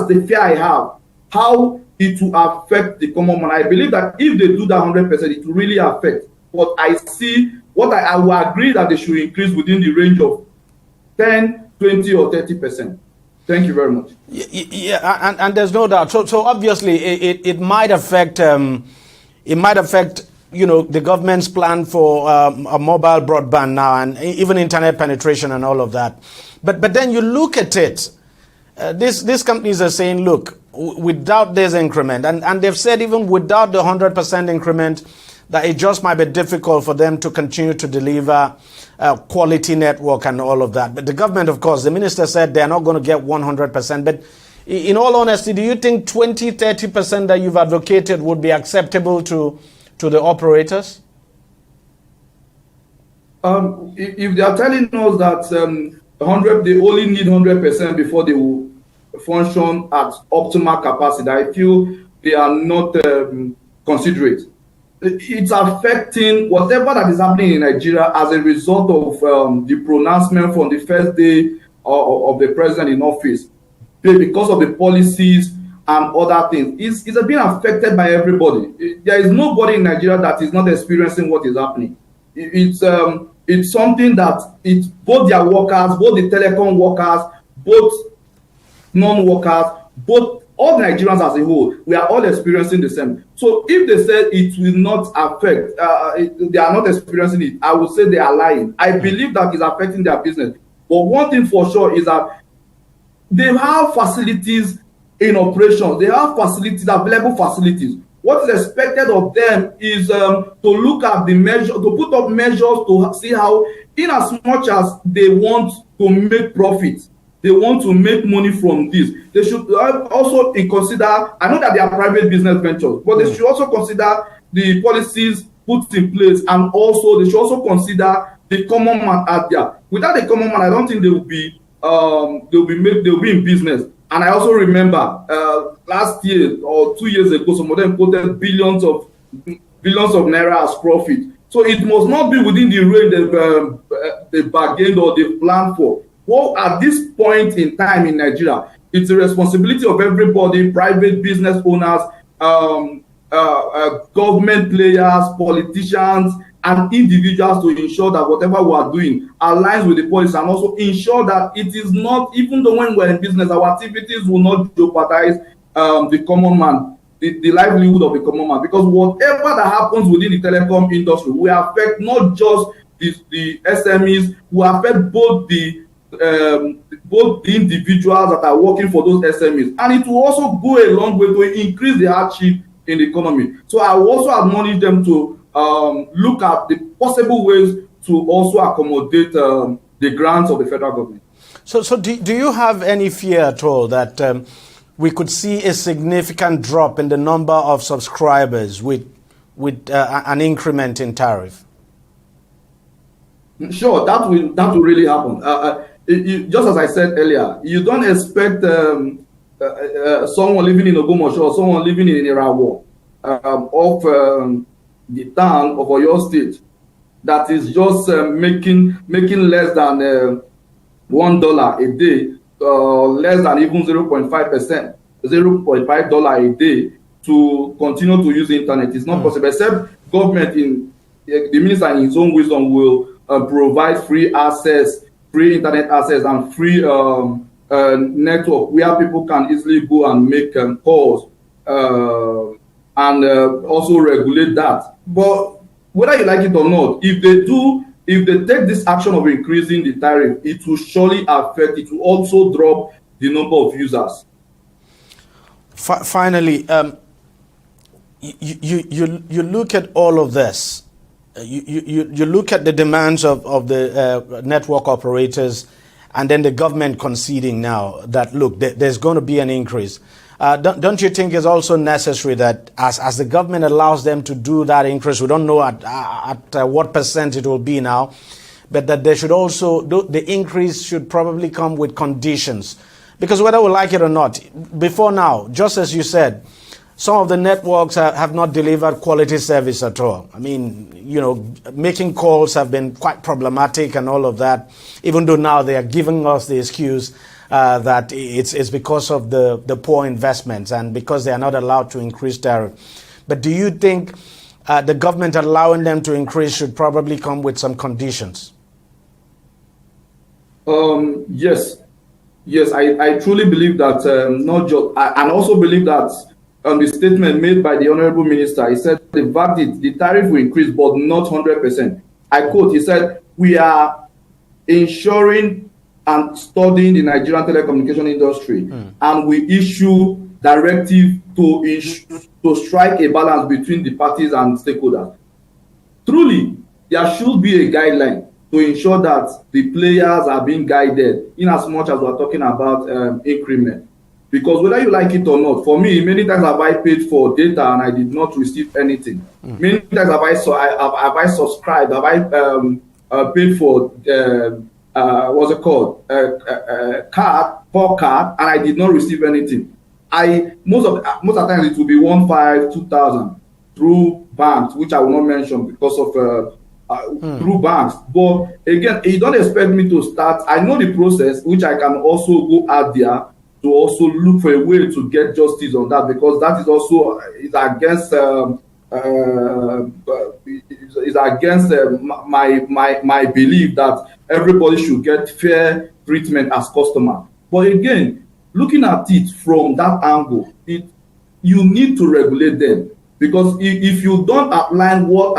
the fear I have. How it will affect the common man. I believe that if they do that 100%, it will really affect. But I see I will agree that they should increase within the range of 10, 20, or 30%. Thank you very much. Yeah, and there's no doubt. So obviously, it might affect. It might affect. The government's plan for a mobile broadband now, and even internet penetration and all of that. But then you look at it. These companies are saying, look, without this increment, and they've said even without the 100% increment, that it just might be difficult for them to continue to deliver quality network and all of that. But the government, of course, the minister said they're not going to get 100%. But in all honesty, do you think 20, 30% that you've advocated would be acceptable to the operators? If they are telling us that they only need 100% before they will function at optimal capacity, I feel they are not considerate. It's affecting whatever that is happening in Nigeria as a result of the pronouncement from the first day of the president in office, because of the policies and other things. It's being affected by everybody. There is nobody in Nigeria that is not experiencing what is happening. It's something that it's both their workers, both the telecom workers, both non-workers, both all Nigerians as a whole, we are all experiencing the same. So if they say it will not affect, they are not experiencing it, I would say they are lying. I believe that is affecting their business. But one thing for sure is that they have facilities in operation. They have facilities, available facilities. What is expected of them is to look at the measure, to put up measures to see how, in as much as they want to make profits, they want to make money from this, they should also consider, I know that they are private business ventures, but they should also consider the policies put in place, and also they should also consider the common man out there. Without the common man, I don't think they will be in business. And I also remember last year or 2 years ago, some of them quoted billions of naira as profit. So it must not be within the range they bargained or they planned for. Well, at this point in time in Nigeria, it's the responsibility of everybody, private business owners, government players, politicians, and individuals to ensure that whatever we are doing aligns with the policy, and also ensure that it is not, even though when we're in business, our activities will not jeopardize the common man, the livelihood of the common man. Because whatever that happens within the telecom industry will affect not just the SMEs, will affect both the individuals that are working for those SMEs, and it will also go a long way to increase the hardship in the economy. So I will also admonish them to look at the possible ways to also accommodate the grants of the federal government. So do you have any fear at all that we could see a significant drop in the number of subscribers with an increment in tariff? Sure, that will really happen. Just as I said earlier, you don't expect someone living in Ogbomoso or someone living in Irawo of the town of Oyo State that is just making less than $1 a day, less than even 0.5%, $0.5 a day to continue to use the internet. It's not possible, except government in the minister in his own wisdom will provide free access, free internet access, and free network where people can easily go and make calls and also regulate that. But whether you like it or not, if they take this action of increasing the tariff, it will surely affect, it will also drop the number of users. Finally, you look at all of this. You look at the demands of the network operators, and then the government conceding now that, look, there's going to be an increase. Don't you think it's also necessary that as the government allows them to do that increase, we don't know at what percent it will be now, but that they should also, the increase should probably come with conditions. Because whether we like it or not, before now, just as you said, some of the networks have not delivered quality service at all. I mean, making calls have been quite problematic and all of that, even though now they are giving us the excuse that it's because of the poor investments and because they are not allowed to increase tariff. But do you think the government allowing them to increase should probably come with some conditions? Yes, I truly believe that not just, and also believe that the statement made by the Honorable Minister, he said the tariff will increase, but not 100%. I quote, he said, we are ensuring and studying the Nigerian telecommunication industry, and we issue directive to strike a balance between the parties and stakeholders. Truly, there should be a guideline to ensure that the players are being guided in as much as we're talking about increment. Because whether you like it or not, for me, many times have I paid for data and I did not receive anything. Many times have I subscribed, have I paid for what's it called, card, and I did not receive anything. Most of the times it will be 1,500, 2,000 through banks, which I will not mention because of through banks. But again, you don't expect me to start. I know the process, which I can also go out there to also look for a way to get justice on that, because that is also is against my belief that everybody should get fair treatment as customer. But again, looking at it from that angle, you need to regulate them, because if you don't outline what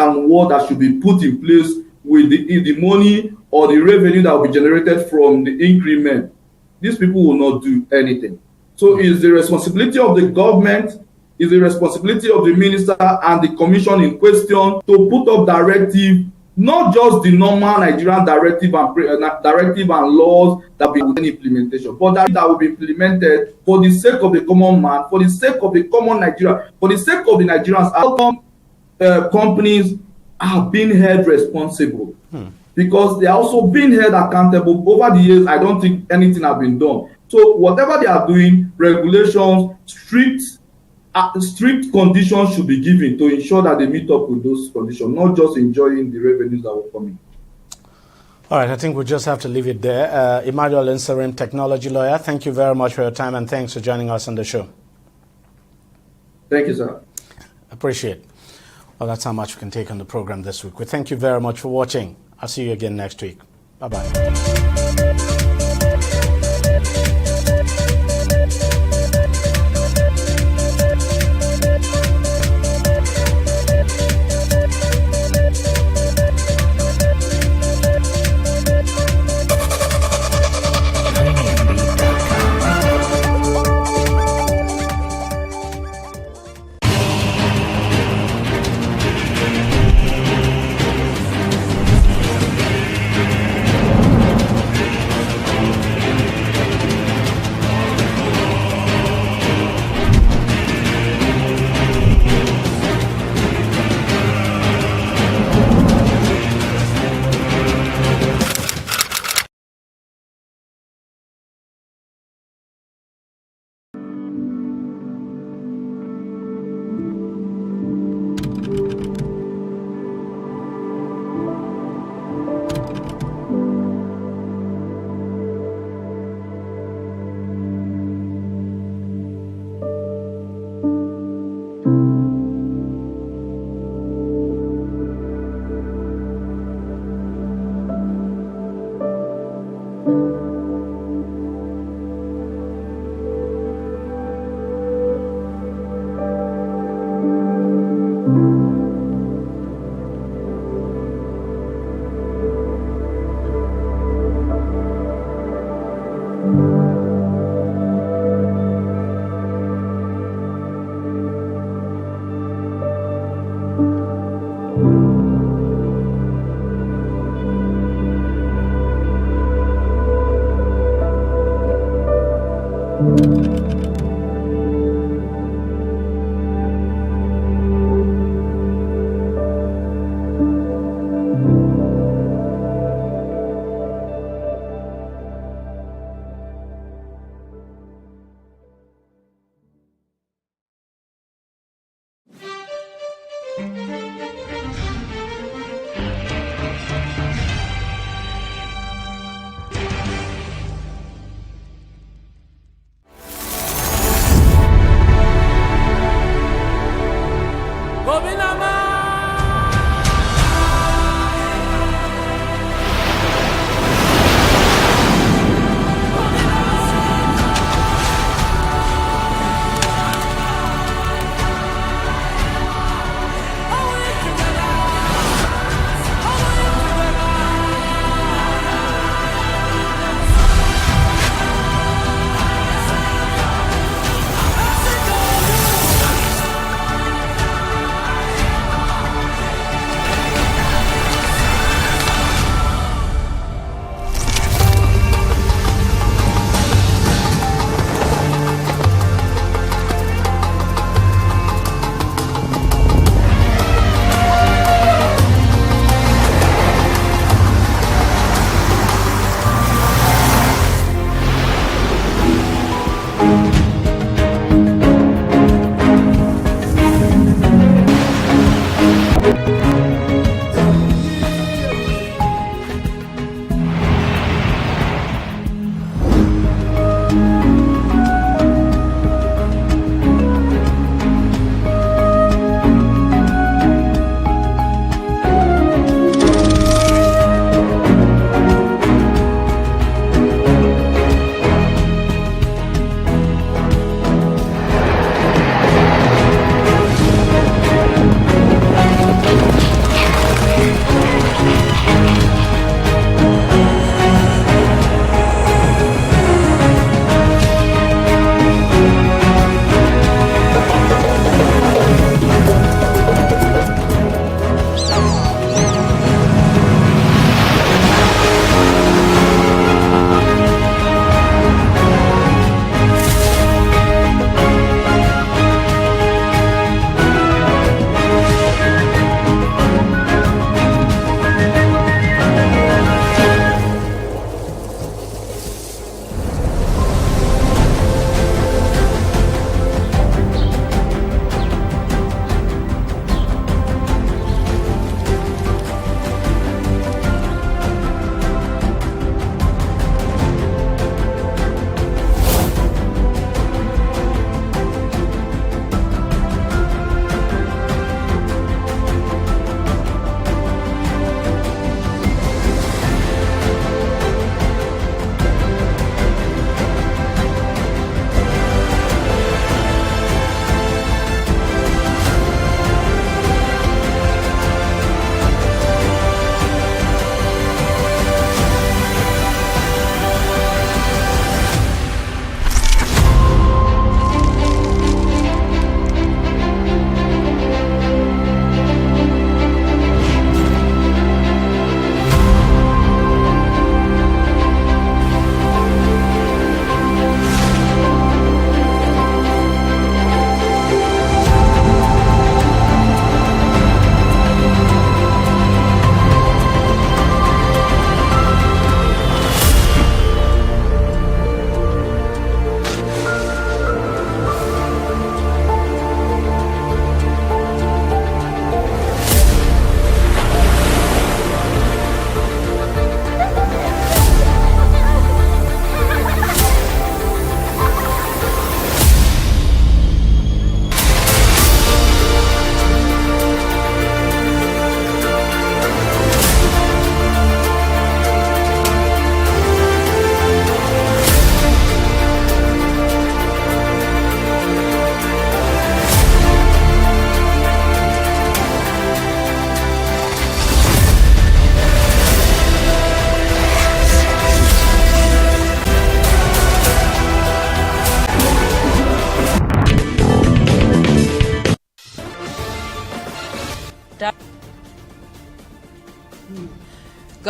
that should be put in place with the money or the revenue that will be generated from the increment, these people will not do anything. So it's the responsibility of the government, it's the responsibility of the minister and the commission in question to put up directive, not just the normal Nigerian directive and laws that will be within implementation, but that will be implemented for the sake of the common man, for the sake of the common Nigeria, for the sake of the Nigerians. How companies are being held responsible. Because they are also being held accountable. Over the years, I don't think anything has been done. So whatever they are doing, regulations, strict conditions should be given to ensure that they meet up with those conditions, not just enjoying the revenues that will come in. All right, I think we'll just have to leave it there. Emmanuel Nserim, technology lawyer, thank you very much for your time and thanks for joining us on the show. Thank you, sir. Appreciate it. Well, that's how much we can take on the program this week. We thank you very much for watching. I'll see you again next week. Bye-bye.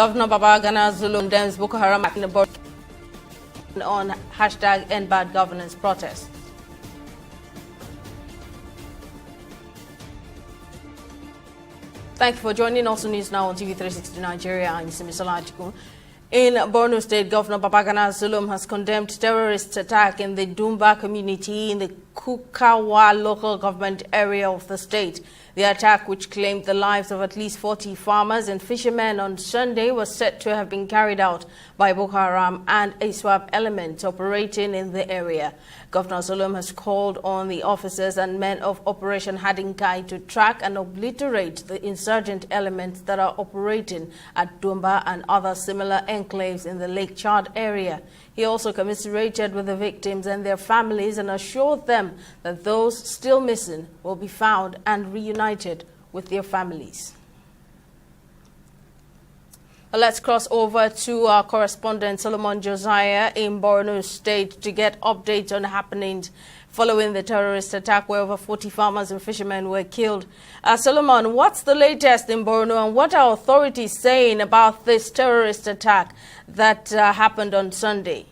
Governor Babagana Zulu condemns Boko Haram on hashtag End Bad Governance protest. Thank you for joining us on News Now on TV360 Nigeria. I'm Simisolajikun. In Borno State, Governor Babagana Zulum has condemned terrorist attack in the Dumba community in the Kukawa local government area of the state. The attack, which claimed the lives of at least 40 farmers and fishermen on Sunday, was said to have been carried out by Boko Haram and ISWAP elements operating in the area. Governor Zulum has called on the officers and men of Operation Hadinkai to track and obliterate the insurgent elements that are operating at Dumba and other similar enclaves in the Lake Chad area. He also commiserated with the victims and their families and assured them that those still missing will be found and reunited with their families. Let's cross over to our correspondent Solomon Josiah in Borno State to get updates on happenings following the terrorist attack where over 40 farmers and fishermen were killed. Solomon, what's the latest in Borno and what are authorities saying about this terrorist attack that happened on Sunday?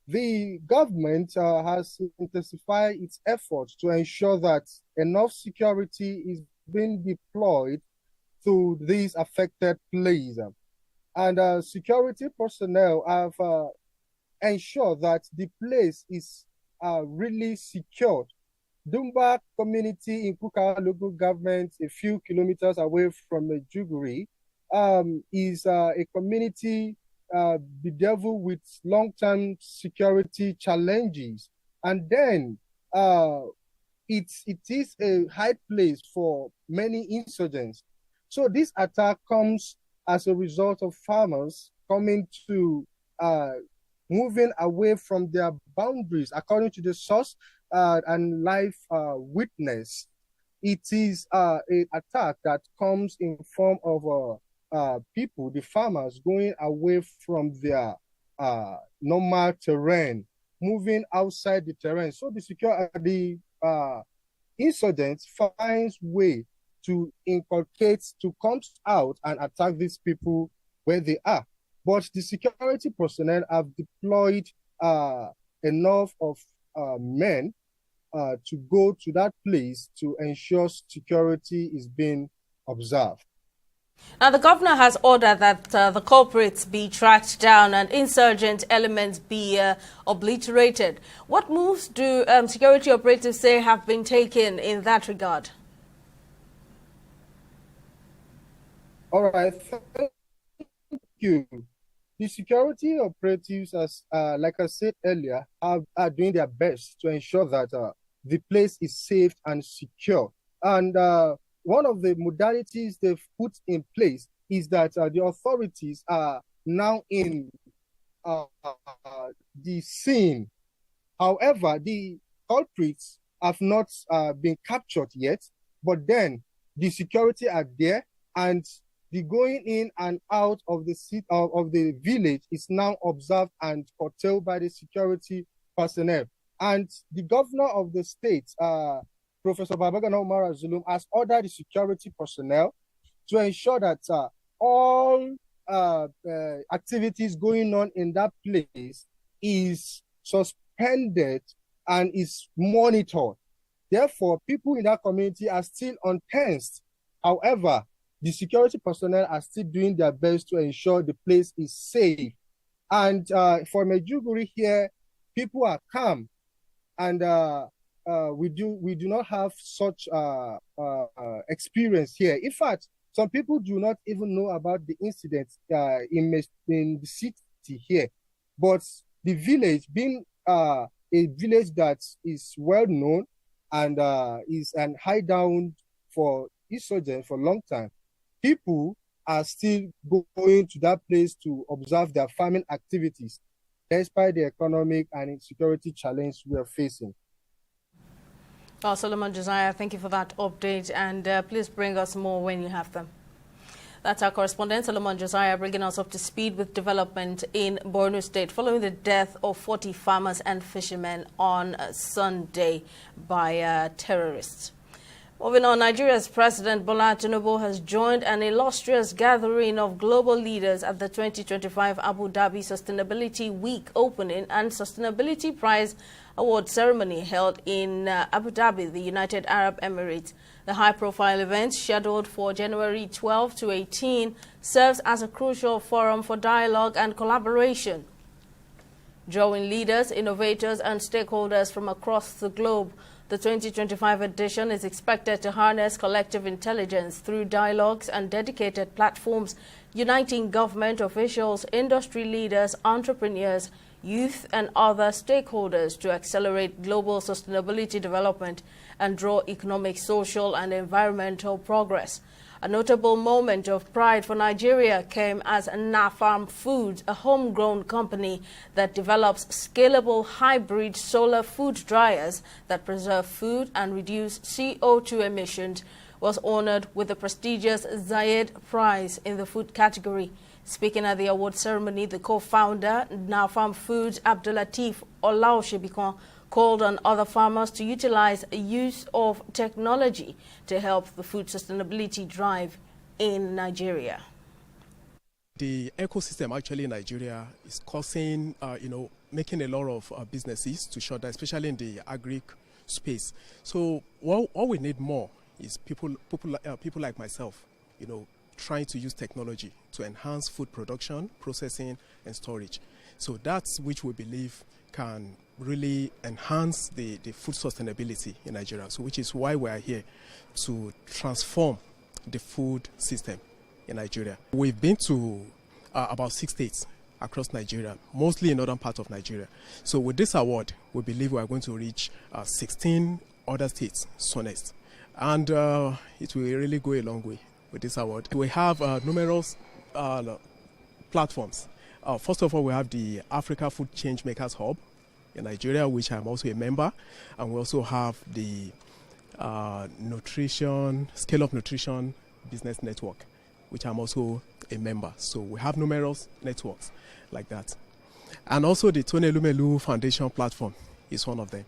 The government has intensified its efforts to ensure that enough security is being deployed to these affected places. And security personnel have ensured that the place is really secured. Dumba community in Kuka local government, a few kilometers away from Maiduguri, is a community bedeviled with long-term security challenges, and then it is a high place for many insurgents. So this attack comes as a result of farmers coming to moving away from their boundaries, according to the source and live witness. It is an attack that comes in form of people, the farmers, going away from their normal terrain, moving outside the terrain. So the insurgents finds way to inculcate, to come out and attack these people where they are. But the security personnel have deployed enough of men to go to that place to ensure security is being observed. Now, the governor has ordered that the culprits be tracked down and insurgent elements be obliterated. What moves do security operatives say have been taken in that regard? All right, thank you. The security operatives, as like I said earlier, are doing their best to ensure that the place is safe and secure. And one of the modalities they've put in place is that the authorities are now in the scene. However, the culprits have not been captured yet, but then the security are there, and the going in and out of the of the village is now observed and curtailed by the security personnel. And the governor of the state, Professor Babagana Umar Zulum, has ordered the security personnel to ensure that all activities going on in that place is suspended and is monitored. Therefore, people in that community are still untensed. However, the security personnel are still doing their best to ensure the place is safe. And for Maiduguri here, people are calm, and we do not have such experience here. In fact, some people do not even know about the incident in the city here. But the village, being a village that is well known and is an hideout for insurgents for a long time, people are still going to that place to observe their farming activities, despite the economic and security challenge we are facing. Well, Solomon Josiah, thank you for that update, and please bring us more when you have them. That's our correspondent, Solomon Josiah, bringing us up to speed with development in Borno State following the death of 40 farmers and fishermen on Sunday by terrorists. Moving on, Nigeria's President Bola Tinubu has joined an illustrious gathering of global leaders at the 2025 Abu Dhabi Sustainability Week opening and Sustainability Prize Award ceremony held in Abu Dhabi, the United Arab Emirates. The high-profile event, scheduled for January 12 to 18, serves as a crucial forum for dialogue and collaboration. drawing leaders, innovators, and stakeholders from across the globe. The 2025 edition is expected to harness collective intelligence through dialogues and dedicated platforms, uniting government officials, industry leaders, entrepreneurs, youth, and other stakeholders to accelerate global sustainability development and draw economic, social, and environmental progress. A notable moment of pride for Nigeria came as Nafarm Foods, a homegrown company that develops scalable hybrid solar food dryers that preserve food and reduce CO2 emissions, was honored with the prestigious Zayed Prize in the food category. Speaking at the award ceremony, the co-founder, Nafarm Foods, Abdulateef Olaoshibikon, called on other farmers to utilize use of technology to help the food sustainability drive in Nigeria. The ecosystem actually in Nigeria is causing, making a lot of businesses to shut down, especially in the agri space. So what we need more is people like myself, trying to use technology to enhance food production, processing, and storage. So that's which we believe can really enhance the food sustainability in Nigeria. So which is why we are here to transform the food system in Nigeria. We've been to about 6 states across Nigeria, mostly in northern part of Nigeria. So with this award, we believe we are going to reach 16 other states so next. And it will really go a long way with this award. We have numerous platforms. First of all, we have the Africa Food Change Makers Hub in Nigeria, which I'm also a member. And we also have the Scale Up Nutrition Business Network, which I'm also a member. So we have numerous networks like that. And also the Tony Elumelu Foundation platform is one of them.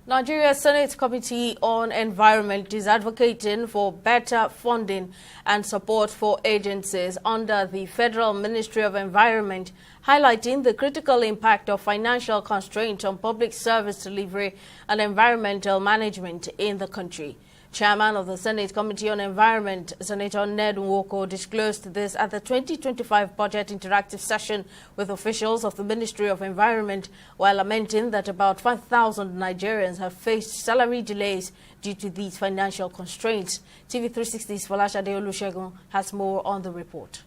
Nigeria Senate Committee on Environment is advocating for better funding and support for agencies under the Federal Ministry of Environment, highlighting the critical impact of financial constraints on public service delivery and environmental management in the country. Chairman of the Senate Committee on Environment, Senator Ned Nwoko, disclosed this at the 2025 Budget Interactive Session with officials of the Ministry of Environment, while lamenting that about 5,000 Nigerians have faced salary delays due to these financial constraints. TV360's Folashade Olusegun has more on the report.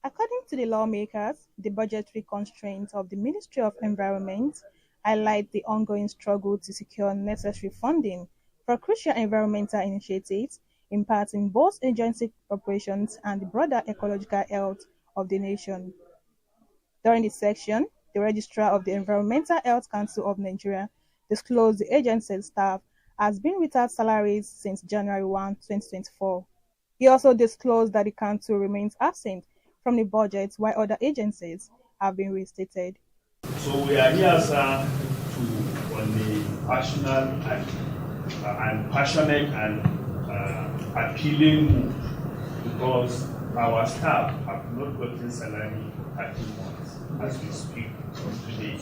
According to the lawmakers, the budgetary constraints of the Ministry of Environment highlight the ongoing struggle to secure necessary funding for crucial environmental initiatives impacting both agency operations and the broader ecological health of the nation. During this section, the Registrar of the Environmental Health Council of Nigeria disclosed the agency's staff has been without salaries since January 1, 2024. He also disclosed that the council remains absent from the budget while other agencies have been restated. So we are here, sir, on the passionate and appealing move, because our staff have not gotten salary for 13 months as we speak today,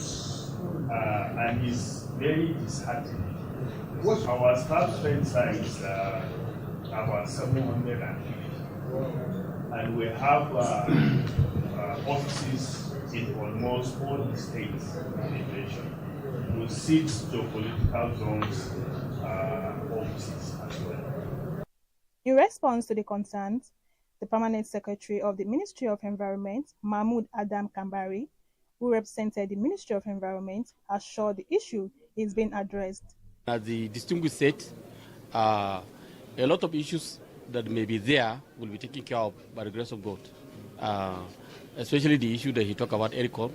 and it's very disheartening. Our staff strength size about 750, and we have offices in almost all the states in the nation, with 6 geopolitical zones offices as well. In response to the concerns, the Permanent Secretary of the Ministry of Environment, Mahmoud Adam Kambari, who represented the Ministry of Environment, assured the issue is being addressed. As the distinguished said, a lot of issues that may be there will be taken care of by the grace of God. Especially the issue that he talked about, ERICOM.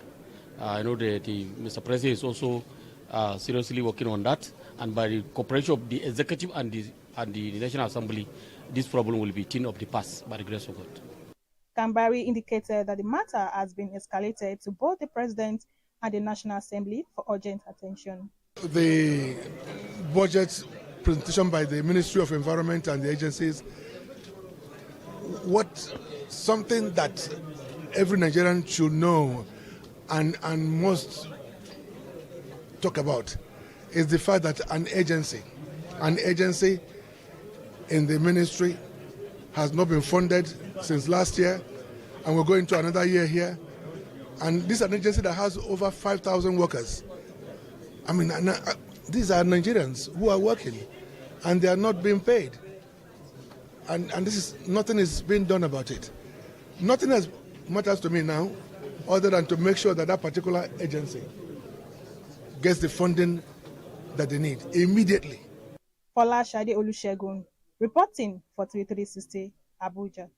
I know that Mr. President is also seriously working on that, and by the cooperation of the executive and the National Assembly, this problem will be thing of the past by the grace of God. Kambari indicated that the matter has been escalated to both the President and the National Assembly for urgent attention. The budget presentation by the Ministry of Environment and the agencies, something that every Nigerian should know and must talk about is the fact that an agency in the ministry has not been funded since last year, and we're going to another year here. And this is an agency that has over 5,000 workers. I mean, these are Nigerians who are working, and they are not being paid. And nothing is being done about it. Nothing else matters to me now, other than to make sure that that particular agency gets the funding that they need immediately. Fola Shade Olusegun, reporting for TV360, Abuja.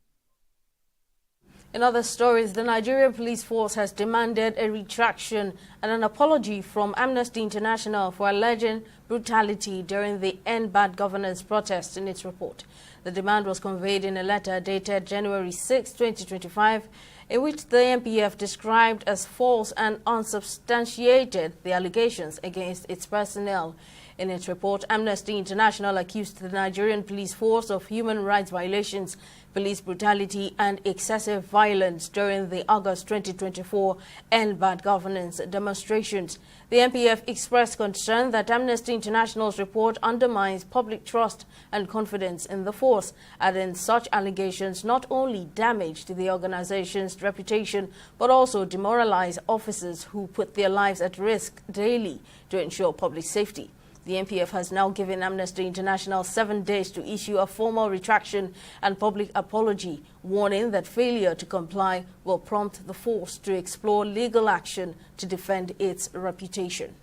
In other stories, the Nigerian police force has demanded a retraction and an apology from Amnesty International for alleging brutality during the End Bad Governance protest in its report. The demand was conveyed in a letter dated January 6, 2025, in which the NPF described as false and unsubstantiated the allegations against its personnel. In its report, Amnesty International accused the Nigerian police force of human rights violations, police brutality and excessive violence during the August 2024 End Bad Governance demonstrations. The NPF expressed concern that Amnesty International's report undermines public trust and confidence in the force, adding such allegations not only damaged the organization's reputation but also demoralize officers who put their lives at risk daily to ensure public safety. The NPF has now given Amnesty International 7 days to issue a formal retraction and public apology, warning that failure to comply will prompt the force to explore legal action to defend its reputation.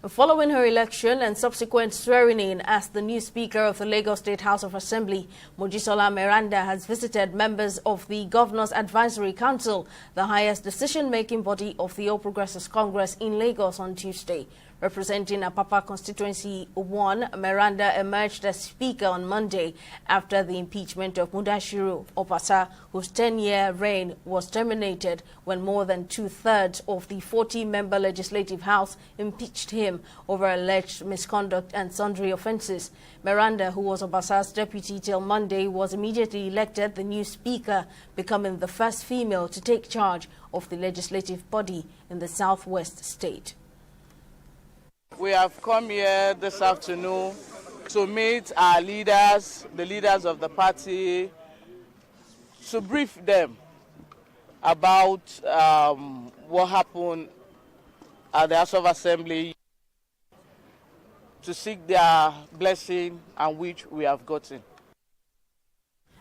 Following her election and subsequent swearing-in as the new Speaker of the Lagos State House of Assembly, Mojisola Meranda has visited members of the Governor's Advisory Council, the highest decision-making body of the All Progressives Congress in Lagos, on Tuesday. Representing Apapa Constituency 1, Meranda emerged as Speaker on Monday after the impeachment of Mudashiru Obasa, whose 10-year reign was terminated when more than two-thirds of the 40-member Legislative House impeached him over alleged misconduct and sundry offences. Meranda, who was Obasa's deputy till Monday, was immediately elected the new Speaker, becoming the first female to take charge of the legislative body in the southwest state. We have come here this afternoon to meet our leaders, the leaders of the party, to brief them about what happened at the House of Assembly, to seek their blessing, and which we have gotten.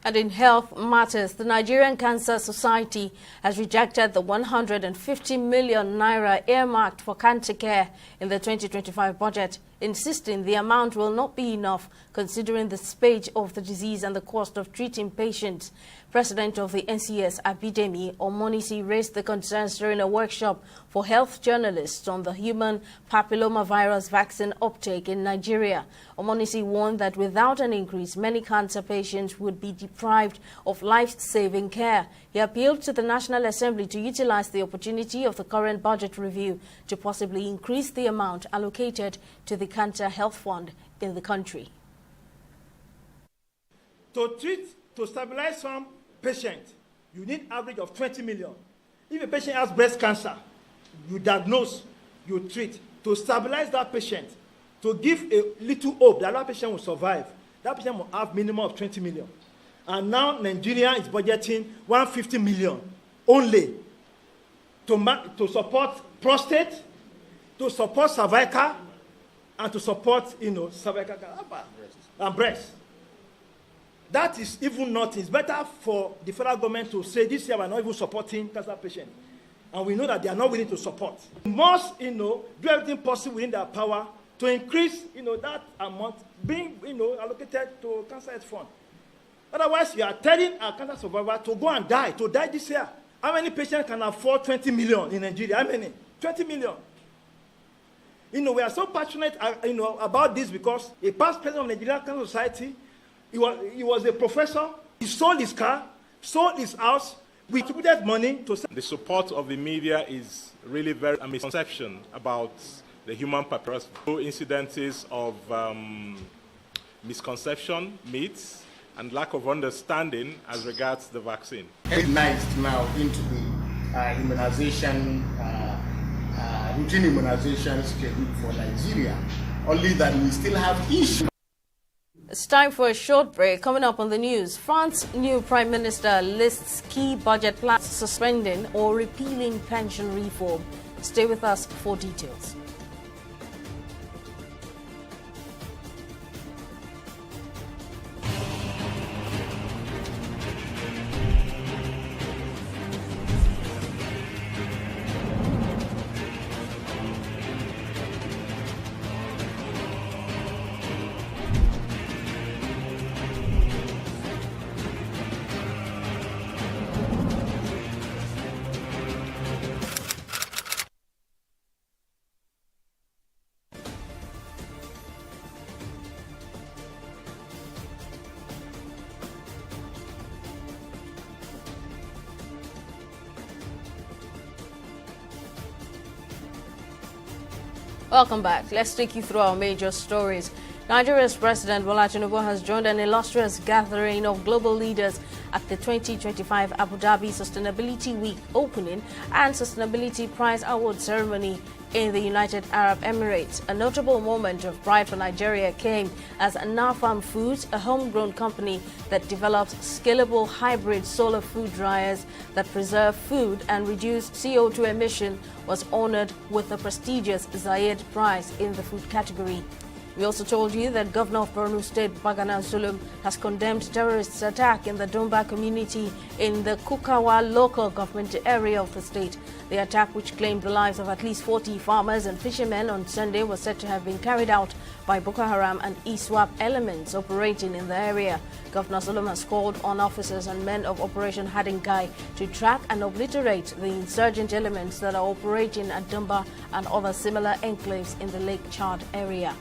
And in health matters, the Nigerian Cancer Society has rejected the 150 million naira earmarked for cancer care in the 2025 budget, insisting the amount will not be enough considering the stage of the disease and the cost of treating patients. President of the NCS, Abidemi Omonisi, raised the concerns during a workshop for health journalists on the human papillomavirus vaccine uptake in Nigeria. Omonisi warned that without an increase, many cancer patients would be deprived of life-saving care. He appealed to the National Assembly to utilize the opportunity of the current budget review to possibly increase the amount allocated to the Cancer Health Fund in the country. To stabilize some patient, you need average of 20 million. If a patient has breast cancer, you diagnose, you treat. To stabilize that patient, to give a little hope that that patient will survive, that patient will have minimum of 20 million. And now Nigeria is budgeting 150 million only to support prostate, to support cervical, and to support, cervical and breast. That is even nothing. It's better for the federal government to say this year we're not even supporting cancer patients. And we know that they are not willing to support. We must, do everything possible within their power to increase, that amount being, allocated to Cancer Health Fund. Otherwise, you are telling a cancer survivor to go and die, this year. How many patients can afford 20 million in Nigeria? How many? 20 million. We are so passionate, about this because a past president of Nigerian Cancer Society, he was a professor. He sold his car, sold his house. We contributed money to... The support of the media is really a misconception about the human papyrus. Incidences of misconception, myths, and lack of understanding as regards the vaccine. Recognized now into the immunization, routine immunization schedule for Nigeria, only that we still have issues. It's time for a short break. Coming up on the news, France's new Prime Minister lists key budget plans suspending or repealing pension reform. Stay with us for details. Welcome back. Let's take you through our major stories. Nigeria's President Bola Tinubu has joined an illustrious gathering of global leaders at the 2025 Abu Dhabi Sustainability Week opening and Sustainability Prize Award ceremony in the United Arab Emirates. A notable moment of pride for Nigeria came as Nafam Foods, a homegrown company that develops scalable hybrid solar food dryers that preserve food and reduce CO2 emission, was honored with the prestigious Zayed Prize in the food category. We also told you that Governor of Borno State, Bagana Zulum, has condemned terrorists' attack in the Dumba community in the Kukawa local government area of the state. The attack, which claimed the lives of at least 40 farmers and fishermen on Sunday, was said to have been carried out by Boko Haram and ISWAP elements operating in the area. Governor Zulum has called on officers and men of Operation Hadinkai to track and obliterate the insurgent elements that are operating at Dumba and other similar enclaves in the Lake Chad area.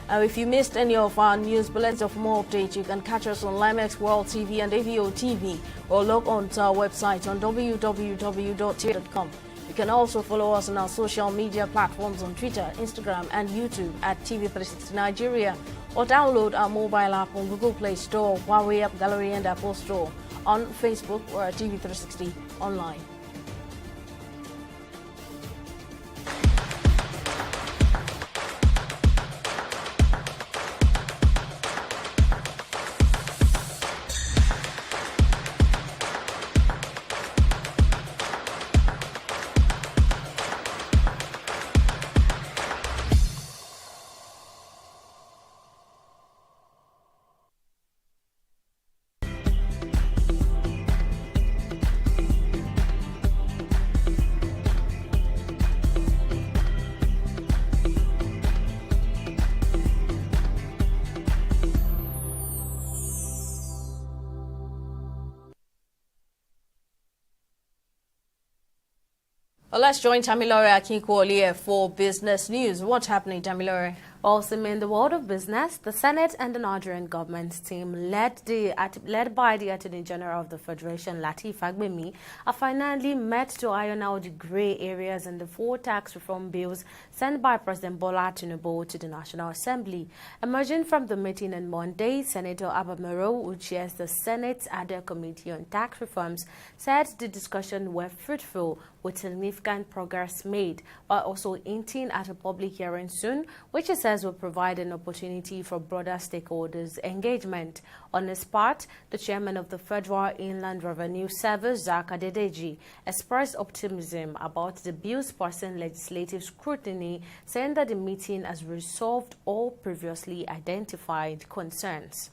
If you missed any of our news bullets of more updates, you can catch us on Limex World TV and AVO TV or log on to our website on www.tv360.com. You can also follow us on our social media platforms on Twitter, Instagram and YouTube at TV360 Nigeria, or download our mobile app on Google Play Store, Huawei App Gallery and Apple Store, on Facebook or at TV360 online. Well, let's join Tamilore Akinkwole for business news. What's happening, Tamilore? Also, in the world of business, the Senate and the Nigerian government team, led by the Attorney General of the Federation, Lateef Fagbemi, have finally met to iron out the grey areas in the 4 tax reform bills sent by President Bola Tinubu to the National Assembly. Emerging from the meeting on Monday, Senator Abamero, who chairs the Senate's Other Committee on Tax Reforms, said the discussion were fruitful with significant progress made, while also hinting at a public hearing soon, which he says will provide an opportunity for broader stakeholders' engagement. On his part, the chairman of the Federal Inland Revenue Service, Zak Adedeji, expressed optimism about the bill's passing legislative scrutiny, saying that the meeting has resolved all previously identified concerns.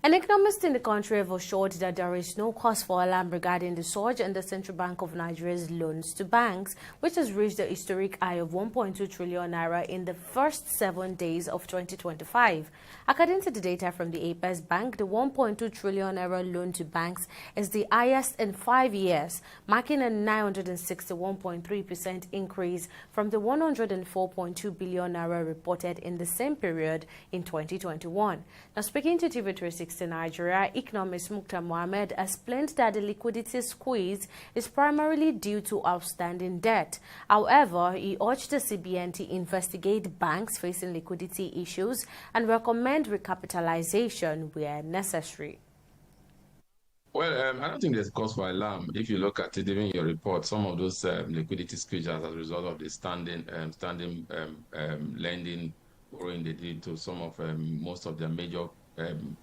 An economist in the country have assured that there is no cause for alarm regarding the surge in the Central Bank of Nigeria's loans to banks, which has reached a historic high of 1.2 trillion naira in the first 7 days of 2025. According to the data from the Apex Bank, the 1.2 trillion naira loan to banks is the highest in 5 years, marking a 961.3% increase from the 104.2 billion naira reported in the same period in 2021. Now, speaking to TV360 Nigeria, economist Mukhtar Mohammed explained that the liquidity squeeze is primarily due to outstanding debt. However, he urged the CBN to investigate banks facing liquidity issues and recommend recapitalization where necessary. Well, I don't think there's cause for alarm. If you look at it, even your report, some of those liquidity squeezes as a result of the standing lending borrowing they did to some of most of their major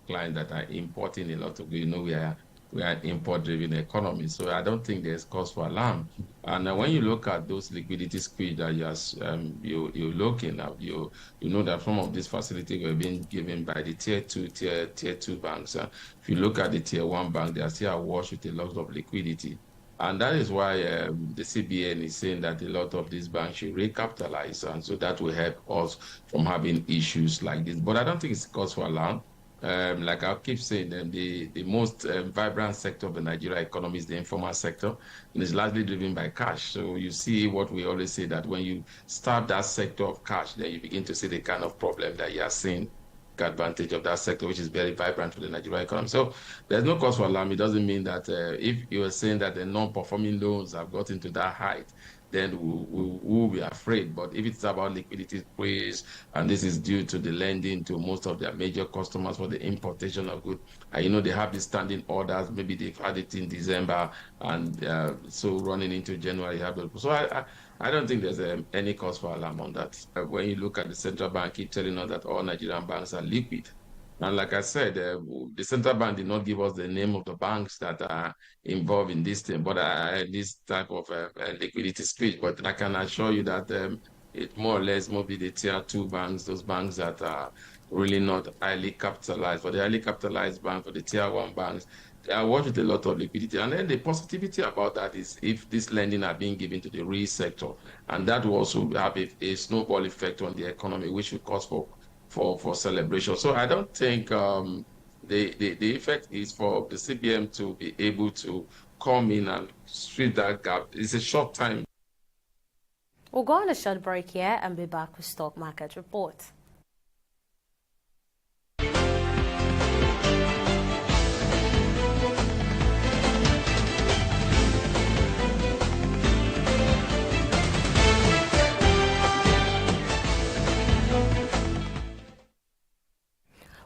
clients that are importing a lot of, we are an import-driven economy. So I don't think there's cause for alarm. And when you look at those liquidity squeeze that you're looking at, you know that some of these facilities were being given by the tier two banks. If you look at the tier one bank, they are still awash with a lot of liquidity. And that is why the CBN is saying that a lot of these banks should recapitalize, and so that will help us from having issues like this. But I don't think it's cause for alarm. Like I keep saying, the most vibrant sector of the Nigeria economy is the informal sector, and it's largely driven by cash. So you see what we always say, that when you start that sector of cash, then you begin to see the kind of problem that you are seeing. Advantage of that sector, which is very vibrant for the Nigerian economy. So there's no cause for alarm. It doesn't mean that if you are saying that the non-performing loans have gotten to that height, then we'll be afraid. But if it's about liquidity squeeze, and this is due to the lending to most of their major customers for the importation of goods, and they have the standing orders, maybe they've had it in December, and so running into January, so I don't think there's any cause for alarm on that. When you look at the central bank, keep telling us that all Nigerian banks are liquid. And like I said, the central bank did not give us the name of the banks that are involved in this thing, but this type of liquidity squeeze. But I can assure you that it more or less will be the tier two banks, those banks that are really not highly capitalized. For the highly capitalized bank, for the tier one banks, they are watched with a lot of liquidity. And then the positivity about that is if this lending are being given to the real sector, and that will also have a snowball effect on the economy, which will cause for celebration. So I don't think the effect is for the CBN to be able to come in and fill that gap. It's a short time. We'll go on a short break here and be back with Stock Market Report.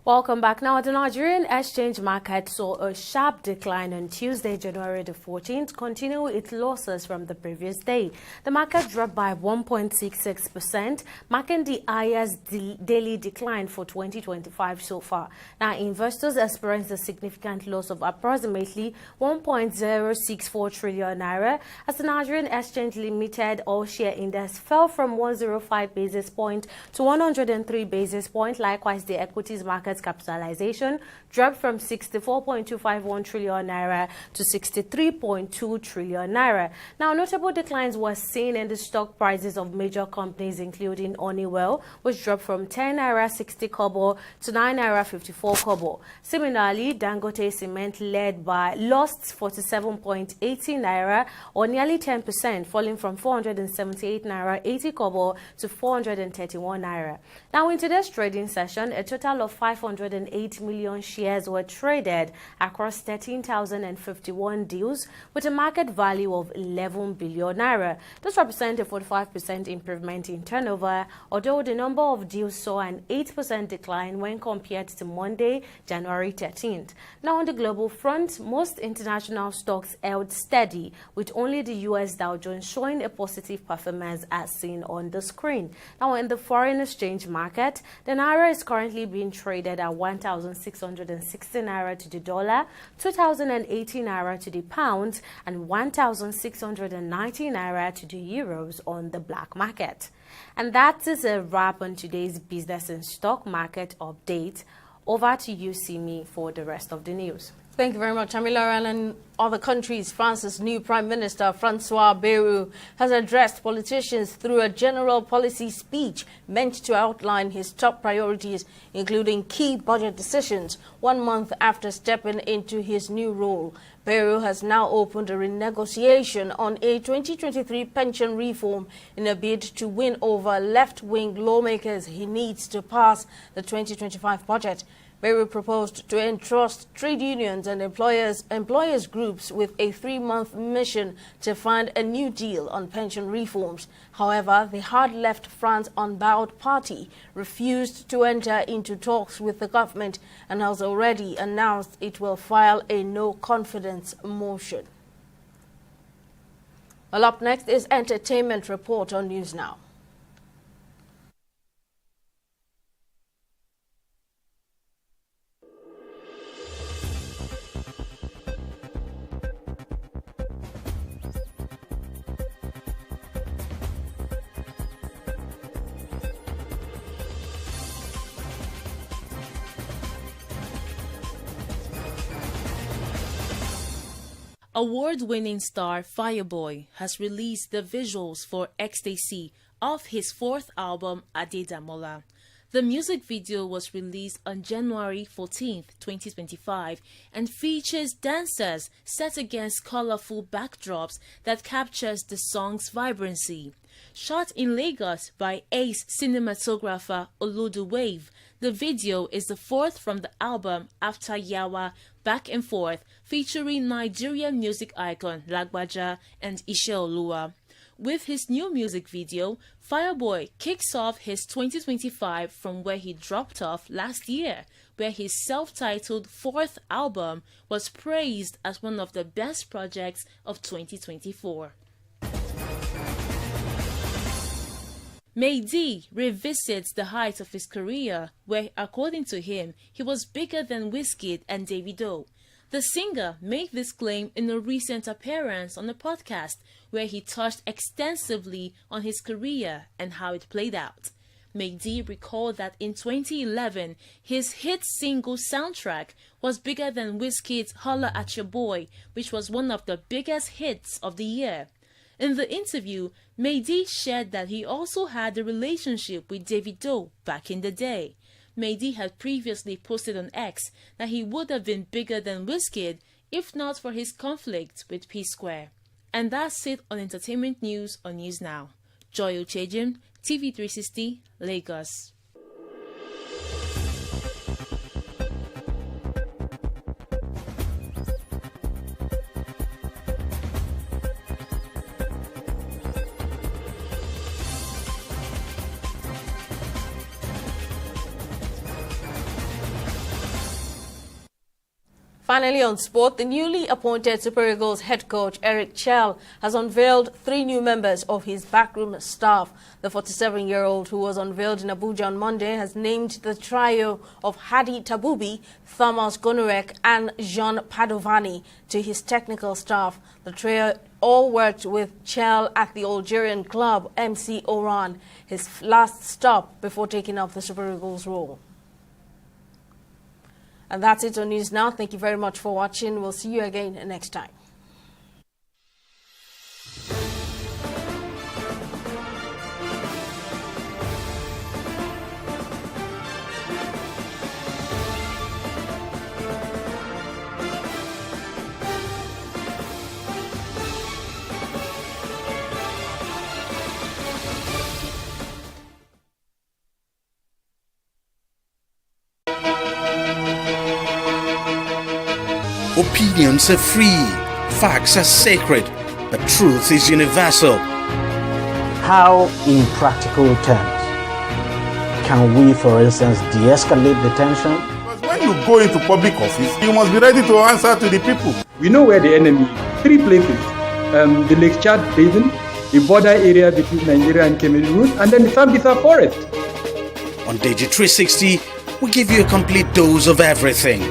Welcome back. Now, the Nigerian exchange market saw a sharp decline on Tuesday, January the 14th, continuing its losses from the previous day. The market dropped by 1.66%, marking the highest daily decline for 2025 so far. Now, investors experienced a significant loss of approximately 1.064 trillion naira as the Nigerian Exchange Limited all-share index fell from 105 basis points to 103 basis points. Likewise, the equities market capitalization dropped from 64.251 trillion naira to 63.2 trillion naira. Now, notable declines were seen in the stock prices of major companies, including Honeywell, which dropped from 10 naira 60 kobo to 9 naira 54 kobo. Similarly, Dangote Cement lost 47.80 naira, or nearly 10%, falling from 478 naira 80 kobo to 431 naira. Now, in today's trading session, a total of 508 million shares were traded across 13,051 deals with a market value of 11 billion naira. This represents a 45% improvement in turnover, although the number of deals saw an 8% decline when compared to Monday, January 13th. Now, on the global front, most international stocks held steady, with only the US Dow Jones showing a positive performance as seen on the screen. Now, in the foreign exchange market, the naira is currently being traded at 1,660 naira to the dollar, 2,080 naira to the pound, and 1,690 naira to the euros on the black market. And that is a wrap on today's business and stock market update. Over to you, Simi, for the rest of the news. Thank you very much, Amila. And in other countries, France's new Prime Minister, Francois Bayrou, has addressed politicians through a general policy speech meant to outline his top priorities, including key budget decisions, 1 month after stepping into his new role. Bayrou has now opened a renegotiation on a 2023 pension reform in a bid to win over left-wing lawmakers he needs to pass the 2025 budget. Bayrou proposed to entrust trade unions and employers groups with a 3-month mission to find a new deal on pension reforms. However, the hard-left France Unbowed party refused to enter into talks with the government and has already announced it will file a no-confidence motion. Well, up next is Entertainment Report on News Now. Award-winning star Fireboy has released the visuals for Ecstasy of his fourth album, Adedamola. The music video was released on January 14, 2025 and features dancers set against colorful backdrops that captures the song's vibrancy. Shot in Lagos by ace cinematographer Olodu Wave, the video is the fourth from the album after Yawa Back and Forth, featuring Nigerian music icon Lagbaja and Isheoluwa. With his new music video, Fireboy kicks off his 2025 from where he dropped off last year, where his self-titled fourth album was praised as one of the best projects of 2024. Mehdi revisits the height of his career, where, according to him, he was bigger than Wizkid and Davido. The singer made this claim in a recent appearance on a podcast, where he touched extensively on his career and how it played out. Mehdi recalled that in 2011, his hit single Soundtrack was bigger than Wizkid's Holla at Your Boy, which was one of the biggest hits of the year. In the interview, Mehdi shared that he also had a relationship with Davido back in the day. Mehdi had previously posted on X that he would have been bigger than Wizkid if not for his conflict with P-Square. And that's it on entertainment news on News Now. Joy Ochejim, TV360, Lagos. Finally on sport, the newly appointed Super Eagles head coach Eric Chell has unveiled 3 new members of his backroom staff. The 47-year-old, who was unveiled in Abuja on Monday, has named the trio of Hadi Tabubi, Thomas Gonorek and Jean Padovani to his technical staff. The trio all worked with Chell at the Algerian club MC Oran, his last stop before taking up the Super Eagles role. And that's it on News Now. Thank you very much for watching. We'll see you again next time. Opinions are free, facts are sacred, but truth is universal. How, in practical terms, can we, for instance, de-escalate the tension? Because when you go into public office, you must be ready to answer to the people. We know where the enemy is. 3 places. The Lake Chad Basin, the border area between Nigeria and Cameroon, and then the Sambisa Forest. On TV360, we give you a complete dose of everything.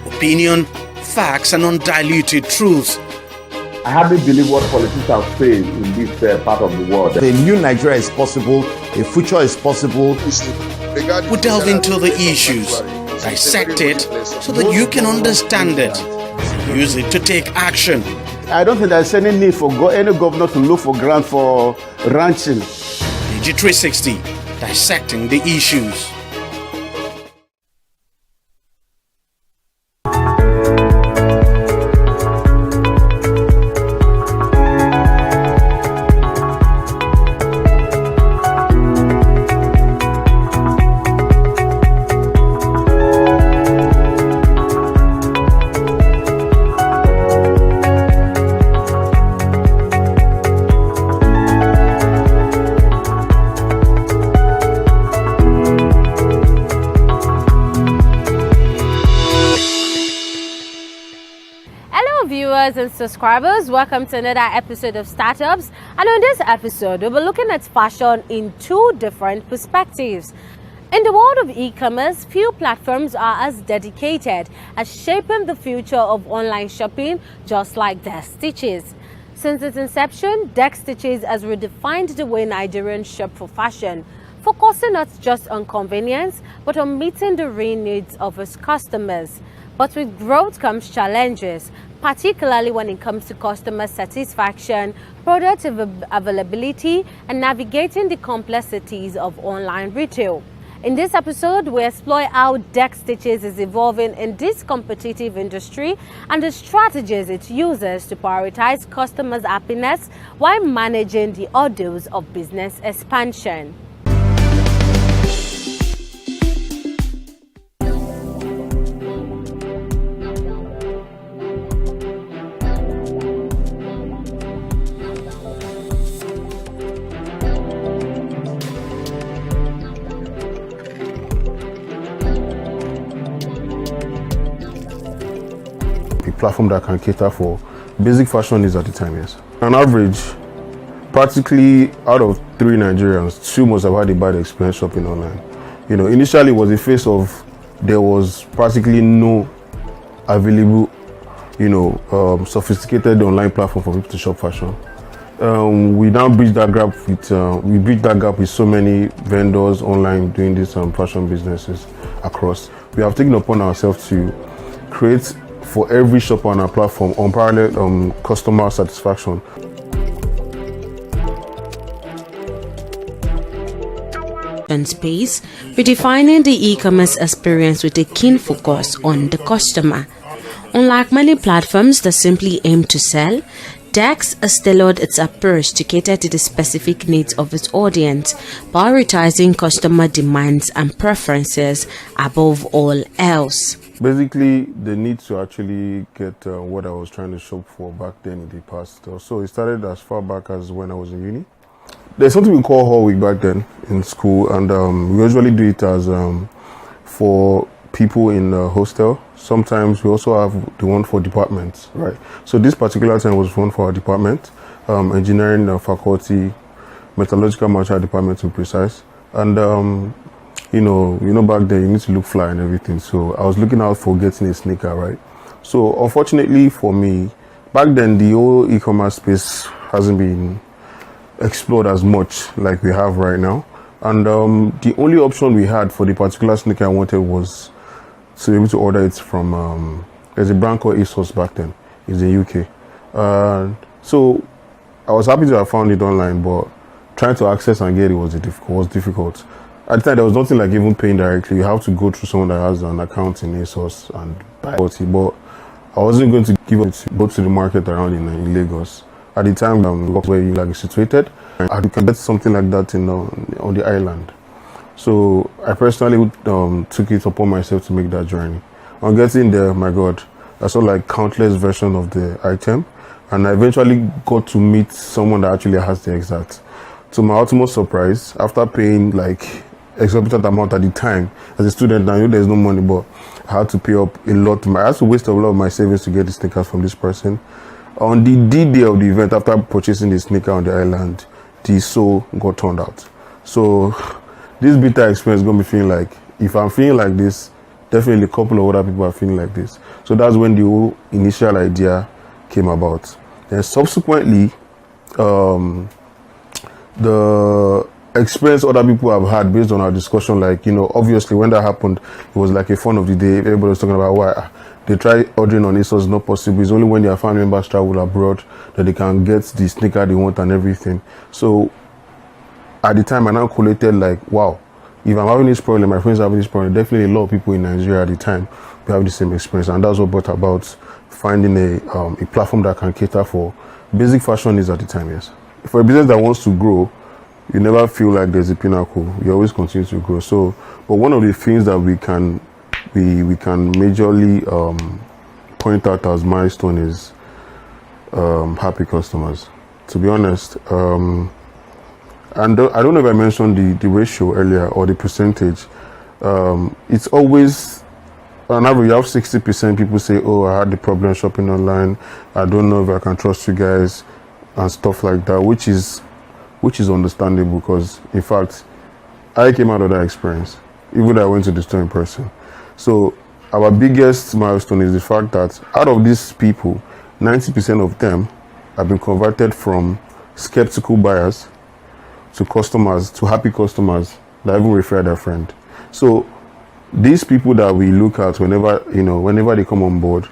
Opinion, facts and undiluted truth. I hardly believe what politicians are saying in this part of the world. A new Nigeria is possible, a future is possible. We delve into the issues, dissect it so that you can understand it, and use it to take action. I don't think there's any need for any governor to look for grant for ranching. TV360, dissecting the issues. And subscribers, welcome to another episode of Startups, and on this episode we'll be looking at fashion in 2 different perspectives. In the world of e-commerce, few platforms are as dedicated as shaping the future of online shopping, just like Dex Stitches. Since its inception, Dex Stitches has redefined the way Nigerians shop for fashion, focusing not just on convenience but on meeting the real needs of its customers. But with growth comes challenges, particularly when it comes to customer satisfaction, product availability, and navigating the complexities of online retail. In this episode, we explore how Deck Stitches is evolving in this competitive industry and the strategies it uses to prioritize customers' happiness while managing the hurdles of business expansion. Platform that can cater for basic fashion needs at the time, yes. On average, practically out of 3 Nigerians, 2 must have had a bad experience shopping online. You know, initially it was a phase of there was practically no available, sophisticated online platform for people to shop fashion. We now bridge that gap with so many vendors online doing these fashion businesses across. We have taken upon ourselves to create for every shop on our platform unparalleled customer satisfaction. And space, redefining the e-commerce experience with a keen focus on the customer. Unlike many platforms that simply aim to sell, Dex has tailored its approach to cater to the specific needs of its audience, prioritizing customer demands and preferences above all else. Basically, the need to actually get what I was trying to shop for back then in the past. So it started as far back as when I was in uni. There's something we call Hall Week back then in school, and we usually do it as for people in the hostel. Sometimes we also have the one for departments, right? So this particular time was one for our department, engineering faculty, metallurgical material department to be precise. And you know, back then you need to look fly and everything. So I was looking out for getting a sneaker, right? So unfortunately for me, back then the whole e-commerce space hasn't been explored as much like we have right now. And the only option we had for the particular sneaker I wanted was to be able to order it from, there's a brand called ASOS back then, it's in UK. So I was happy to have found it online, but trying to access and get it was difficult. At the time, there was nothing like even paying directly. You have to go through someone that has an account in ASOS and buy it. But I wasn't going to give it to go to the market around in Lagos. At the time, where you like situated, and you can get something like that on the island. So I personally took it upon myself to make that journey. On getting there, my God, I saw like countless versions of the item, and I eventually got to meet someone that actually has the exact. To my utmost surprise, after paying like exorbitant amount at the time as a student, I knew there's no money, but I had to pay up a lot. I had to waste a lot of my savings to get the sneakers from this person. On the D-Day of the event, after purchasing the sneaker on the island, the sole got turned out. So this bitter experience got me feeling like, if I'm feeling like this, definitely a couple of other people are feeling like this. So that's when the whole initial idea came about. Then subsequently, the experience other people have had based on our discussion, like, obviously when that happened, it was like a fun of the day. Everybody was talking about why they try ordering on ASOS, not possible. It's only when their family members travel abroad that they can get the sneaker they want and everything. So at the time, I now collated like, wow, if I'm having this problem, my friends are having this problem, definitely a lot of people in Nigeria at the time will have the same experience. And that's what brought about finding a platform that can cater for basic fashion needs at the time, yes. For a business that wants to grow, you never feel like there's a pinnacle. You always continue to grow. So, but one of the things that we can majorly point out as milestone is happy customers. To be honest, and I don't know if I mentioned the ratio earlier or the percentage. It's always on average you have 60% people say, "Oh, I had the problem shopping online. I don't know if I can trust you guys," and stuff like that, which is understandable because, in fact, I came out of that experience, even though I went to the store in person. So our biggest milestone is the fact that out of these people, 90% of them have been converted from skeptical buyers to customers, to happy customers that even refer their friend. So these people that we look at whenever they come on board,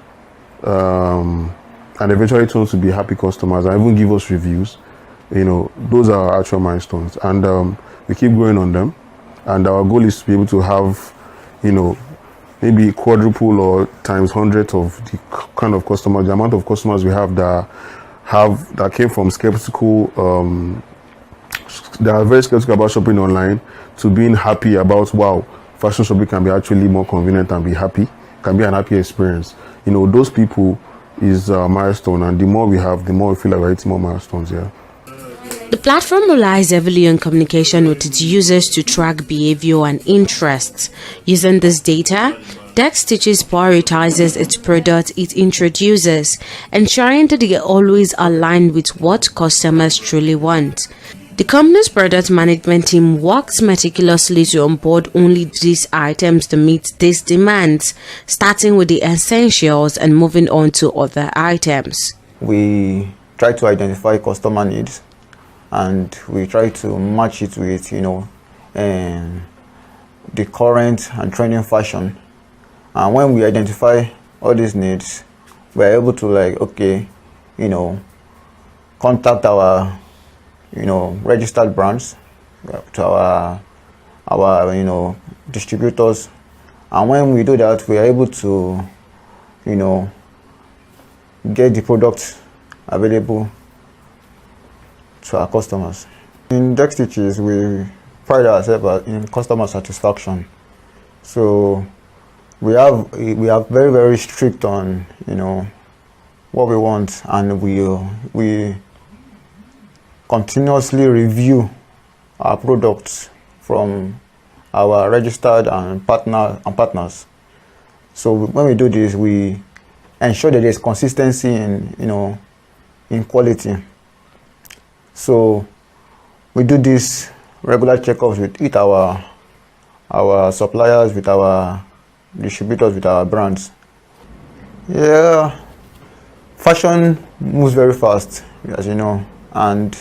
and eventually turn to be happy customers and even give us reviews, those are our actual milestones, and we keep going on them. And our goal is to be able to have, maybe quadruple or times hundreds of the kind of customers, the amount of customers we have that came from skeptical, that are very skeptical about shopping online, to being happy about, wow, fashion shopping can be actually more convenient and be happy, can be an happy experience. Those people is a milestone, and the more we have, the more we feel like we're hitting more milestones, yeah. The platform relies heavily on communication with its users to track behavior and interests. Using this data, Dex Stitches prioritizes its products it introduces, ensuring that they are always aligned with what customers truly want. The company's product management team works meticulously to onboard only these items to meet these demands, starting with the essentials and moving on to other items. We try to identify customer needs, and we try to match it with, the current and trending fashion. And when we identify all these needs, we're able to contact our, registered brands, to our distributors. And when we do that, we are able to, get the products available to our customers. In Dex Stitches, we pride ourselves in customer satisfaction. So we are very, very strict on what we want, and we continuously review our products from our registered and partners. So when we do this, we ensure that there's consistency in quality. So we do this regular checkups with our suppliers, with our distributors, with our brands. Yeah, fashion moves very fast, as you know, and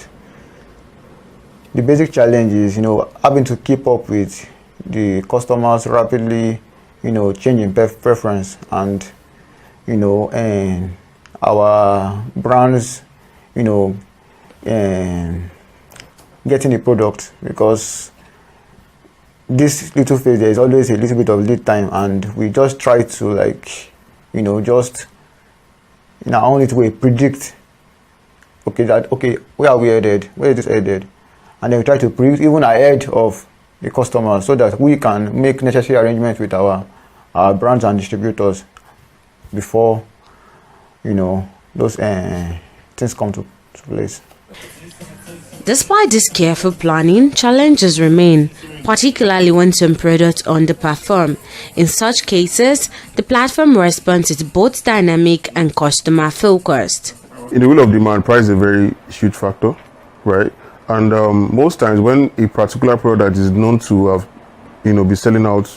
the basic challenge is, having to keep up with the customers' rapidly, changing preference, and, and our brands, and getting the product, because this little phase there is always a little bit of lead time, and we just try to just in our own little way predict where are we headed, where is this headed, and then we try to predict even ahead of the customer, so that we can make necessary arrangements with our brands and distributors before those things come to place. Despite this careful planning, challenges remain, particularly when some products underperform. In such cases, the platform response is both dynamic and customer focused. In the will of demand, price is a very huge factor, right? And most times when a particular product is known to have, be selling out,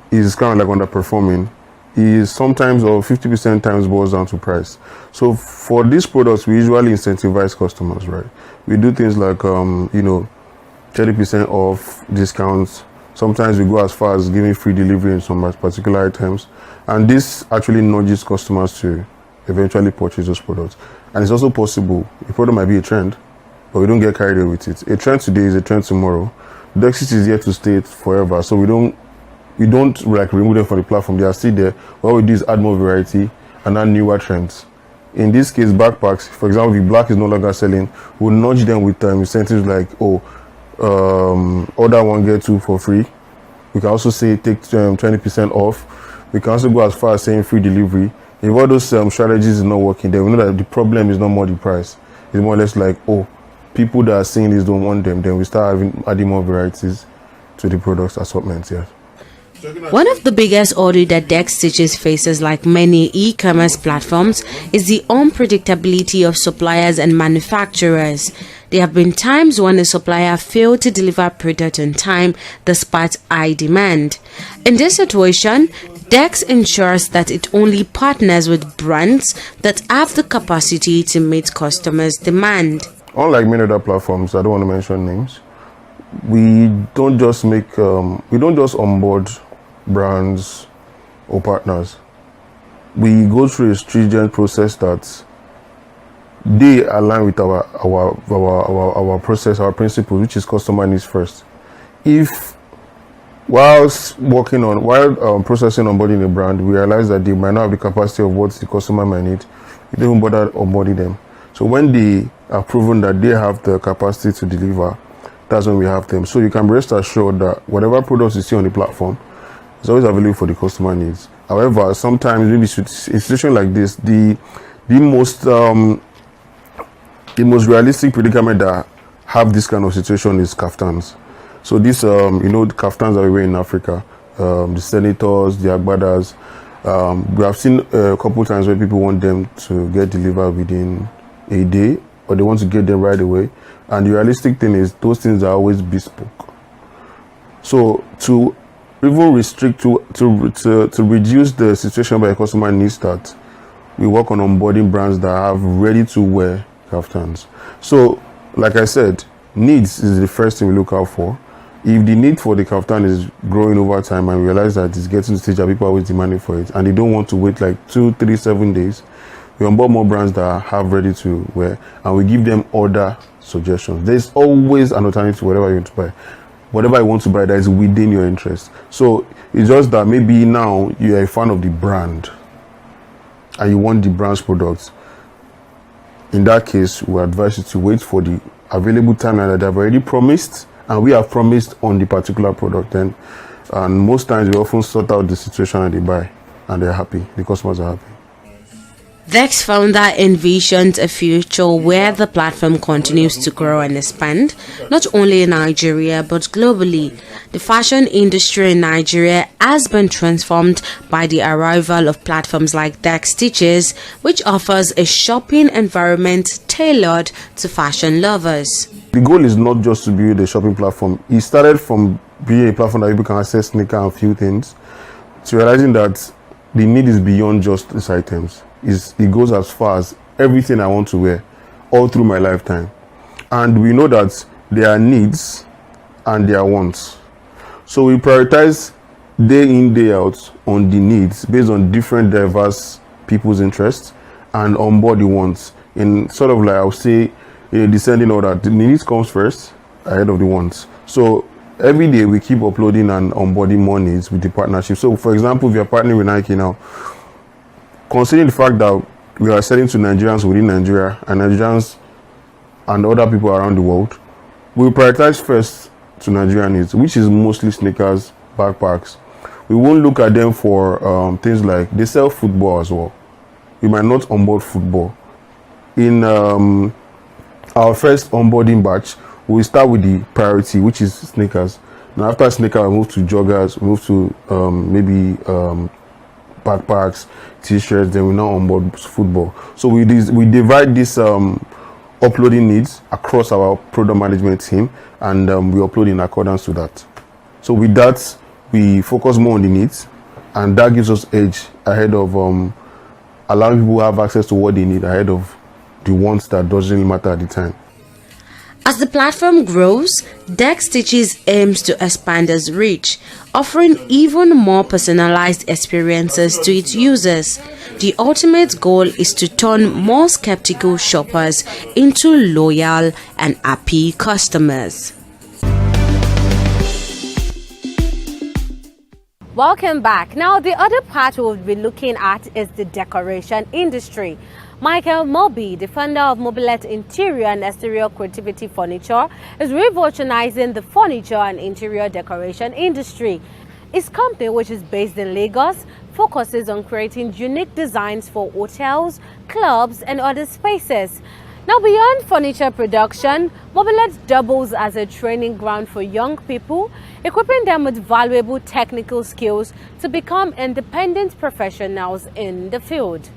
is kind of like underperforming, is sometimes, or 50% times, boils down to price. So for these products, we usually incentivize customers, right? We do things like 30% off discounts. Sometimes we go as far as giving free delivery in some particular items, and this actually nudges customers to eventually purchase those products. And it's also possible a product might be a trend, but we don't get carried away with it. A trend today is a trend tomorrow. Dex is here to stay forever, so we don't remove them from the platform. They are still there. What we do is add more variety and add newer trends. In this case, backpacks, for example, if black is no longer selling, we'll nudge them with incentives like, order one, get two for free. We can also say take 20% off. We can also go as far as saying free delivery. If all those strategies is not working, then we know that the problem is not more the price. It's more or less like, people that are seeing this don't want them. Then we start adding more varieties to the products assortment, yeah. One of the biggest hurdles that Dex Stitches faces, like many e-commerce platforms, is the unpredictability of suppliers and manufacturers. There have been times when a supplier failed to deliver product on time despite high demand. In this situation, Dex ensures that it only partners with brands that have the capacity to meet customers' demand. Unlike many other platforms, I don't want to mention names, we don't just onboard brands or partners, we go through a stringent process that they align with our process, our principle, which is customer needs first. If whilst processing onboarding a brand, we realize that they might not have the capacity of what the customer might need, we don't even bother onboarding them. So when they are proven that they have the capacity to deliver, that's when we have them. So you can rest assured that whatever products you see on the platform is always available for the customer needs. However, sometimes maybe in a situation like this, the most realistic predicament that have this kind of situation is kaftans. So this, the kaftans that we wear in Africa, the senators, the agbadas, we have seen a couple times where people want them to get delivered within a day, or they want to get them right away. And the realistic thing is those things are always bespoke. So to even restrict, to reduce the situation where a customer needs that, we work on onboarding brands that have ready-to-wear kaftans. So, like I said, needs is the first thing we look out for. If the need for the kaftan is growing over time and we realize that it's getting to the stage that people are always demanding for it and they don't want to wait like 2, 3, 7 days, we onboard more brands that have ready to wear and we give them order suggestions. There's always an alternative to whatever you want to buy. Whatever you want to buy that is within your interest. So it's just that maybe now you're a fan of the brand and you want the brand's products. In that case, we advise you to wait for the available timeline that they've already promised and we have promised on the particular product. And most times we often sort out the situation and they buy and they're happy. The customers are happy. Dex founder envisions a future where the platform continues to grow and expand, not only in Nigeria but globally. The fashion industry in Nigeria has been transformed by the arrival of platforms like Dex Stitches, which offers a shopping environment tailored to fashion lovers. The goal is not just to build a shopping platform. It started from being a platform that people can access sneakers and a few things, to realizing that the need is beyond just these items. It goes as far as everything I want to wear all through my lifetime. And we know that there are needs and there are wants. So we prioritize day in, day out on the needs based on different diverse people's interests and onboard the wants. In sort of like, I would say, a descending order. The needs comes first ahead of the wants. So every day we keep uploading and onboarding more needs with the partnership. So for example, if you're partnering with Nike now, considering the fact that we are selling to Nigerians within Nigeria and Nigerians and other people around the world, we prioritize first to Nigerian needs, which is mostly sneakers, backpacks. We won't look at them for things like, they sell football as well. We might not onboard football. In our first onboarding batch, we start with the priority, which is sneakers. Now after sneakers, we move to joggers, we move to maybe backpacks, t-shirts, then we now onboard football. So we divide this uploading needs across our product management team, and we upload in accordance to that. So with that, we focus more on the needs, and that gives us edge ahead of allowing people to have access to what they need ahead of the ones that doesn't really matter at the time. As the platform grows, Dex Stitches aims to expand its reach, offering even more personalized experiences to its users. The ultimate goal is to turn more skeptical shoppers into loyal and happy customers. Welcome back. Now, the other part we'll be looking at is the decoration industry. Michael Moby, the founder of Mobilet Interior and Exterior Creativity Furniture, is revolutionizing the furniture and interior decoration industry. His company, which is based in Lagos, focuses on creating unique designs for hotels, clubs, and other spaces. Now, beyond furniture production, Mobilet doubles as a training ground for young people, equipping them with valuable technical skills to become independent professionals in the field.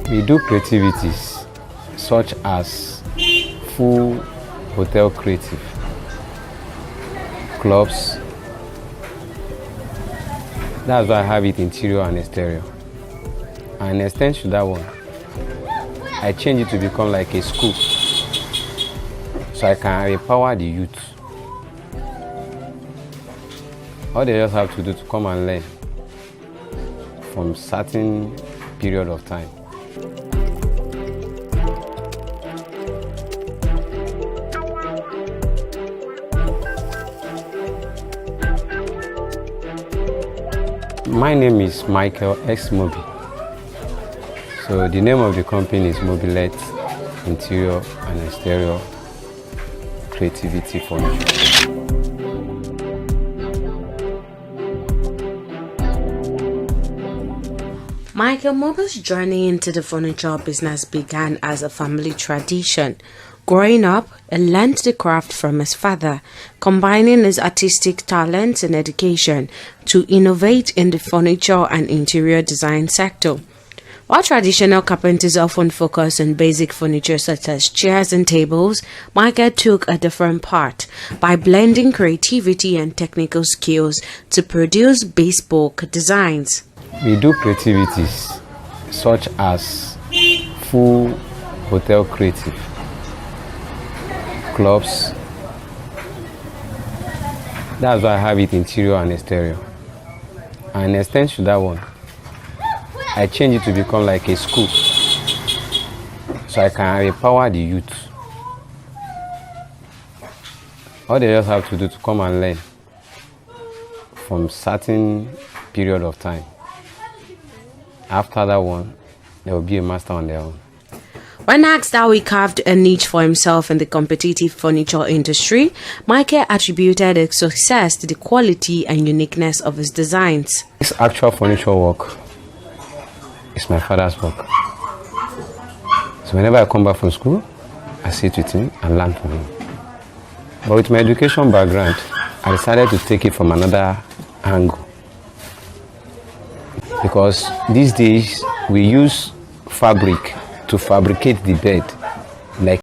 We do creativities such as full hotel creative, clubs. That's why I have it interior and exterior. And extend to that one, I change it to become like a school, so I can empower the youth. All they just have to do to come and learn from certain period of time. My name is Michael X Mobi. So the name of the company is Mobilet Interior and Exterior Creativity Furniture. Michael Mobi's journey into the furniture business began as a family tradition. Growing up, he learned the craft from his father, combining his artistic talents and education to innovate in the furniture and interior design sector. While traditional carpenters often focus on basic furniture such as chairs and tables, Michael took a different path by blending creativity and technical skills to produce bespoke designs. We do creativities such as full hotel creative, clubs. That's why I have it interior and exterior. And extend to that one, I change it to become like a school, so I can empower the youth. All they just have to do to come and learn from certain period of time. After that one, they will be a master on their own. When asked how he carved a niche for himself in the competitive furniture industry, Michael attributed his success to the quality and uniqueness of his designs. This actual furniture work is my father's work. So whenever I come back from school, I sit with him and learn from him. But with my education background, I decided to take it from another angle. Because these days we use fabric to fabricate the bed.